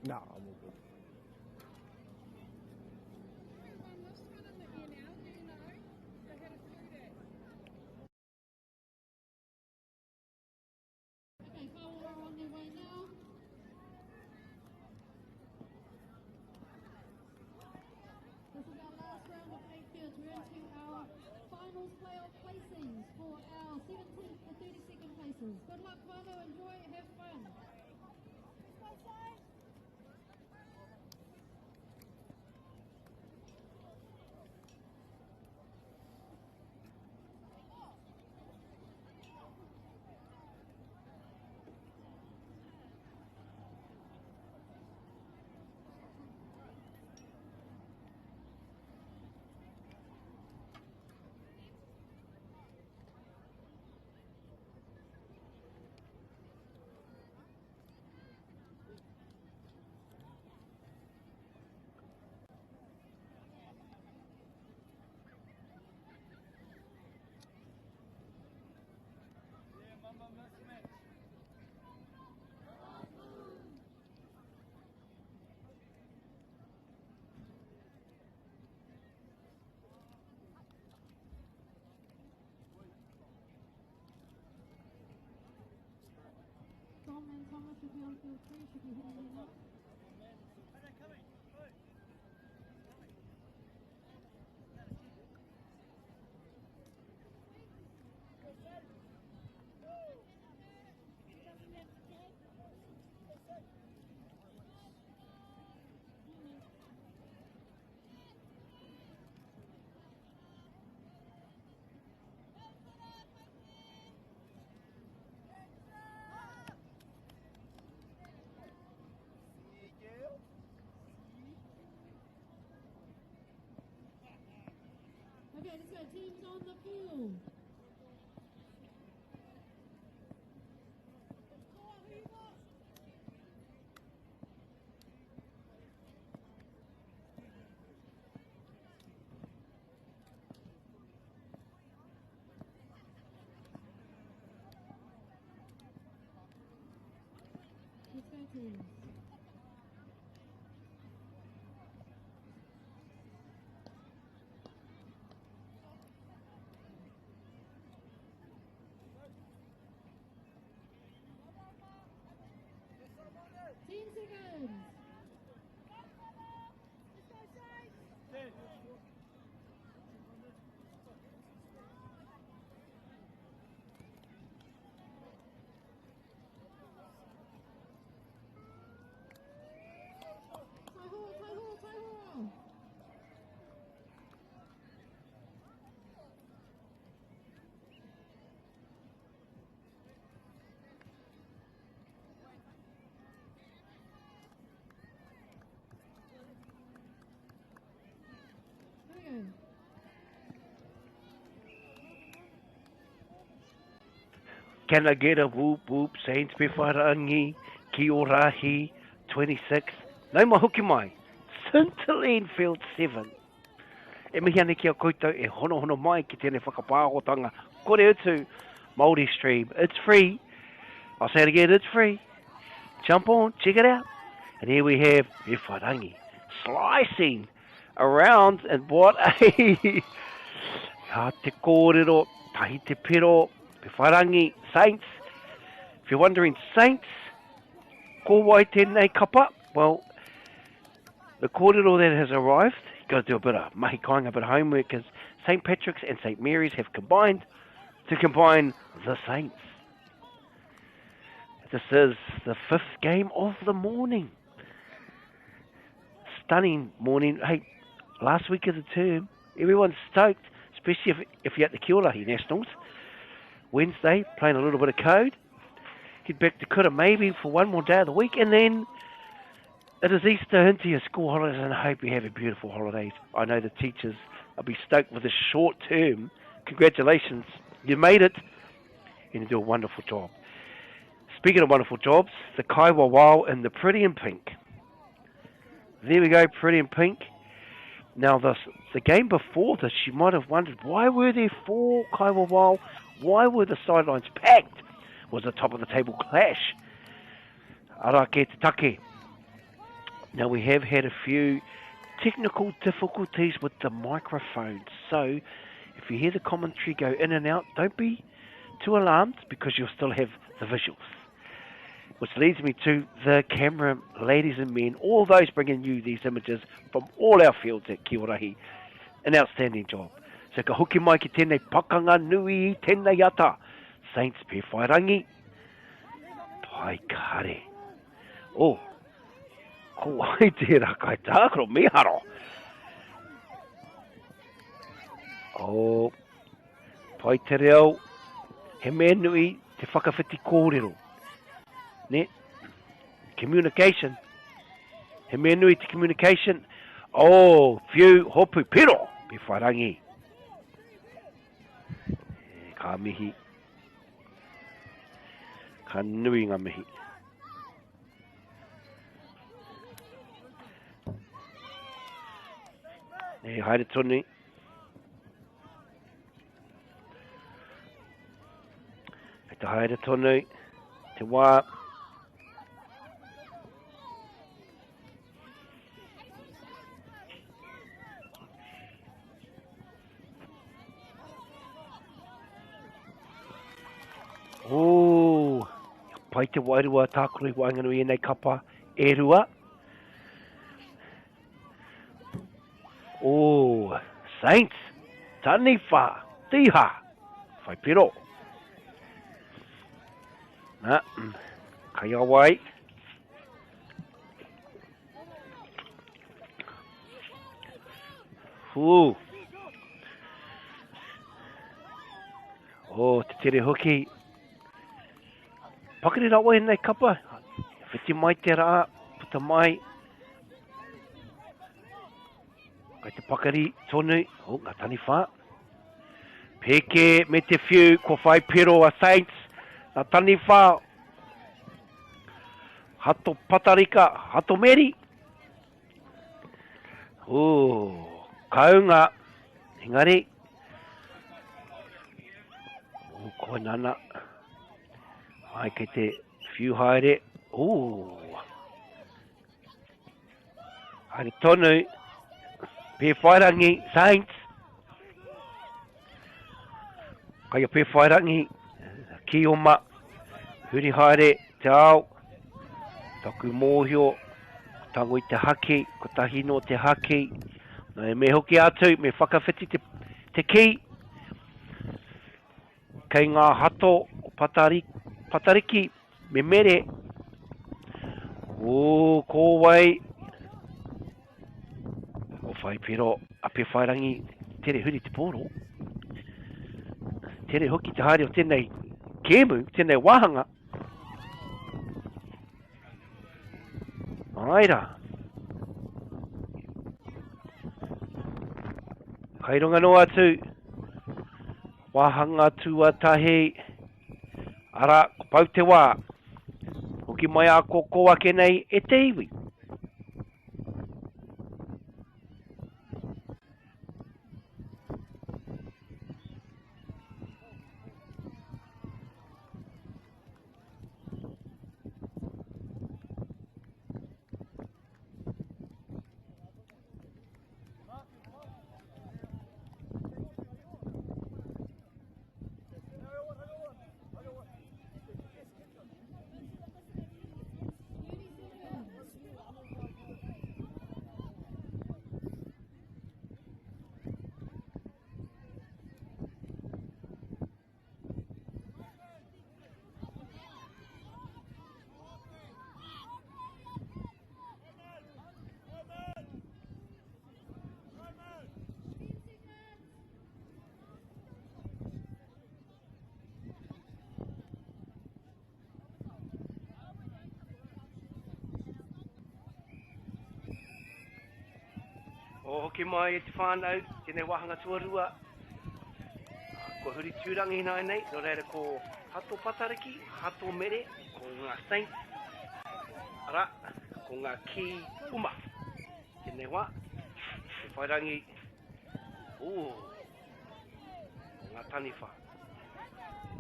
No, I'm all good. Okay, Kawa are on their way now. This is our last round of 8 fields. We're into our finals playoff placings for our 17th to 32nd places. Good luck, whānau. Enjoy, have fun. Tom and Thomas should be on field 3, should be hitting it up. Okay, let's go. Teams on the field. Let's go, teams. Seconds. Can I get a whoop whoop, Saints Peowhairangi, Kī-o-Rahi, 26. Nau ma hoki mai, Scintilline Field 7. E mihi ane ki a koutou e hono hono mai ki tēnei whakapāhotanga. Kore utu, MāORI stream. It's free. I'll say it again, it's free. Jump on, check it out. And here we have Peowhairangi slicing around, and what a ha te kōrero, tahi te pero, Peowhairangi, Saints. If you're wondering, Saints, ko wai tēnei kapa? Well, the kōrero that has arrived, you've got to do a bit of mahi kāinga, a bit of homework, because St. Patrick's and St. Mary's have combined to combine the Saints. This is the 5th game of the morning. Stunning morning. Hey, last week of the term, everyone's stoked, especially if you're at the Kī-o-Rahi Nationals. Wednesday, playing a little bit of code. Head back to Koutu maybe for one more day of the week, and then it is Easter into your school holidays, and I hope you have a beautiful holidays. I know the teachers will be stoked with this short term. Congratulations, you made it, and you do a wonderful job. Speaking of wonderful jobs, the Kaiwa Wow in the Pretty in Pink. There we go, Pretty in Pink. Now, the game before this, you might have wondered, why were there 4 Kaiwa Wow? Why were the sidelines packed? Was a top of the table clash? Ara ke te take. Now we have had a few technical difficulties with the microphones, so if you hear the commentary go in and out, don't be too alarmed because you'll still have the visuals. Which leads me to the camera, ladies and men, all those bringing you these images from all our fields at Kī-o-Rahi. An outstanding job. So ka hoki mai ki tēnei pakanga nui I tēnei ata. Saints Peowhairangi. Pai kare. Oh, ko ai te rakai tākaro miharo. Oh, pai te reo, he mea nui te whakawhiti kōrero. Ne? Communication. He mea nui te communication. Oh, whiu hopu piro, Peowhairangi. Ka mihi. Ka nui ngā mihi. E haere tonu. E te haere tonu. Te wā. Oh, pai te wairua tākoro I wainganui e nei kapa e rua. Oh, Saints, Taniwha, Tiha, whai piro. Na, kai awai. Oh, te tere hoki. Pakari rawa e nei kapa. Whiti mai te rā, puta mai. Kai te pakari tonu, o ngā Taniwha. Peke me te whiu, ko whai pero a Saints, ngā Taniwha. Hato patarika, hato meri. O, kaunga, engari. O, koe nana. Ai kei te whiu haere. O. Haere tonu. Peowhairangi, Saints. Kai a Peowhairangi, Kioma, huri haere, te ao, taku mōhio, tango I te haki, ko tahino te haki, me hoki atu, me whakawhiti te ki, kei ngā hato, patariki, me mere, o kōwai, whai piro a Peowhairangi tere huri te pōro. Tere hoki te haere o tēnei kēmu, tēnei wāhanga. Aira. Kai runga no atu. Wāhanga tuatahi. Ara, ko pau te wā. Hoki mai a ko ake nei e te iwi. O hoki mai e te whānau, tēnei wahanga tuarua. Ko huri tūrangi nai nei, no reira ko hato patariki, hato mere, ko ngā Saints. Ara, ko ngā ki uma. Tēnei wā, te whairangi. O, ko ngā Taniwha.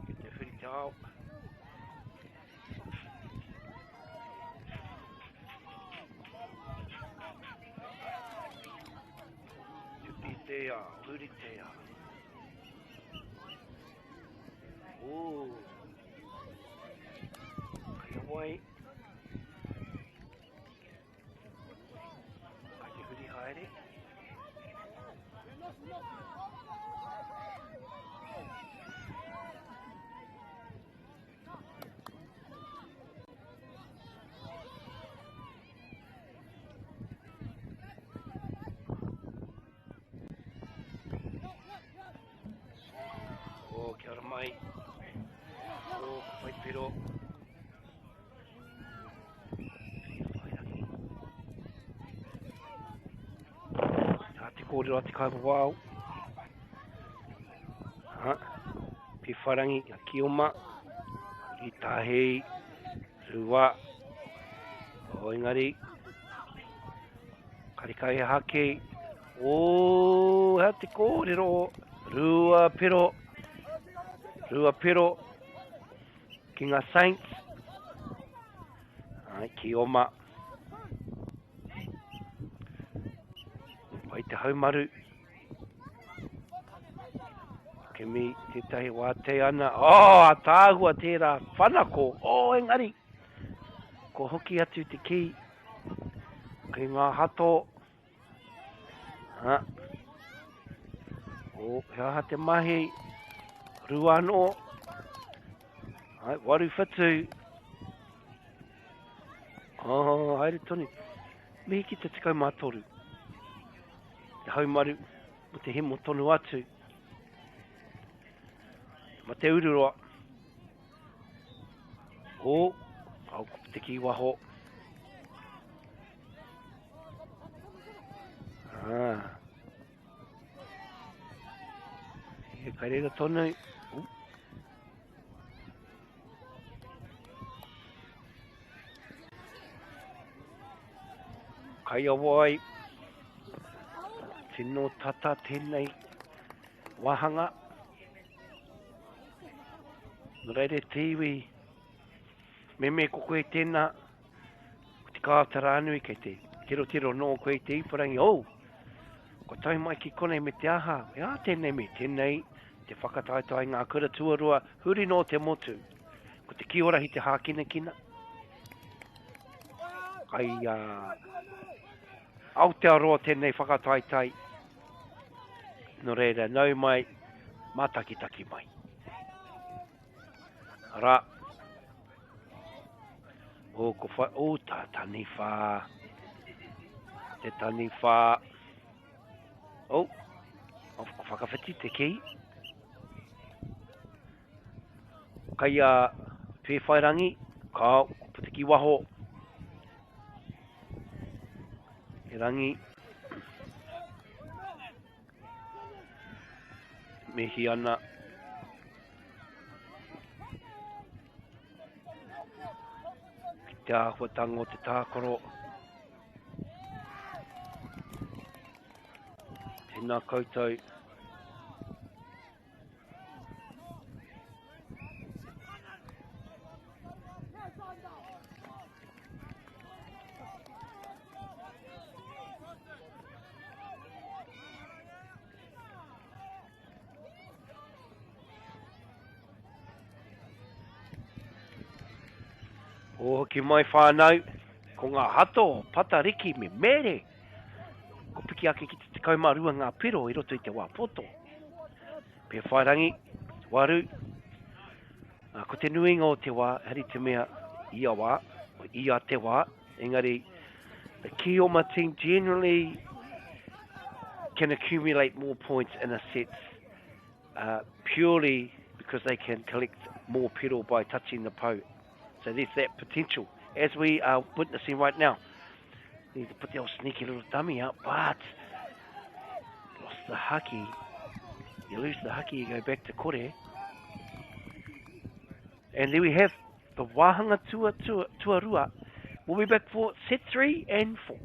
Ki te huri te ao. Huritea, huritea. Oh. Kaya wai. Kaya huri haere. Oh, kia ora mai. Oh, wai piro. Te kōrero ati kai wau. Peowhairangi, a Kioma, I Tahei, Rua, o engari, karikai hake, o hea te kōrero, Rua pero, ki ngā Saints, Kioma, wai te haumaru, ke mi tētahi wā te ana, a tāhua tērā whanako, engari, ko hoki atu te ki, ki ngā hato, hea ha te mahi, rua anō, waru whatu, haere tonu, mihi ki te tikau mātoru, te haumaru, mo te hemo tonu atu, ma te ururoa, au te ki waho, e kairera tonu, kai awai, tino tata tēnei wahanga, Reire tiwi, me ko koe tēnā, ko te kātara anui kei te tiro no koe te iparangi, ko tai mai ki konei me te aha, tēnei me tēnei, te whakataitai ngā kura tuarua, huri no te motu, ko te Kī-o-Rahi te hākina kina. Kai, Aotearoa tēnei whakataitai, no reira, nau mai, mātakitaki mai. Ra, tā taniwha, te taniwha, ko whakawhiti te ki, kai Peowhairangi, ko puti ki waho, e rangi, mehi ana, te āhuatango te tākoro, tēnā koutou, ki mai whānau, ko ngā hato, patariki, me mere, ko piki ake ki te kaumarua ngā piro, I roto I te wāpoto. Peowhairangi, waru, ko te nuinga o te wā, hari te mea ia wā, o ia te wā, engari, the Kioma team generally can accumulate more points in a set, purely because they can collect more piro by touching the po. So there's that potential, as we are witnessing right now. Need to put the old sneaky little dummy out, but lost the haki. You lose the haki, you go back to kore. And there we have the wahanga tuarua. We'll be back for set 3 and 4.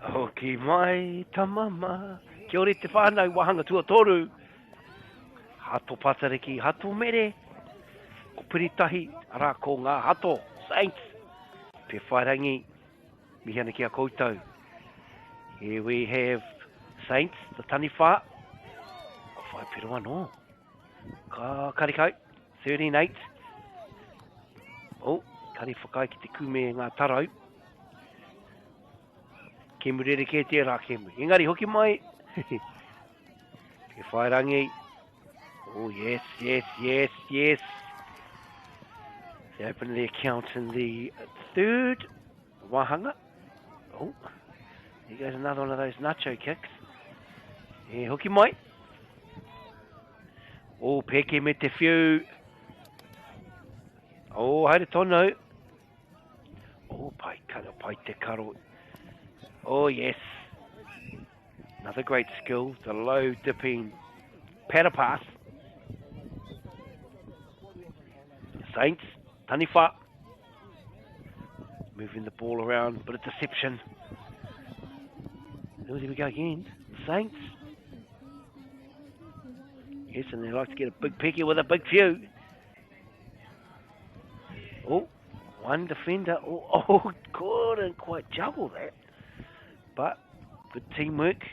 Hoki mai tamama. Kia ore te whānau wahanga tua toru. Hato patariki, hato mere. Ko piritahi, ara ko ngā hato. Saints. Peowhairangi. Mihana kia koutou. Here we have Saints, the Taniwha. Ko whai piro anō. Ka karikau. 13-8. Oh, kari whakai ki te kume ngā tarau. Kemu rere ke te rā kemu. Engari hoki mai. Peowhairangi. Oh, yes, yes, yes, yes. They open the account in the third wahanga. Oh, here goes another one of those nacho kicks. Yeah, hoki mai. Oh, peke me te whiu. Oh, haere tono. Oh, pai karo, pai te karo. Oh, yes. Another great skill, the low dipping paddle pass. Saints, Taniwha. Moving the ball around, but a deception. Oh, there we go again. Saints. Yes, and they like to get a big picky with a big few. Oh, one defender. Oh, couldn't quite juggle that. But good teamwork.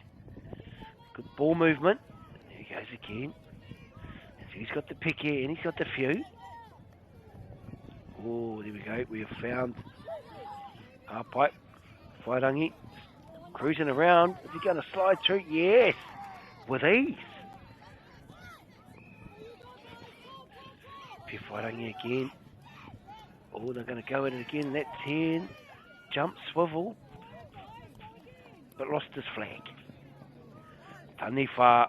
Good ball movement. There he goes again. So he's got the pick here and he's got the few. Oh, there we go. We have found our pipe. Whairangi cruising around. Is he going to slide through? Yes. With ease. Whairangi again. Oh, they're going to go at it again. That 10. Jump, swivel. But lost his flag. Taniwha.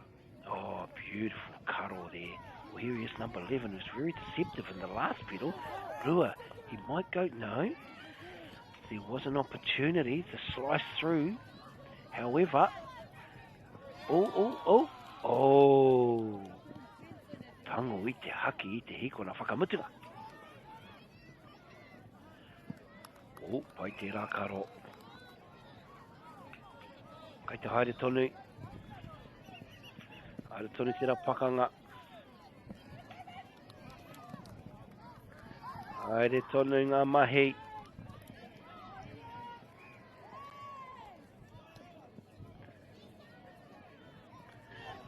Oh, beautiful karo there. Well, here he is, number 11, who's very deceptive in the last pedal. Rua, he might go, no. There was an opportunity to slice through. However, oh. Tango I te haki, I te hiko na whakamutunga. Oh, pai te rā karo. Kai te haere tonu. Haere tonu te rā pakanga. Haere tonu ngā mahi.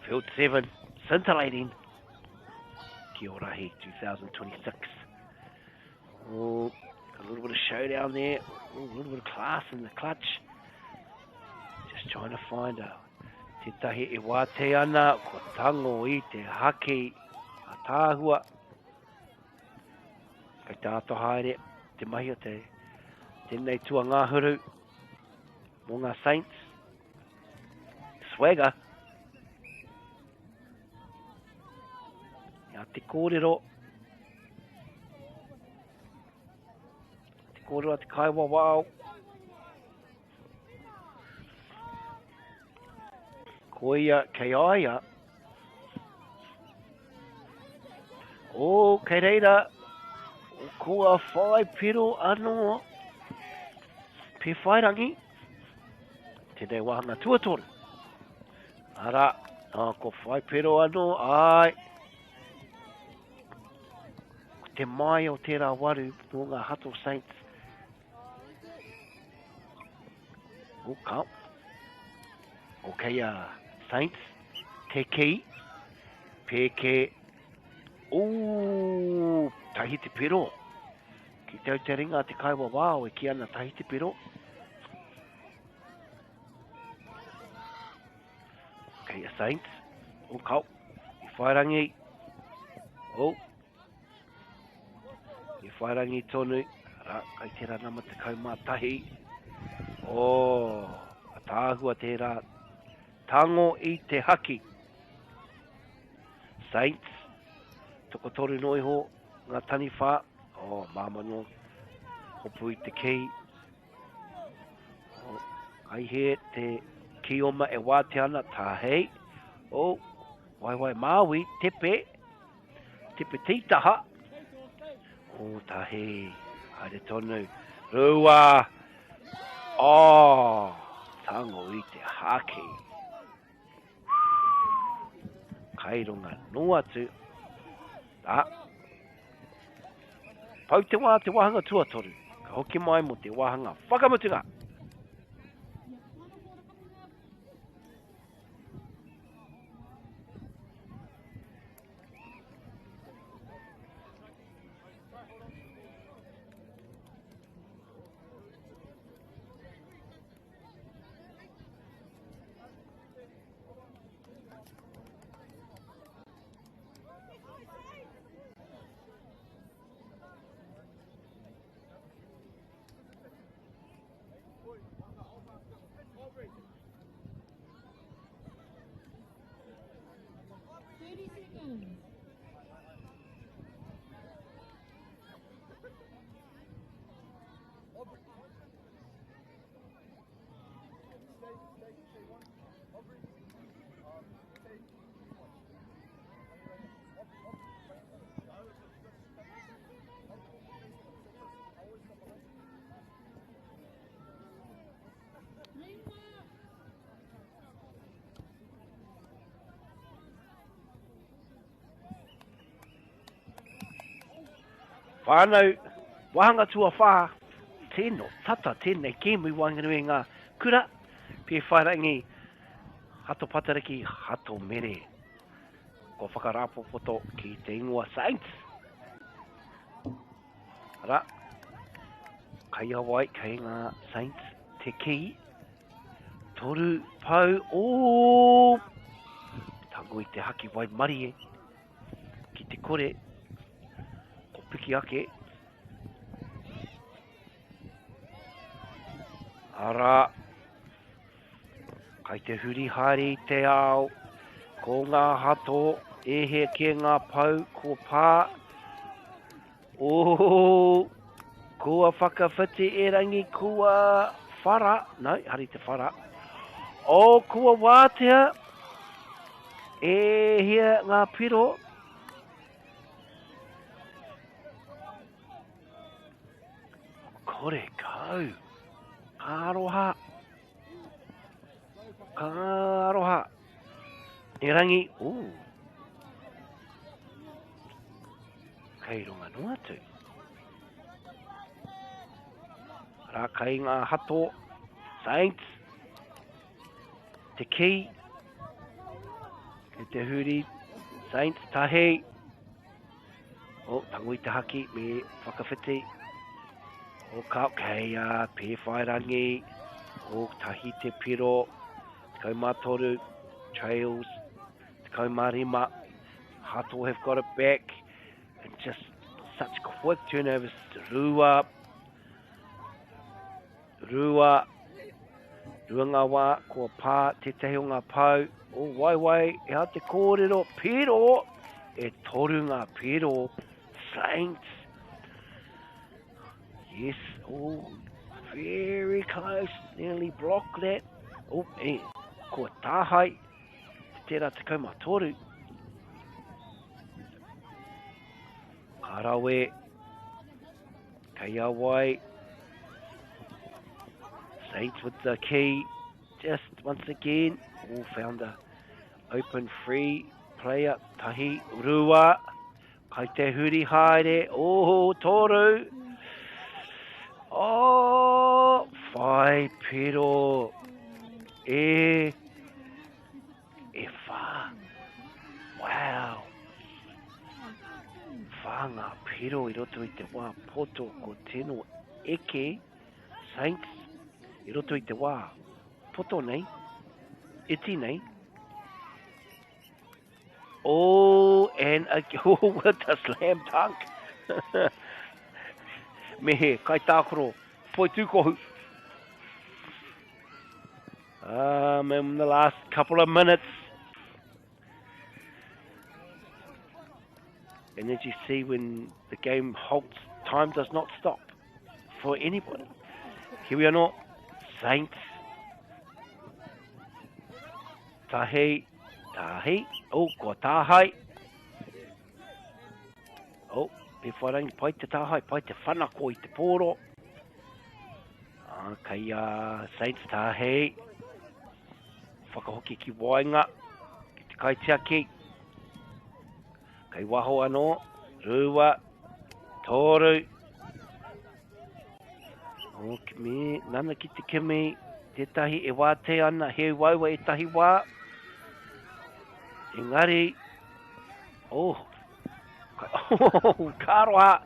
Field 7, scintillating. Kī-o-Rahi 2026. Oh, a little bit of showdown there. Oh, a little bit of class in the clutch. Just trying to find a te tahi e wā te ana, ko tango I te haki, a tāhua. Kai tāto haere, te mahi o tēnei tua ngāhuru, mō ngā Saints. Swagger. Ia te kōrero. Te kōrero a te kaiwa wao. Koia kei aia. O kei reira. O kua whai pero anō. Peowhairangi. Tēnei wahanga tuatoru. Ara, ko whai pero anō. Ai. Te mai o tērā waru no ngā hato Saints. O kau. Okay, Saints, te ki, peke, o tahi te pero. Ki tau te ringa te kaiwa wao e ki ana tahi te pero. Okay, Saints, o kau, I whairangi, o. I whairangi tonu, ra, kai tērā nama te kaumātahi. O, a tāhua tērā. Tango I te haki. Saints. Toko toru noi ho. Ngā Taniwha. Oh, māmano. Hopu I te ki. Oh, ai he te kioma e wā te ana. Tā hei. Oh, wai māui. Tepe. Tepe tītaha. Oh, tā hei. Haere tonu. Rua. Oh. tango i te hake. Kaironga no atu. Pau te wā te wahanga tuatoru. Ka hoki mai mo te wahanga whakamutunga. Whānau, wahanga tua whā, tēnō tata tēnei kēmui wanganui ngā kura, Peowhairangi, hato patariki, hato mere. Ko whakarapopoto ki te ingoa Saints. Ara, kai awai, kai ngā Saints, te ki, toru pau, tango i te haki wai mari e, ki te kore, piki ake. Ara, kai te huri hari te ao, ko ngā hato, ehe ke ngā pau, ko pā. Kua whakawhiti e rangi, kua whara, no, hari te whara. Kua wātea, hea ngā piro. Kore kau. Kāroha. Kāroha. E rangi. Kei runga no atu. Rā kai ngā hato. Saints. Te ki. Ke te huri. Saints tahi. Tango i te haki. Me whakawhiti. O kau kei a Peowhairangi, o tahi te piro, te kaumatoru, trails, te kaumarima, hato have got it back, and just such quick turnovers. Rua, ngā wā, kua pā, te tehi o ngā pau, wai, e ha te kōrero, piro, e toru ngā piro, Saints. Yes, very close, nearly blocked that. Ko tāhai, te tērā te kaumatoru. Karawe, kai awai. Saints with the key, just once again, found a open free player, tahi, rua. Kai te huri haere, toru. Whai piro. E wha. Wow. Whanga piro I roto I te wā poto ko tēnō eke. Saints. I roto I te wā poto nei. Iti nei. And what a slam dunk. Mehe, kai tākoro, poi tūkohu. In the last couple of minutes. And as you see, when the game halts, time does not stop for anybody. Here we are not. Saints. Tahi. Ko tāhai. Peowhairangi, pai te tāhai, pai te whanako I te pōro. Kai Saints tahi. whakahoki ki wainga, ki te kaitea ki. Kai waho anō, rua, tōru. O ki me, nana ki te kemi, tētahi e wā te ana, he waiwa e tahi wā. Engari, oh, kāroha,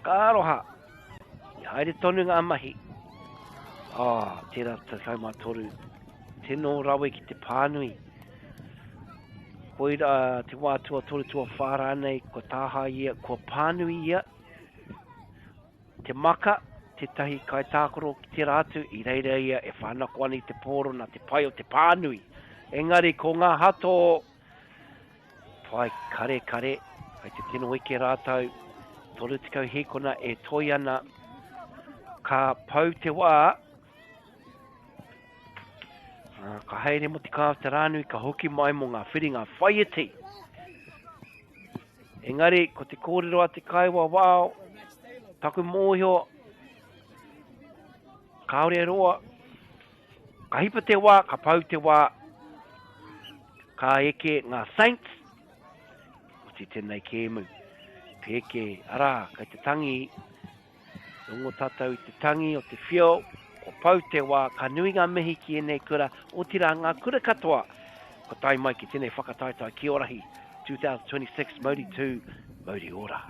kāroha. I haere tonu ngā mahi. Tērā te kai mā toru. Tēnō rawe ki te pānui. Koira te wātua toru tua whāra nei, ko tāha ia, ko pānui ia. Te maka, te tahi kai tākoro ki te rātu, I reira ia e whānako ani te pōro na te pai o te pānui. Engari, ko ngā hato, pai kare, kai te tino ike rātau, toru te kau hekona e toi ana, ka pau te wā, ka haere mo te kāw te rānui, ka hoki mai mo ngā whiringa whaieti. Engari, ko te kōrero a te kaiwa wāo, taku mōhio, kaore roa, ka hipa te wā, ka pau te wā, ka eke ngā saints, o te tēnei kēmu, pēke, ara, kai te tangi, rongo tātou I te tangi o te whio, ko pau te wā, ka nui ngā mihi ki enei kura, o tira ngā kura katoa, ko tai mai ki tēnei whakataitai Kī-o-Rahi, 2026 MΑORI 2, MAORI ora.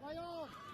Play on.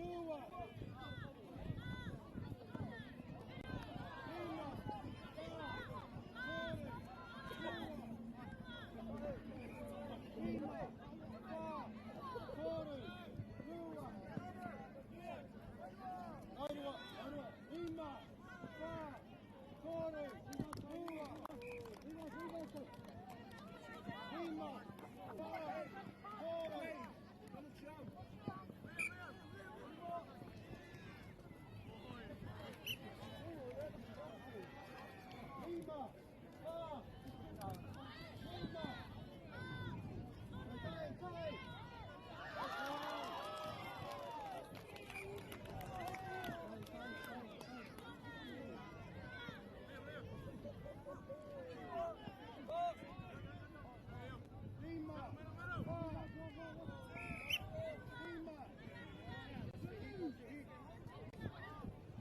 Rua. Lima.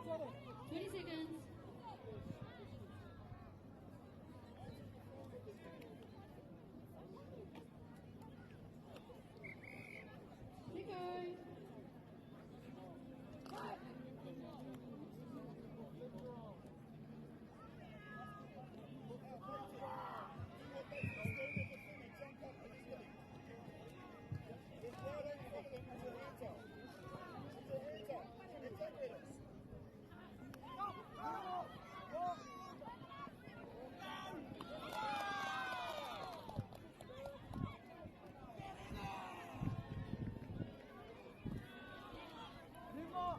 20 seconds. Let go.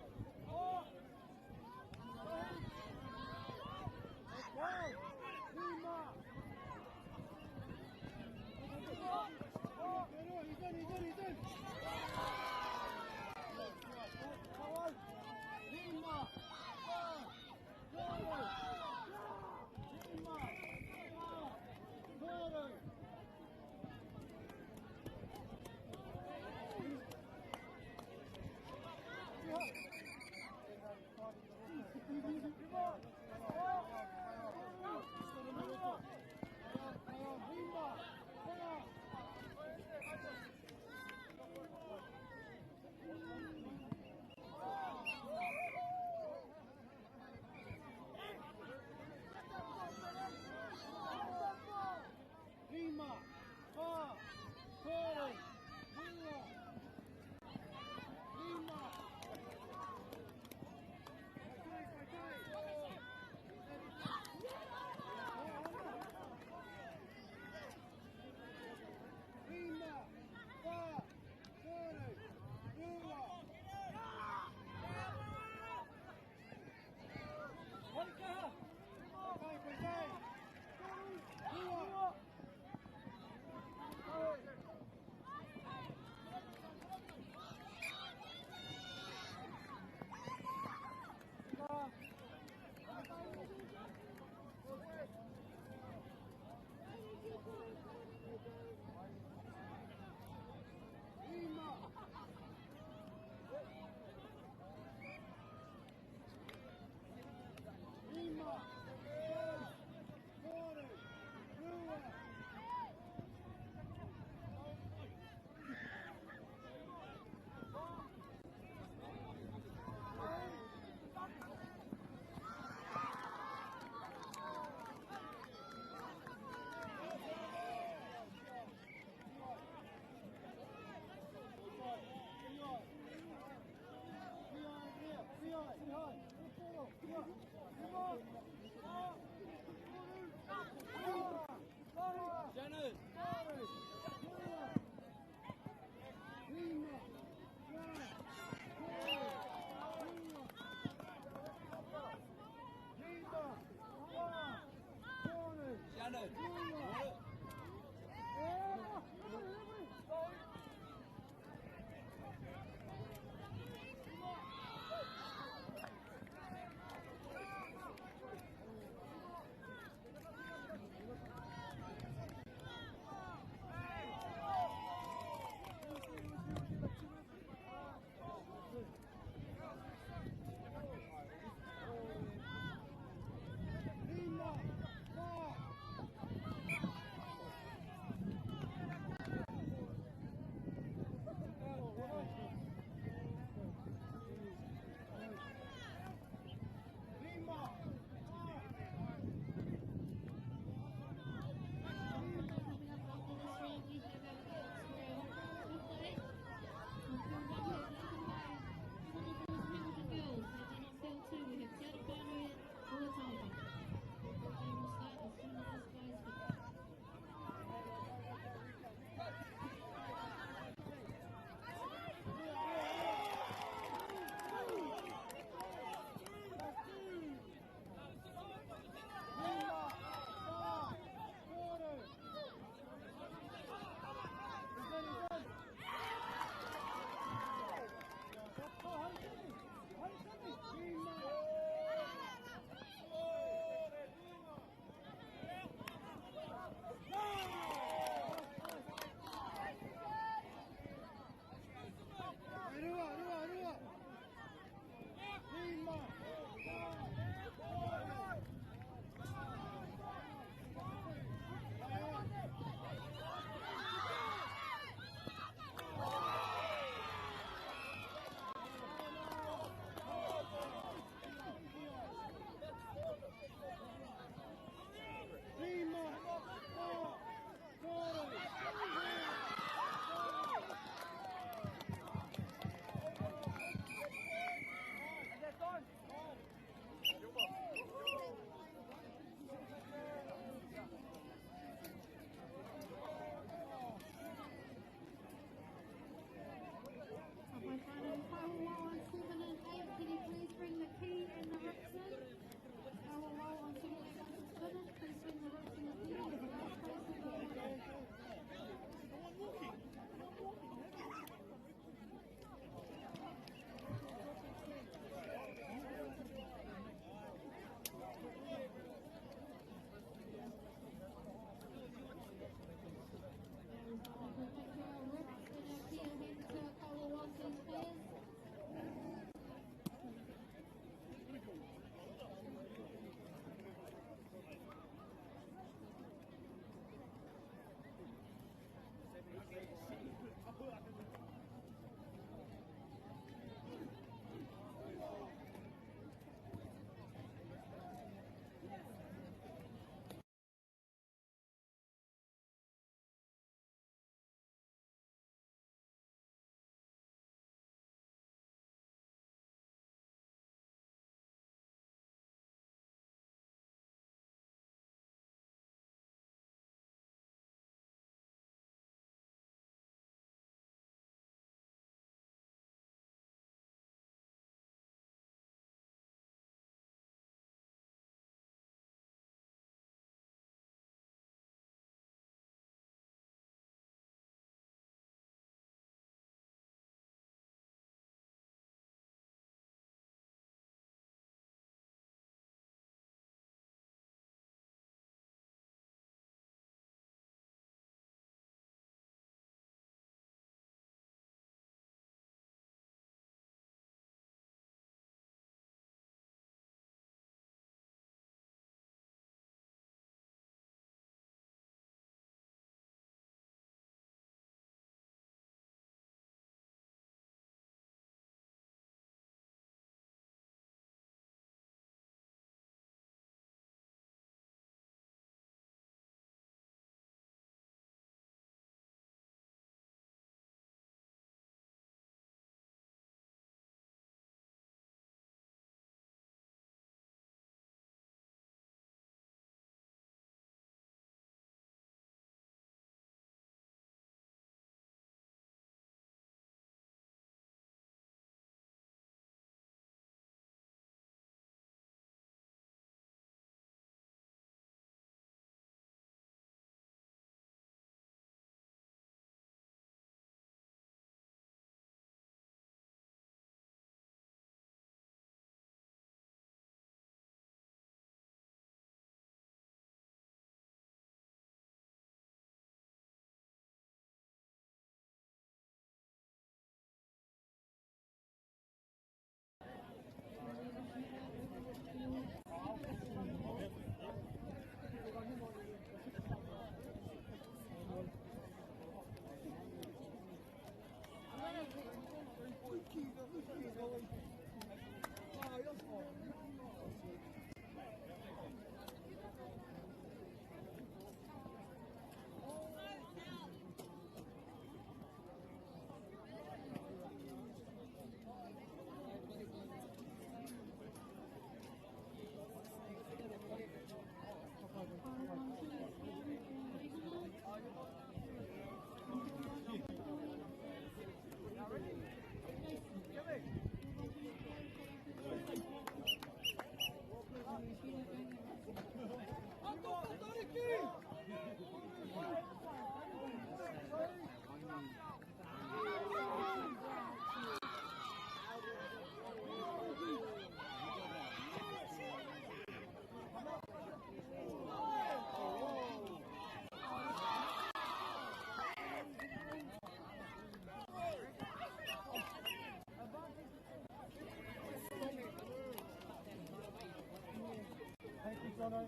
Thank you, Jono.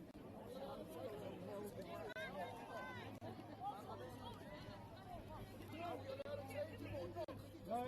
No.